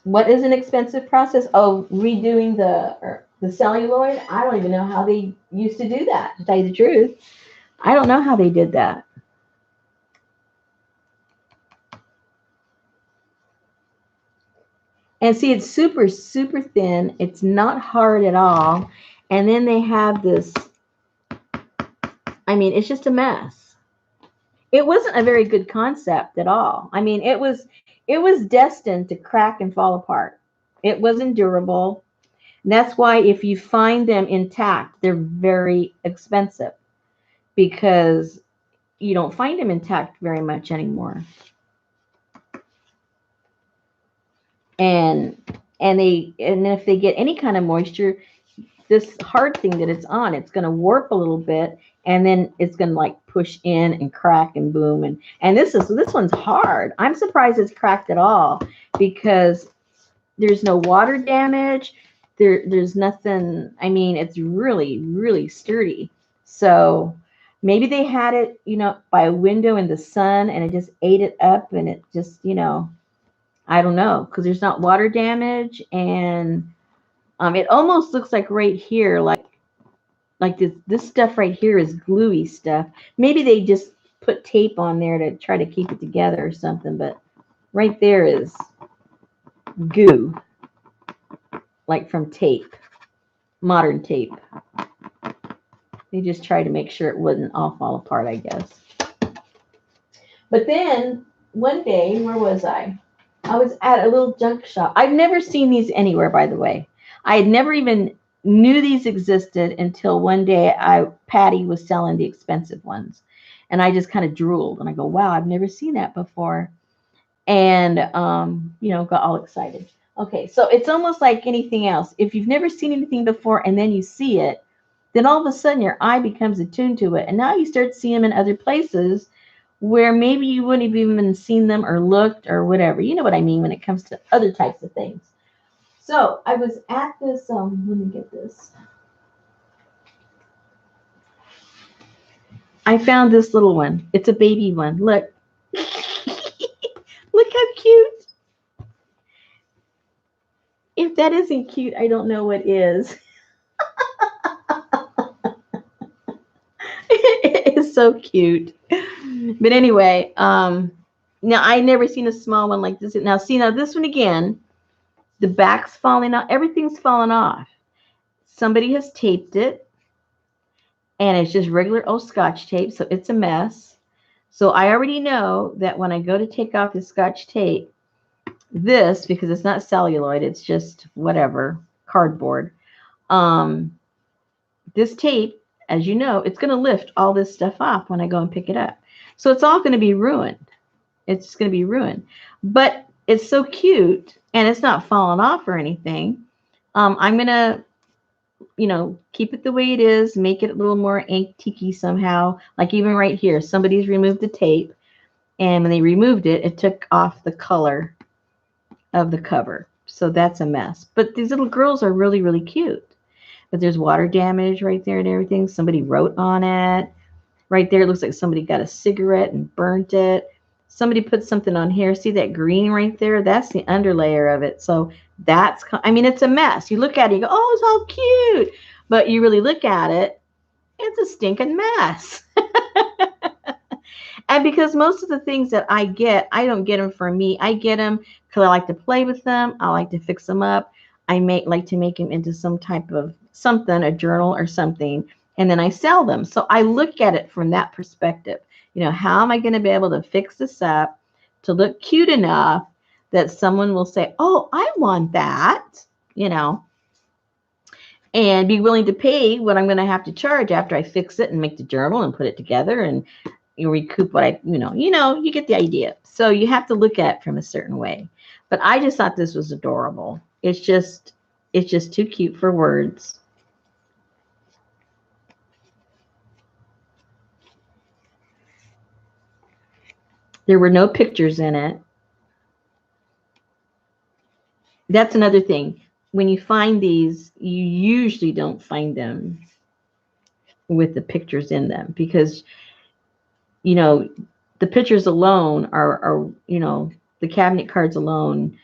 What is an expensive process? Oh, redoing the celluloid. I don't even know how they used to do that. To tell you the truth, I don't know how they did that. And see, it's super, super thin. It's not hard at all. And then they have this. I mean, it's just a mess. It wasn't a very good concept at all. I mean, it was destined to crack and fall apart. It wasn't durable. And that's why if you find them intact, they're very expensive, because you don't find them intact very much anymore. And if they get any kind of moisture, this hard thing that it's on, it's going to warp a little bit, and then it's going to like push in and crack and boom, and this one's hard. I'm surprised it's cracked at all, because there's no water damage. There's nothing. I mean, it's really, really sturdy. So maybe they had it, by a window in the sun, and it just ate it up, and it just, I don't know, because there's not water damage, and it almost looks like right here, like this stuff right here is gluey stuff. Maybe they just put tape on there to try to keep it together or something, but right there is goo, like from tape, modern tape. They just tried to make sure it wouldn't all fall apart, I guess. But then one day, where was I? I was at a little junk shop. I've never seen these anywhere, by the way. I had never even knew these existed until one day Patty was selling the expensive ones. And I just kind of drooled and I go, wow, I've never seen that before. And, got all excited. Okay, so it's almost like anything else. If you've never seen anything before and then you see it, then all of a sudden your eye becomes attuned to it. And now you start seeing them in other places where maybe you wouldn't have even seen them or looked or whatever. You know what I mean when it comes to other types of things. So I was at this, let me get this. I found this little one. It's a baby one. Look. Look how cute. If that isn't cute, I don't know what is. It is so cute. But anyway, now I never seen a small one like this. Now see, now this one again, the back's falling off. Everything's falling off. Somebody has taped it, and it's just regular old Scotch tape, so it's a mess. So I already know that when I go to take off the Scotch tape, this, because it's not celluloid, it's just whatever, cardboard. This tape, as you know, it's going to lift all this stuff off when I go and pick it up. So it's all going to be ruined. It's going to be ruined. But it's so cute, and it's not falling off or anything. I'm going to, keep it the way it is, make it a little more antique somehow. Like even right here, somebody's removed the tape, and when they removed it, it took off the color of the cover. So that's a mess. But these little girls are really, really cute. But there's water damage right there and everything. Somebody wrote on it. Right there, it looks like somebody got a cigarette and burnt it. Somebody put something on here. See that green right there? That's the underlayer of it. So that's, it's a mess. You look at it, you go, oh, it's all cute. But you really look at it, it's a stinking mess. And because most of the things that I get, I don't get them for me. I get them because I like to play with them. I like to fix them up. I like to make them into some type of something, a journal or something, and then I sell them. So I look at it from that perspective. How am I going to be able to fix this up to look cute enough that someone will say, oh, I want that, and be willing to pay what I'm going to have to charge after I fix it and make the journal and put it together and recoup what you get the idea. So you have to look at it from a certain way. But I just thought this was adorable. It's just too cute for words. There were no pictures in it. That's another thing. When you find these, you usually don't find them with the pictures in them because, the pictures alone are the cabinet cards alone,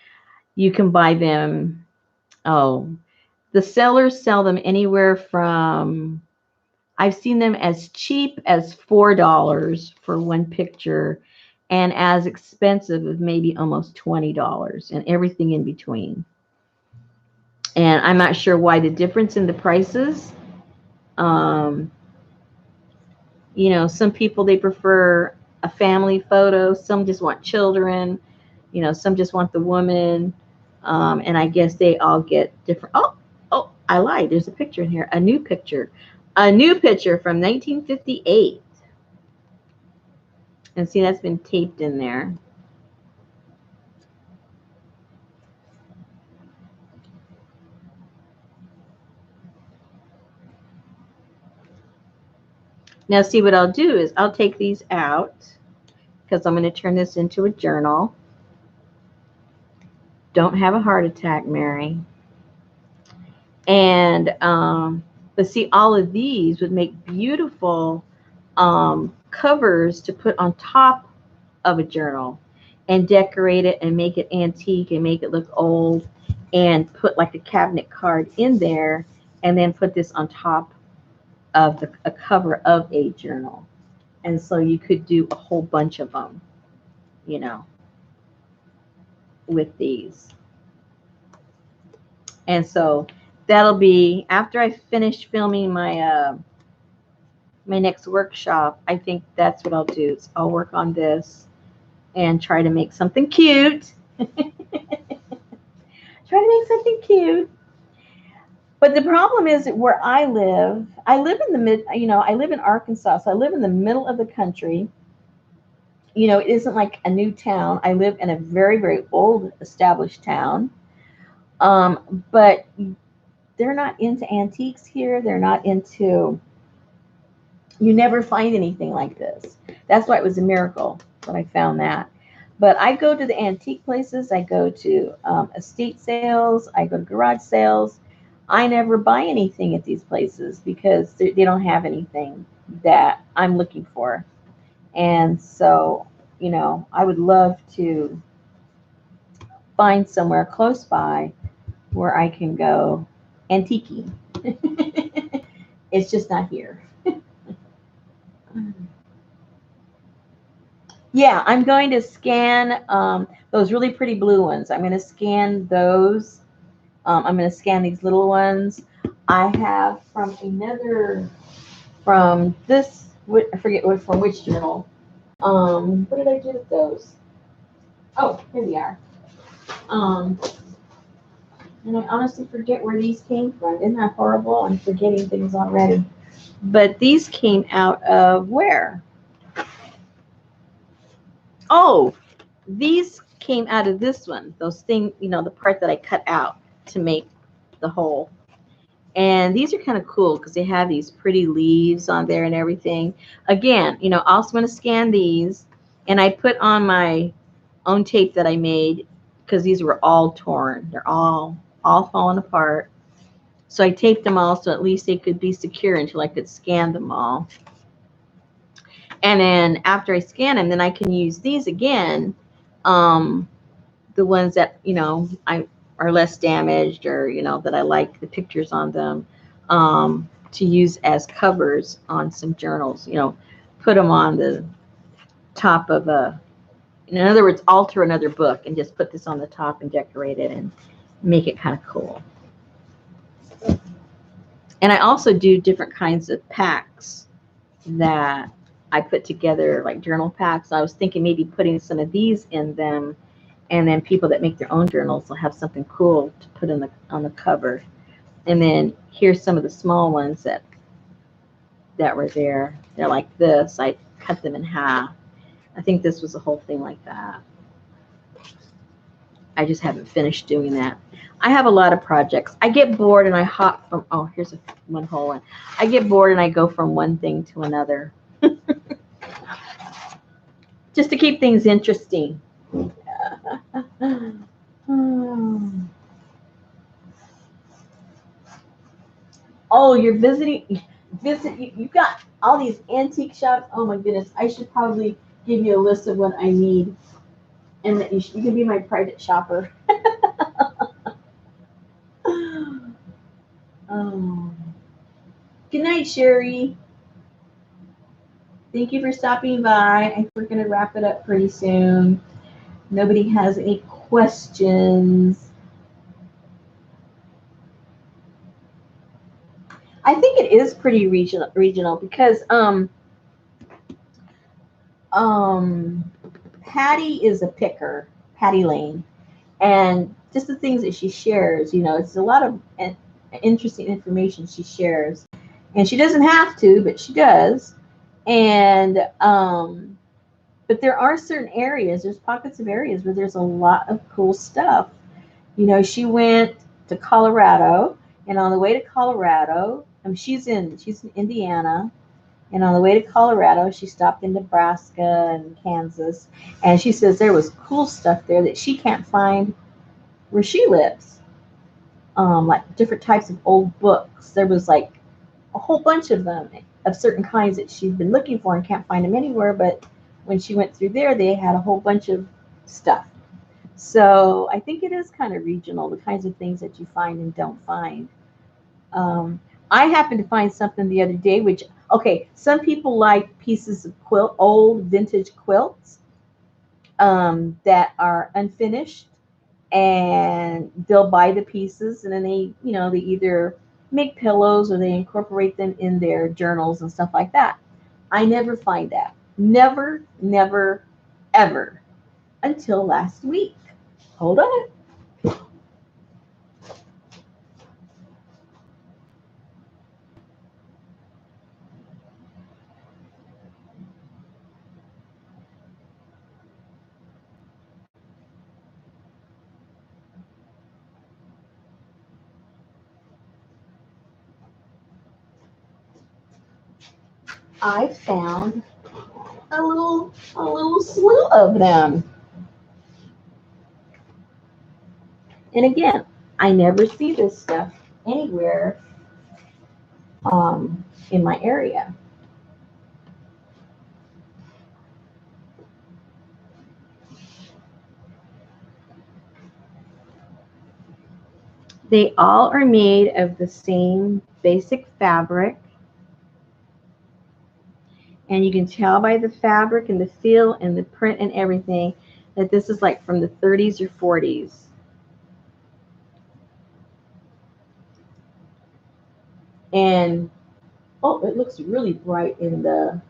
you can buy them. Oh, the sellers sell them anywhere from, I've seen them as cheap as $4 for one picture and as expensive as maybe almost $20 and everything in between. And I'm not sure why the difference in the prices. Some people, they prefer a family photo. Some just want children. Some just want the woman. And I guess they all get different. Oh, I lied. There's a picture in here. A new picture from 1958. And see, that's been taped in there. Now, see, what I'll do is I'll take these out because I'm going to turn this into a journal. Don't have a heart attack, Mary. And, but see, all of these would make beautiful covers to put on top of a journal and decorate it and make it antique and make it look old and put like a cabinet card in there and then put this on top of a cover of a journal. And so you could do a whole bunch of them, with these. And so that'll be after I finish filming my my next workshop, I think that's what I'll do. Is I'll work on this and try to make something cute. Try to make something cute. But the problem is that where I live in the I live in Arkansas, so I live in the middle of the country. It isn't like a new town. I live in a very, very old established town. But they're not into antiques here. They're not into, you never find anything like this. That's why it was a miracle when I found that. But I go to the antique places, I go to estate sales, I go to garage sales. I never buy anything at these places because they don't have anything that I'm looking for. And so, I would love to find somewhere close by where I can go antique. It's just not here. Yeah, I'm going to scan those really pretty blue ones. I'm going to scan those. I'm going to scan these little ones. I have from this, I forget from which journal. What did I do with those? Oh, here they are. Um, and I honestly forget where these came from. Isn't that horrible? I'm forgetting things already. But these came out of where? Oh, these came out of this one. Those things, the part that I cut out to make the hole. And these are kind of cool because they have these pretty leaves on there and everything. Again, also going to scan these. And I put on my own tape that I made because these were all torn. They're all falling apart. So I taped them all so at least they could be secure until I could scan them all. And then after I scan them, then I can use these again, the ones that, I are less damaged or, that I like the pictures on them, to use as covers on some journals, put them on the top of in other words, alter another book and just put this on the top and decorate it and make it kind of cool. And I also do different kinds of packs that I put together, like journal packs. I was thinking maybe putting some of these in them, and then people that make their own journals will have something cool to put on the cover. And then here's some of the small ones that were there. They're like this. I cut them in half. I think this was a whole thing like that. I just haven't finished doing that. I have a lot of projects. I get bored and I hop from, oh, here's one whole one. I get bored and I go from one thing to another. Just to keep things interesting. Oh, you're visiting. You got all these antique shops. Oh my goodness. I should probably give you a list of what I need. And that you can be my private shopper. Oh. Good night, Sherry. Thank you for stopping by. I think we're going to wrap it up pretty soon. Nobody has any questions. I think it is pretty regional because Patty is a picker, Patty Lane, and just the things that she shares, it's a lot of interesting information she shares, and she doesn't have to, but she does. And but there are certain areas, there's pockets of areas where there's a lot of cool stuff. She went to Colorado, and on the way to Colorado, she's in Indiana, and on the way to Colorado, she stopped in Nebraska and Kansas, and she says there was cool stuff there that she can't find where she lives. Like different types of old books. There was like a whole bunch of them of certain kinds that she'd been looking for and can't find them anywhere, but when she went through there, they had a whole bunch of stuff. So I think it is kind of regional, the kinds of things that you find and don't find. I happened to find something the other day, which, okay, some people like pieces of old vintage quilts that are unfinished, and they'll buy the pieces, and then they either make pillows or they incorporate them in their journals and stuff like that. I never find that. Never, never, ever until last week. Hold on. I found a little slew of them. And again, I never see this stuff anywhere in my area. They all are made of the same basic fabric. And you can tell by the fabric and the feel and the print and everything that this is like from the 30s or 40s. And oh, it looks really bright in the,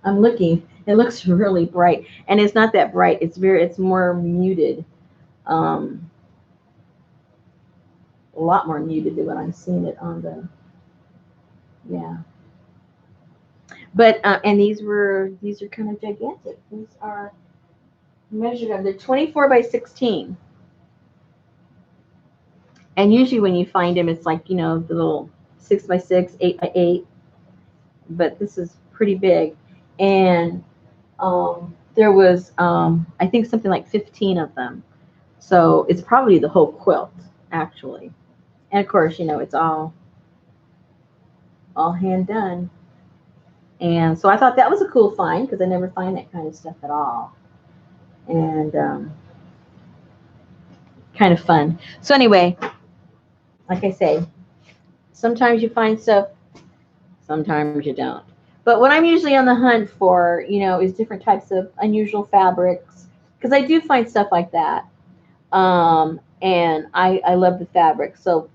I'm looking, it looks really bright. And it's not that bright, it's more muted. Um, a lot more muted than what I'm seeing it on the, yeah. But and these are kind of gigantic. These are measured up. They're 24 by 16. And usually when you find them, it's like, the little 6 by 6, 8 by 8. But this is pretty big. And there was, I think, something like 15 of them. So it's probably the whole quilt, actually. And of course, it's all hand done. And so I thought that was a cool find because I never find that kind of stuff at all. And kind of fun. So anyway, like I say, sometimes you find stuff, sometimes you don't. But what I'm usually on the hunt for, is different types of unusual fabrics because I do find stuff like that. And I love the fabric. So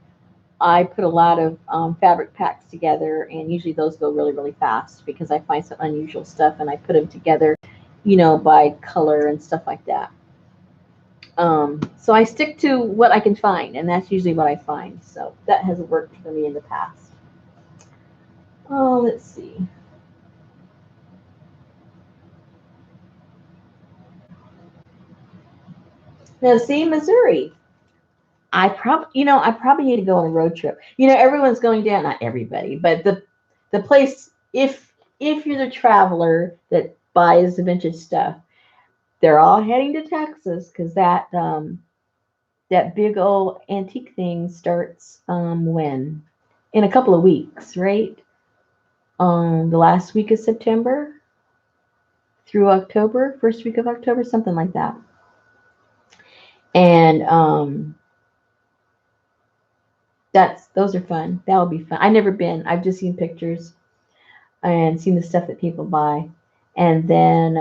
I put a lot of fabric packs together, and usually those go really, really fast because I find some unusual stuff and I put them together, by color and stuff like that. So I stick to what I can find, and that's usually what I find. So that has worked for me in the past. Oh, let's see. Now, see, Missouri. I probably need to go on a road trip. Everyone's going down, not everybody, but the place. If you're the traveler that buys the vintage stuff, they're all heading to Texas because that big old antique thing starts when in a couple of weeks, right? The last week of September through October, first week of October, something like that. And those are fun. That will be fun. I've never been. I've just seen pictures and seen the stuff that people buy. And then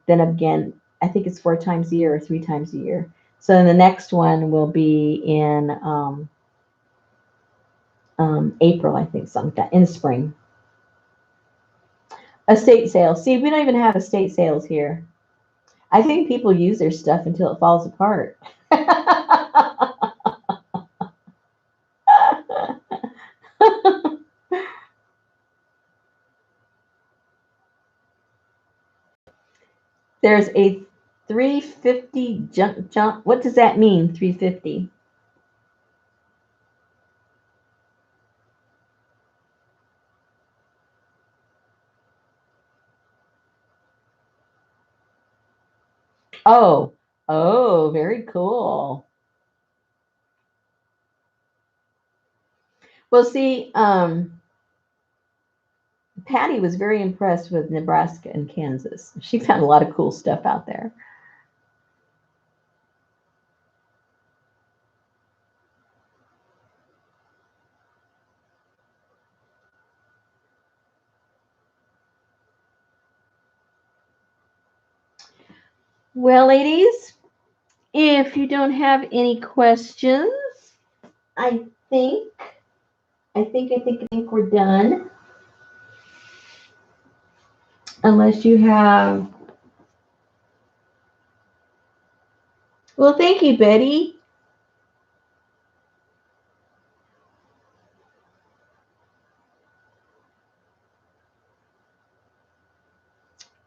again, I think it's 4 times a year or 3 times a year. So then the next one will be in April, I think, something like that, in spring. Estate sales. See, we don't even have estate sales here. I think people use their stuff until it falls apart. There's a 350 jump. What does that mean, 350? Oh, oh, very cool. Well, see, Patty was very impressed with Nebraska and Kansas. She found a lot of cool stuff out there. Well, ladies, if you don't have any questions, I think I think we're done. Unless you have. Well, thank you, Betty.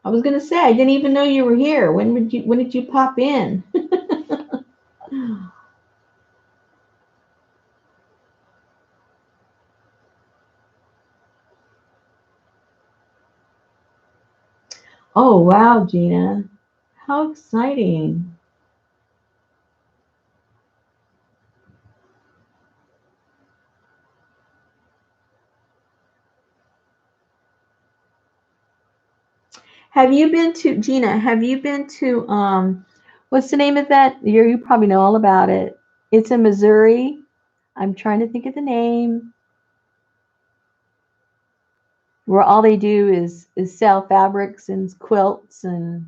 I was gonna say I didn't even know you were here. When did you pop in? Oh wow, Gina. How exciting. Have you been to Gina, have you been to what's the name of that? You probably know all about it. It's in Missouri. I'm trying to think of the name. Where all they do is sell fabrics and quilts and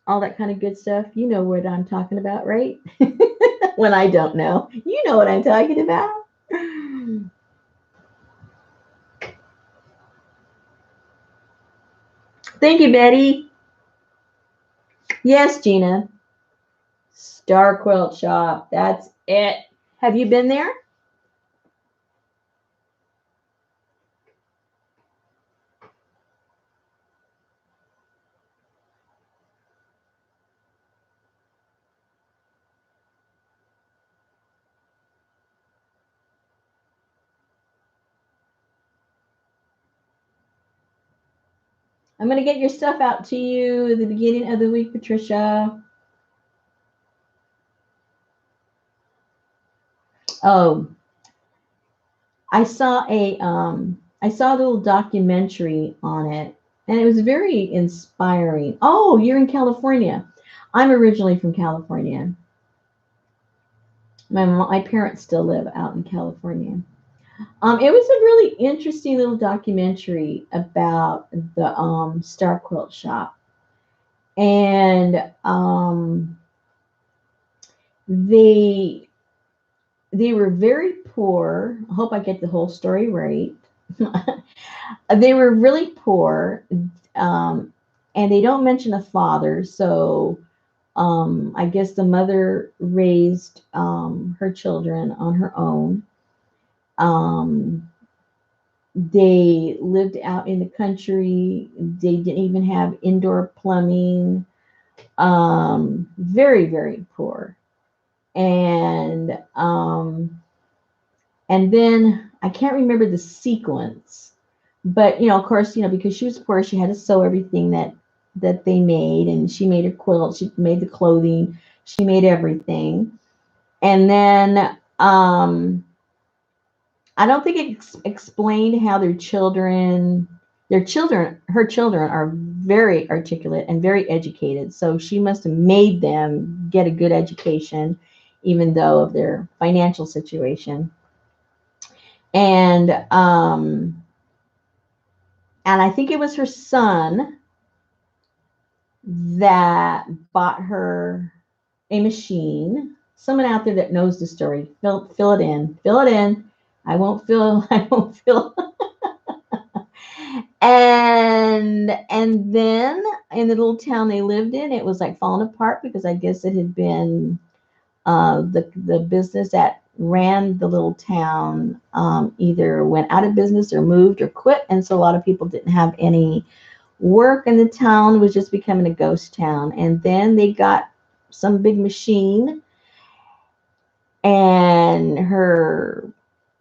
all that kind of good stuff. You know what I'm talking about, right? When I don't know. You know what I'm talking about. Thank you, Betty. Yes, Gina. Star Quilt Shop. That's it. Have you been there? I'm going to get your stuff out to you at the beginning of the week, Patricia. Oh, I saw a little documentary on it, and it was very inspiring. Oh, you're in California. I'm originally from California. My parents still live out in California. It was a really interesting little documentary about the Star Quilt Shop, and they they were very poor. I hope I get the whole story right. They were really poor, um, and they don't mention a father. So I guess the mother raised her children on her own. Um, they lived out in the country. They didn't even have indoor plumbing. Very, very poor. And and then I can't remember the sequence, but of course, because she was poor, she had to sew everything that they made, and she made her quilt, she made the clothing, she made everything. And then I don't think it explained how her children are very articulate and very educated. So she must have made them get a good education, even though of their financial situation. And I think it was her son that bought her a machine. Someone out there that knows the story, fill it in. Fill it in. I won't fill. I won't fill. And then in the little town they lived in, it was like falling apart because I guess it had been the business that ran the little town either went out of business or moved or quit, and so a lot of people didn't have any work, and the town was just becoming a ghost town. And then they got some big machine, and her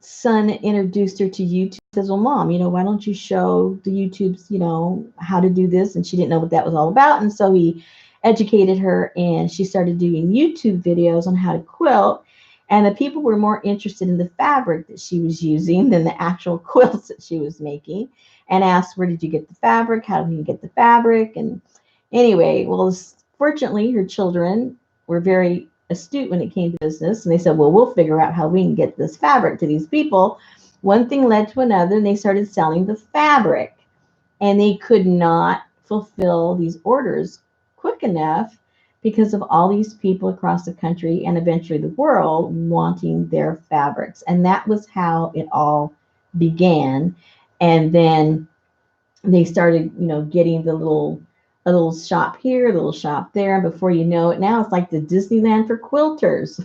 son introduced her to YouTube. Says, well, mom, why don't you show the YouTubes, how to do this? And she didn't know what that was all about. And so he educated her, and she started doing YouTube videos on how to quilt. And the people were more interested in the fabric that she was using than the actual quilts that she was making, and asked, where did you get the fabric? How did you get the fabric? And anyway, well, fortunately, her children were very astute when it came to business, and they said, well, we'll figure out how we can get this fabric to these people. One thing led to another, and they started selling the fabric, and they could not fulfill these orders quick enough because of all these people across the country and eventually the world wanting their fabrics. And that was how it all began. And then they started, getting a little shop here, a little shop there. And before you know it, now it's like the Disneyland for quilters.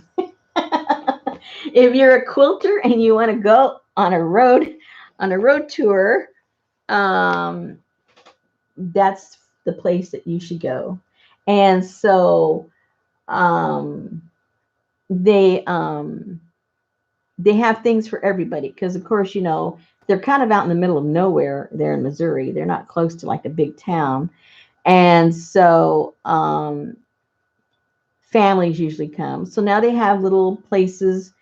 If you're a quilter and you want to go on a road tour, um, that's the place that you should go. And so um, they they have things for everybody because, of course, they're kind of out in the middle of nowhere. They're in Missouri. They're not close to like a big town, and so families usually come. So now they have little places,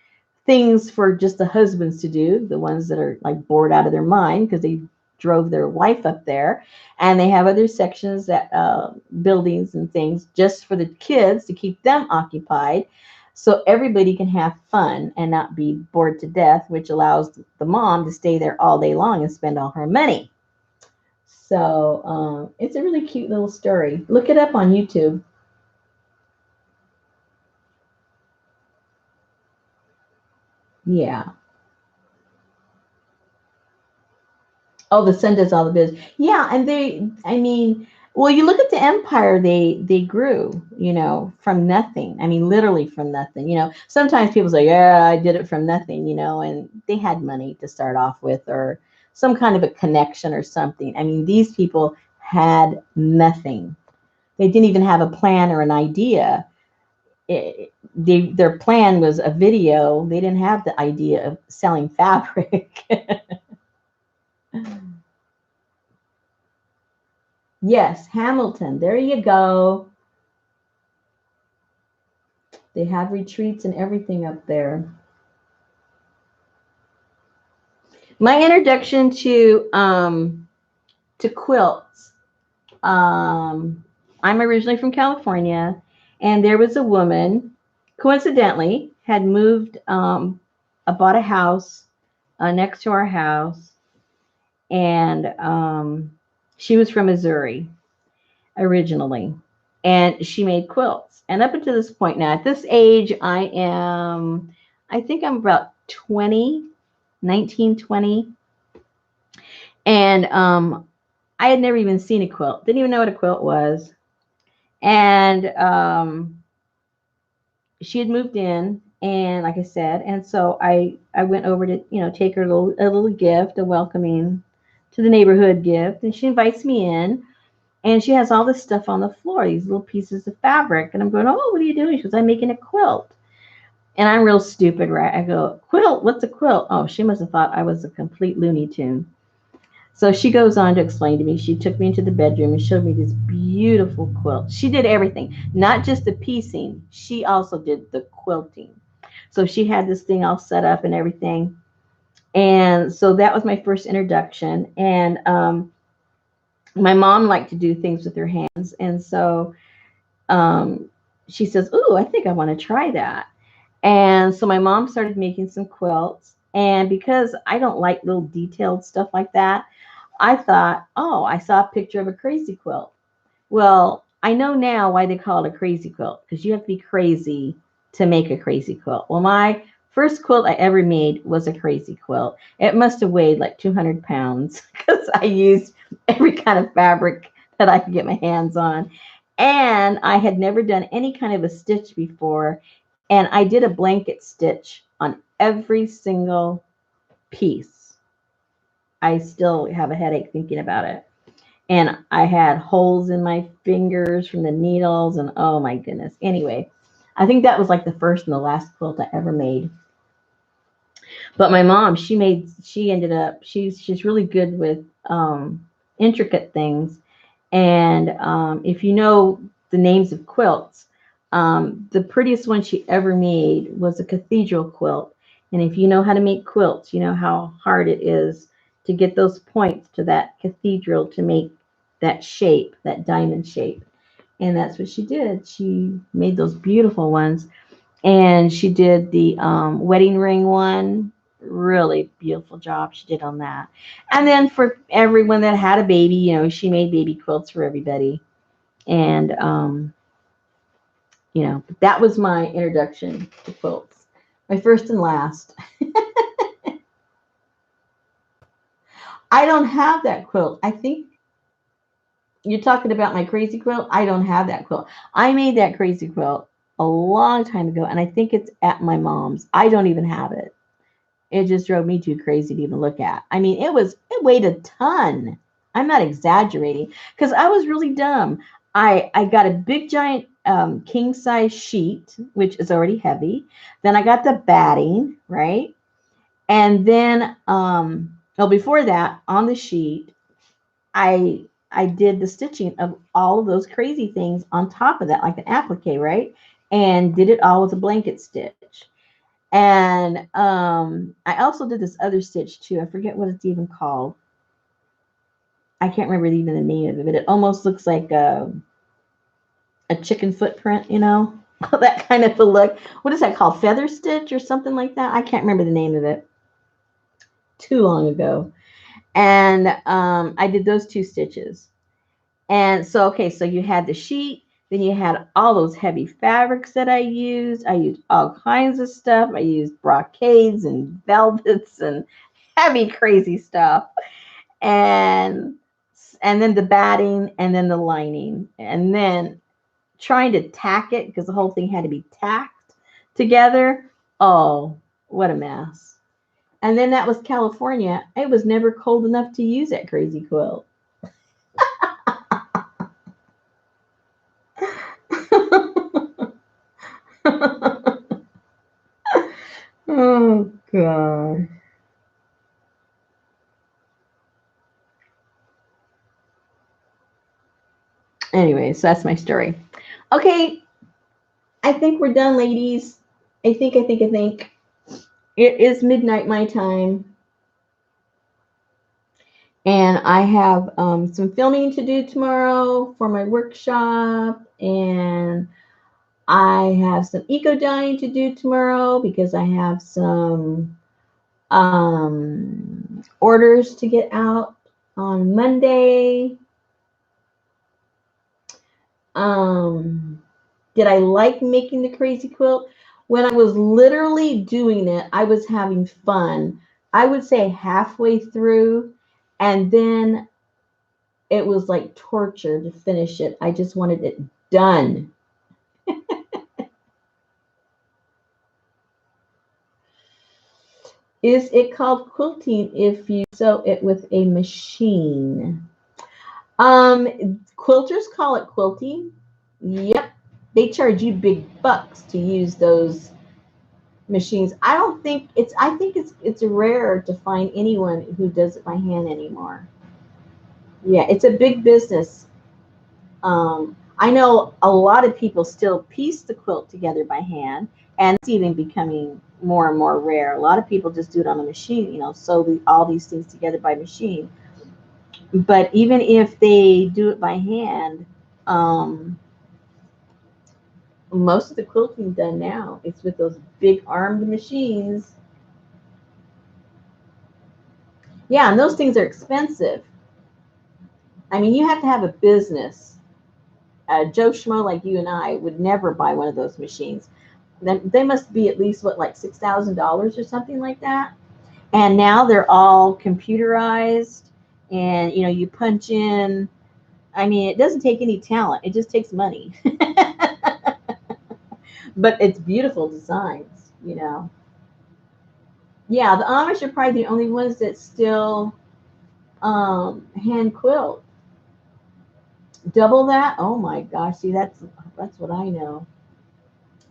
things for just the husbands to do, the ones that are like bored out of their mind because they drove their wife up there. And they have other sections that buildings and things just for the kids to keep them occupied. So everybody can have fun and not be bored to death, which allows the mom to stay there all day long and spend all her money. So it's a really cute little story. Look it up on YouTube. Yeah. Oh, the sun does all the biz. Yeah, and I mean, well, you look at the empire they grew, from nothing. I mean, literally from nothing. Sometimes people say, "Yeah, I did it from nothing," and they had money to start off with, or some kind of a connection or something. I mean, these people had nothing. They didn't even have a plan or an idea. Their plan was a video. They didn't have the idea of selling fabric. Yes, Hamilton. There you go. They have retreats and everything up there. My introduction to quilts. I'm originally from California, and there was a woman, coincidentally, had moved, bought a house next to our house, and she was from Missouri originally, and she made quilts. And up until this point now, at this age, I think I'm about 20, 19, 20. And I had never even seen a quilt, didn't even know what a quilt was. And she had moved in, and like I said, and so I went over to, take her a little gift, a welcoming to the neighborhood gift. And she invites me in. And she has all this stuff on the floor, these little pieces of fabric. And I'm going, "Oh, what are you doing?" She goes, "I'm making a quilt." And I'm real stupid, right? I go, "Quilt? What's a quilt?" Oh, she must have thought I was a complete Looney Tune. So she goes on to explain to me. She took me into the bedroom and showed me this beautiful quilt. She did everything, not just the piecing. She also did the quilting. So she had this thing all set up and everything. And so that was my first introduction. And my mom liked to do things with her hands. And so um, she says, "Ooh, I think I want to try that." And so my mom started making some quilts. And because I don't like little detailed stuff like that, I thought, "Oh, I saw a picture of a crazy quilt." Well, I know now why they call it a crazy quilt, because you have to be crazy to make a crazy quilt. Well, my first quilt I ever made was a crazy quilt. It must have weighed like 200 pounds because I used every kind of fabric that I could get my hands on. And I had never done any kind of a stitch before. And I did a blanket stitch on every single piece. I still have a headache thinking about it. And I had holes in my fingers from the needles, and oh my goodness. Anyway, I think that was like the first and the last quilt I ever made. But my mom, she ended up, she's really good with intricate things. And if you know the names of quilts, the prettiest one she ever made was a cathedral quilt. And if you know how to make quilts, you know how hard it is to get those points to that cathedral to make that shape, that diamond shape. And that's what she did. She made those beautiful ones. And she did the wedding ring one. Really beautiful job she did on that. And then for everyone that had a baby, she made baby quilts for everybody. And that was my introduction to quilts. My first and last. I don't have that quilt. I think you're talking about my crazy quilt. I don't have that quilt. I made that crazy quilt a long time ago, and I think it's at my mom's. I don't even have it. It just drove me too crazy to even look at. I mean, it weighed a ton. I'm not exaggerating because I was really dumb. I got a big giant king size sheet, which is already heavy. Then I got the batting, right? And then well, before that, on the sheet, I did the stitching of all of those crazy things on top of that, like an applique, right? And did it all with a blanket stitch. And I also did this other stitch too. I forget what it's even called. I can't remember even the name of it, but it almost looks like a chicken footprint, that kind of a look. What is that called? Feather stitch or something like that? I can't remember the name of it. Too long ago. And I did those two stitches. And so, okay, so you had the sheet, then you had all those heavy fabrics that I used. I used all kinds of stuff. I used brocades and velvets and heavy, crazy stuff. And and then the batting and then the lining. And then trying to tack it because the whole thing had to be tacked together. Oh, what a mess. And then that was California. It was never cold enough to use that crazy quilt. Oh, God. Anyways, that's my story. Okay, I think we're done, ladies. I think. It is midnight my time. And I have some filming to do tomorrow for my workshop. And I have some eco dyeing to do tomorrow because I have some orders to get out on Monday. Did I like making the crazy quilt? When I was literally doing it, I was having fun. I would say halfway through, and then it was like torture to finish it. I just wanted it done. Is it called quilting if you sew it with a machine? Quilters call it quilting. Yep. They charge you big bucks to use those machines. I think it's rare to find anyone who does it by hand anymore. Yeah, it's a big business. I know a lot of people still piece the quilt together by hand, and it's even becoming more and more rare. A lot of people just do it on a machine, sew all these things together by machine. But even if they do it by hand, um, most of the quilting done now, it's with those big armed machines. Yeah, and those things are expensive. I mean, you have to have a business. Joe Schmo like you and I would never buy one of those machines. They must be at least what, like $6,000 or something like that. And now they're all computerized, and you punch in. I mean, it doesn't take any talent; it just takes money. But it's beautiful designs. Yeah, the Amish are probably the only ones that still hand quilt. Double that? Oh my gosh! See, that's what I know.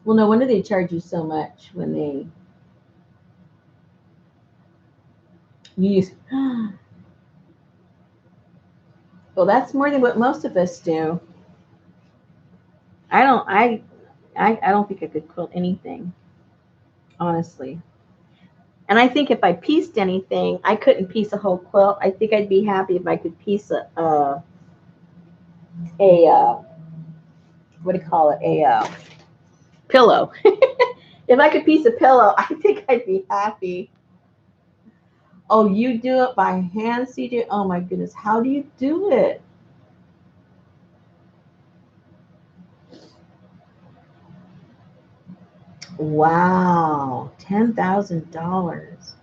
Well, no wonder they charge you so much when they use. Well, that's more than what most of us do. I don't. I don't think I could quilt anything, honestly. And I think if I pieced anything, I couldn't piece a whole quilt. I think I'd be happy if I could piece a what do you call it? A pillow. If I could piece a pillow, I think I'd be happy. Oh, you do it by hand, CJ? Oh my goodness, how do you do it? Wow, $10,000.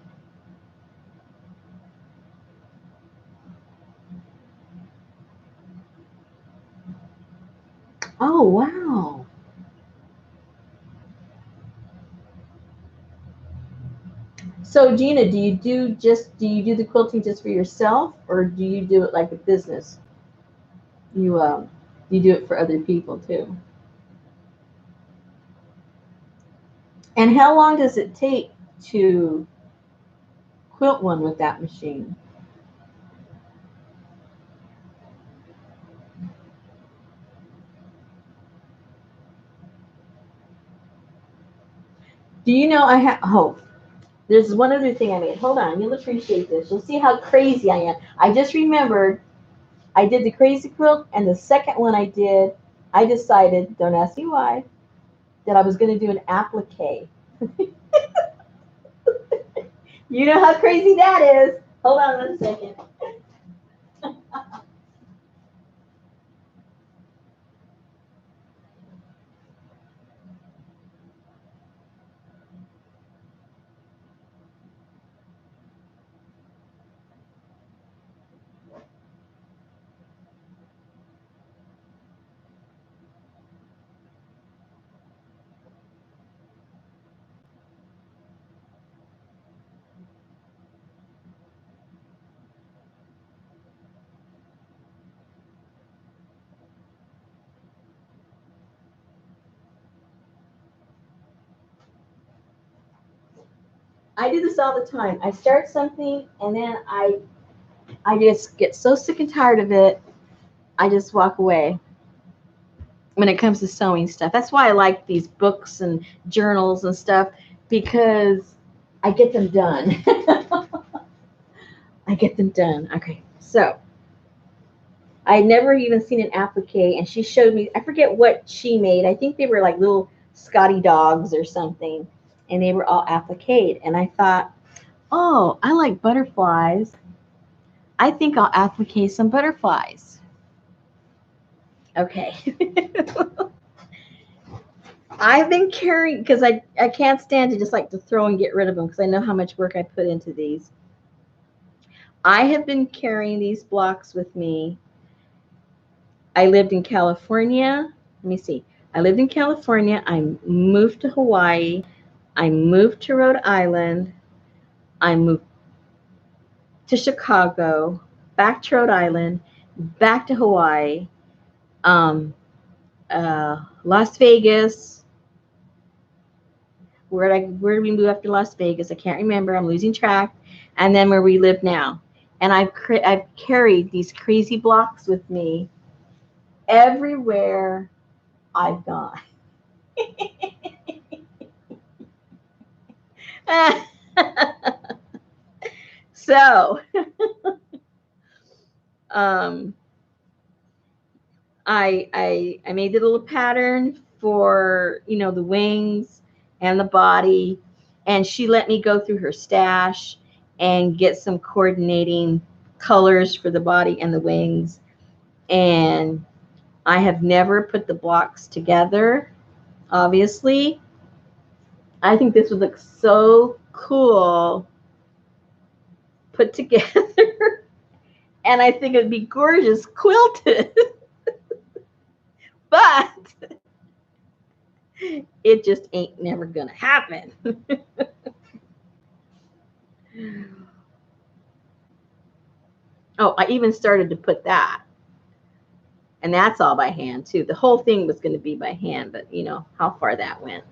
Oh, wow. So Gina, do you do the quilting just for yourself, or do you do it like a business? You you do it for other people too. And how long does it take to quilt one with that machine? Do you know I have? Oh, there's one other thing I made. Hold on, you'll appreciate this. You'll see how crazy I am. I just remembered I did the crazy quilt, and the second one I did, I decided, don't ask me why, that I was going to do an applique. You know how crazy that is. Hold on one second. I do this all the time. I start something and then I just get so sick and tired of it. I just walk away when it comes to sewing stuff. That's why I like these books and journals and stuff, because I get them done. I get them done. Okay, so I had never even seen an applique, and she showed me. I forget what she made. I think they were like little Scotty dogs or something, and they were all appliqued. And I thought, oh, I like butterflies. I think I'll applique some butterflies. Okay. I've been carrying, because I can't stand to just like to throw and get rid of them, because I know how much work I put into these. I have been carrying these blocks with me. I lived in California. Let me see. I lived in California. I moved to Hawaii. I moved to Rhode Island. I moved to Chicago, back to Rhode Island, back to Hawaii, um, Las Vegas. Where did we move after Las Vegas? I can't remember. I'm losing track. And then where we live now. And I've carried these crazy blocks with me everywhere I've gone. So um, I made the little pattern for, the wings and the body, and she let me go through her stash and get some coordinating colors for the body and the wings. And I have never put the blocks together, obviously. I think this would look so cool put together. And I think it'd be gorgeous quilted. But it just ain't never gonna happen. Oh, I even started to put that. And that's all by hand too. The whole thing was going to be by hand, but you know how far that went.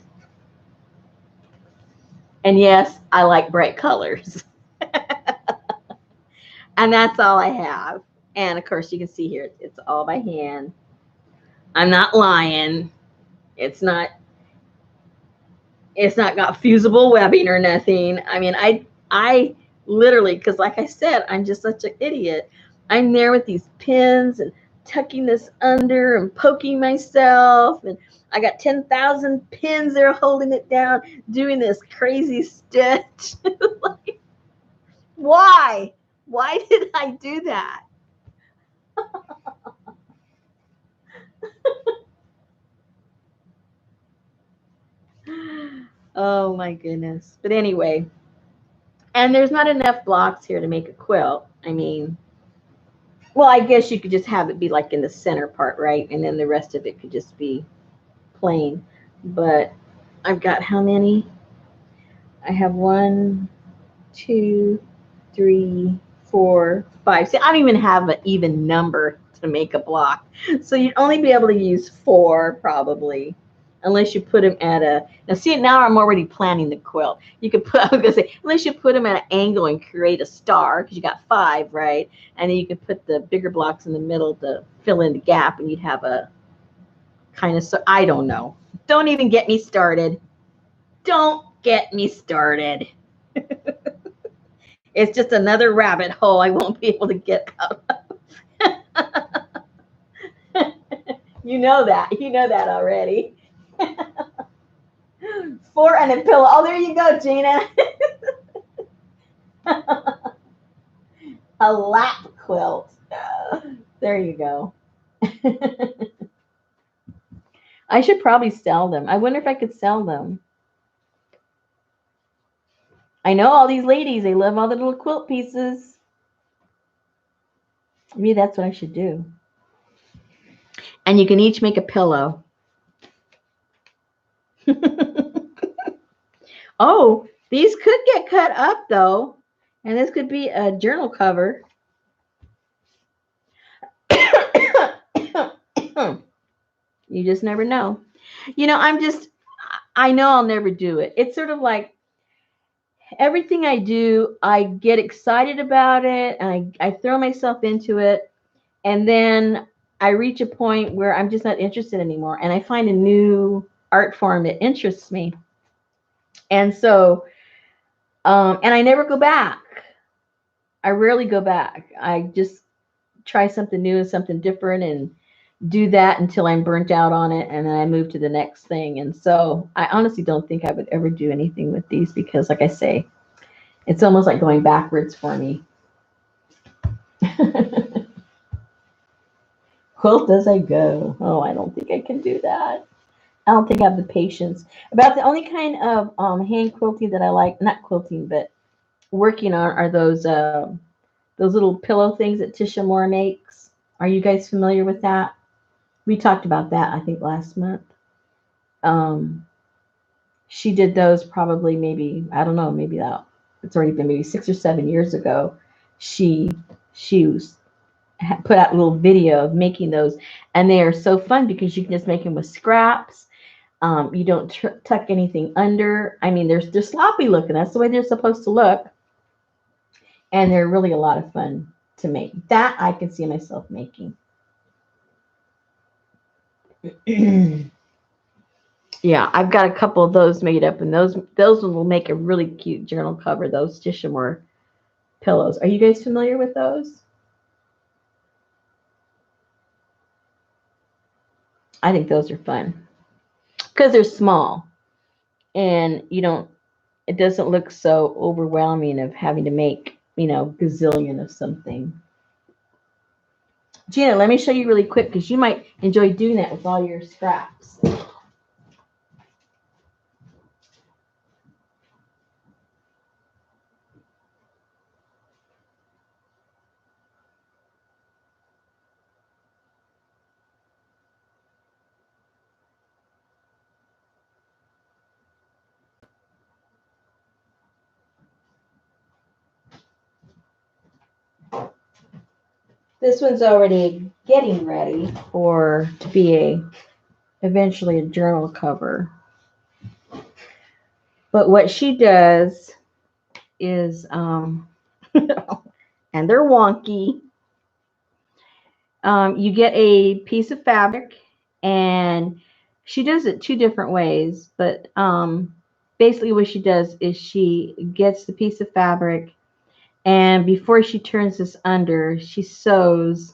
And yes, I like bright colors. And that's all I have. And of course, you can see here, it's all by hand. I'm not lying. It's not it's not got fusible webbing or nothing. I mean, I literally, because like I said, I'm just such an idiot. I'm there with these pins and tucking this under and poking myself, and I got 10,000 pins there holding it down, doing this crazy stitch. Like, why did I do that? Oh my goodness. But anyway, and there's not enough blocks here to make a quilt. I mean, Well, I guess you could just have it be like in the center part, right? And then the rest of it could just be plain. But I've got how many? I have one, two, three, four, five. See, I don't even have an even number to make a block. So you'd only be able to use four probably, unless you put them at a, now see, now I'm already planning the quilt. You could put, I was gonna say, unless you put them at an angle and create a star, because you got five, right? And then you could put the bigger blocks in the middle to fill in the gap, and you'd have a kind of, so I don't know. Don't even get me started. Don't get me started. It's just another rabbit hole I won't be able to get out of. You know that. You know that already. Four and a pillow. Oh, there you go, Gina. A lap quilt. There you go. I should probably sell them. I wonder if I could sell them. I know all these ladies, they love all the little quilt pieces. Maybe that's what I should do. And you can each make a pillow. Oh, these could get cut up though. And this could be a journal cover. You just never know. You know, I know I'll never do it. It's sort of like everything I do, I get excited about it and I throw myself into it. And then I reach a point where I'm just not interested anymore. And I find a new art form that interests me. And so, and I never go back. I rarely go back. I just try something new and something different and do that until I'm burnt out on it, and then I move to the next thing. And so I honestly don't think I would ever do anything with these because, like I say, it's almost like going backwards for me. Quilt as I go. Oh, I don't think I can do that. I don't think I have the patience. About the only kind of hand quilting that I like, not quilting, but working on are those little pillow things that Tisha Moore makes. Are you guys familiar with that? We talked about that, I think, last month. She did those probably maybe, I don't know, maybe that it's already been maybe 6 or 7 years ago. She was, put out a little video of making those, and they are so fun because you can just make them with scraps. You don't tuck anything under. I mean, they're sloppy looking. That's the way they're supposed to look, and they're really a lot of fun to make. That I can see myself making. Yeah, I've got a couple of those made up, and those will make a really cute journal cover. Those Tisha Moore pillows. Are you guys familiar with those? I think those are fun because they're small, and it doesn't look so overwhelming of having to make gazillion of something. Gina, let me show you really quick because you might enjoy doing that with all your scraps. This one's already getting ready to be eventually a journal cover. But what she does is, and they're wonky. You get a piece of fabric, and she does it two different ways. But basically, what she does is she gets the piece of fabric, and before she turns this under, she sews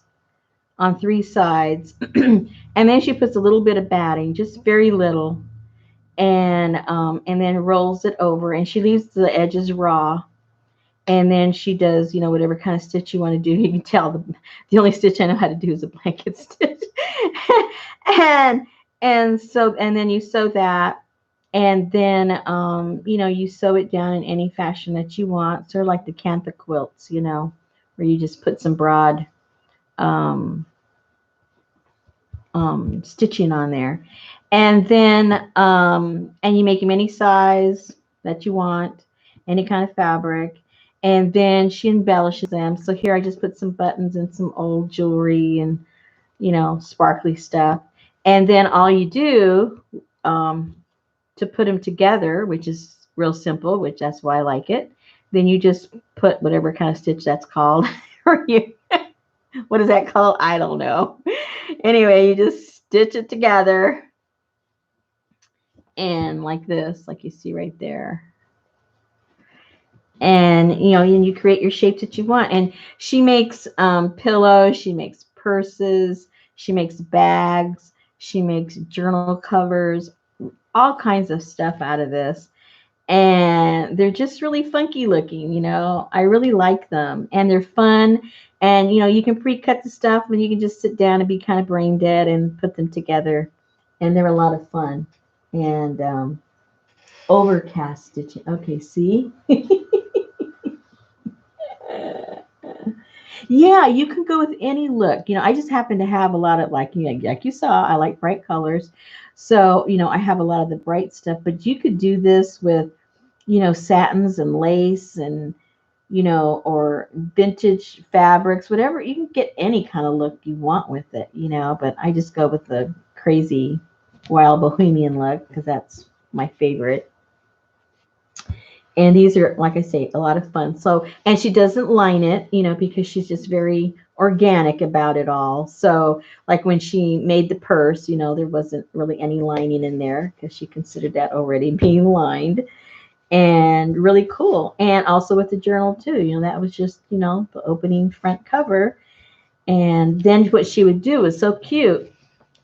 on three sides, and then she puts a little bit of batting, just very little, and then rolls it over, and she leaves the edges raw. And then she does, whatever kind of stitch you want to do. You can tell the only stitch I know how to do is a blanket stitch. and then you sew that, and then you sew it down in any fashion that you want, sort of like the Cantha quilts, where you just put some broad um, stitching on there. And then, and you make them any size that you want, any kind of fabric. And then she embellishes them. So here I just put some buttons and some old jewelry and, sparkly stuff. And then all you do to put them together, which is real simple, which that's why I like it, then you just put whatever kind of stitch that's called. Or you, what is that called? I don't know. Anyway, you just stitch it together and like this, like you see right there. And and you create your shapes that you want. And she makes pillows, she makes purses, she makes bags, she makes journal covers, all kinds of stuff out of this. And they're just really funky looking. I really like them, and they're fun. And you can pre-cut the stuff and you can just sit down and be kind of brain dead and put them together, and they're a lot of fun. And overcast stitching, okay, see. Yeah, you can go with any look. I just happen to have a lot of, like you saw, I like bright colors. So, I have a lot of the bright stuff, but you could do this with, satins and lace and, or vintage fabrics, whatever. You can get any kind of look you want with it, but I just go with the crazy wild bohemian look because that's my favorite. And these are, like I say, a lot of fun. So, and she doesn't line it, because she's just very organic about it all. So, like when she made the purse, there wasn't really any lining in there because she considered that already being lined. And really cool. And also with the journal too, that was just, the opening front cover. And then what she would do was so cute.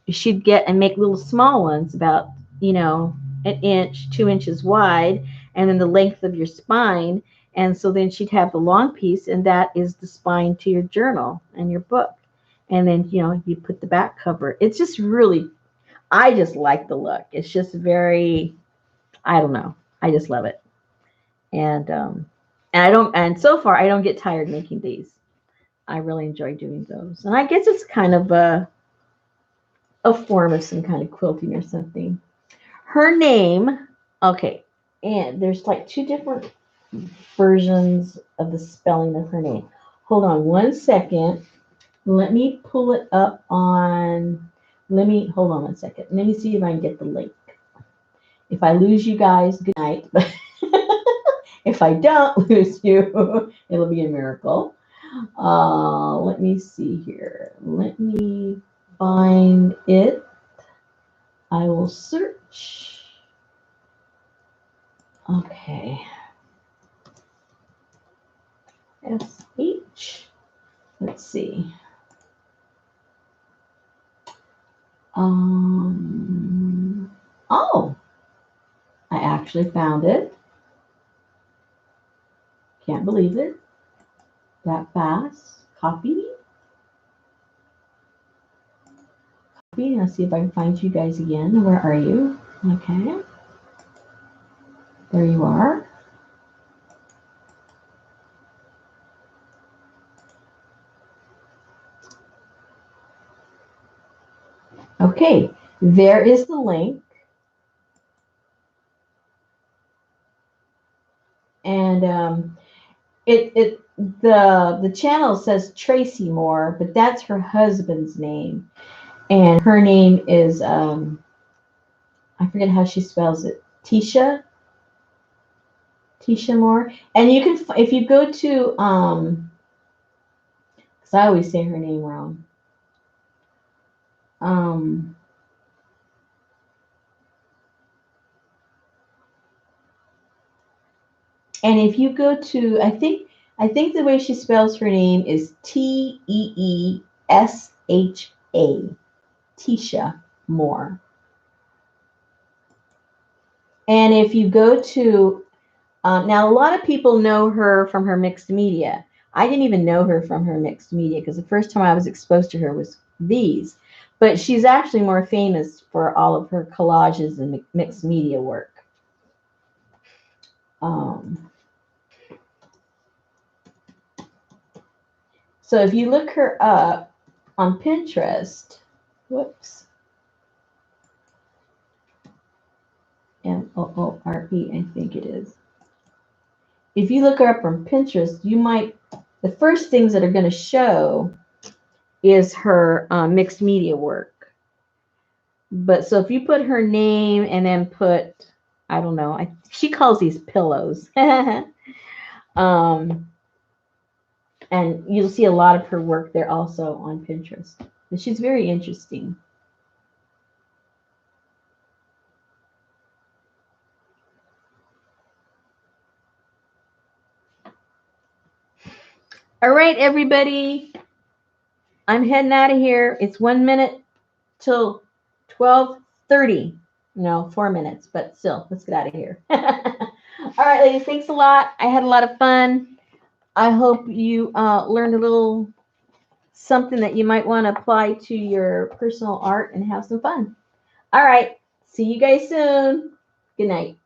She'd get and make little small ones about, an inch, 2 inches wide, and then the length of your spine. And so then she'd have the long piece, and that is the spine to your journal and your book. And then, you put the back cover. It's just really, I just like the look. It's just very, I don't know. I just love it. And so far I don't get tired making these. I really enjoy doing those. And I guess it's kind of a form of some kind of quilting or something. Her name, okay, and there's like two different versions of the spelling of her name. Hold on 1 second. Let me pull it up on, hold on 1 second. Let me see if I can get the link. If I lose you guys, good night. If I don't lose you, it'll be a miracle. Let me see here. Let me find it. I will search. Okay. SH. Let's see. Oh, I actually found it. Can't believe it. That fast. Copy. Copy. Let's see if I can find you guys again. Where are you? Okay. There you are. Okay, there is the link. And the channel says Tracy Moore, but that's her husband's name. And her name is I forget how she spells it. Tisha Moore. And you can, if you go to because I always say her name wrong. And if you go to, I think the way she spells her name is Teesha, Tisha Moore. And if you go to, now a lot of people know her from her mixed media. I didn't even know her from her mixed media because the first time I was exposed to her was these. But she's actually more famous for all of her collages and mixed media work. So if you look her up, on Pinterest. Whoops. Moore, I think it is. If you look her up on Pinterest, you might, the first things that are going to show is her mixed media work. But so if you put her name and then put, I don't know, she calls these pillows. And you'll see a lot of her work there also on Pinterest. And she's very interesting. All right, everybody. I'm heading out of here. It's 1 minute till 12:30. No, 4 minutes, but still, let's get out of here. All right, ladies, thanks a lot. I had a lot of fun. I hope you learned a little something that you might want to apply to your personal art and have some fun. All right, see you guys soon. Good night.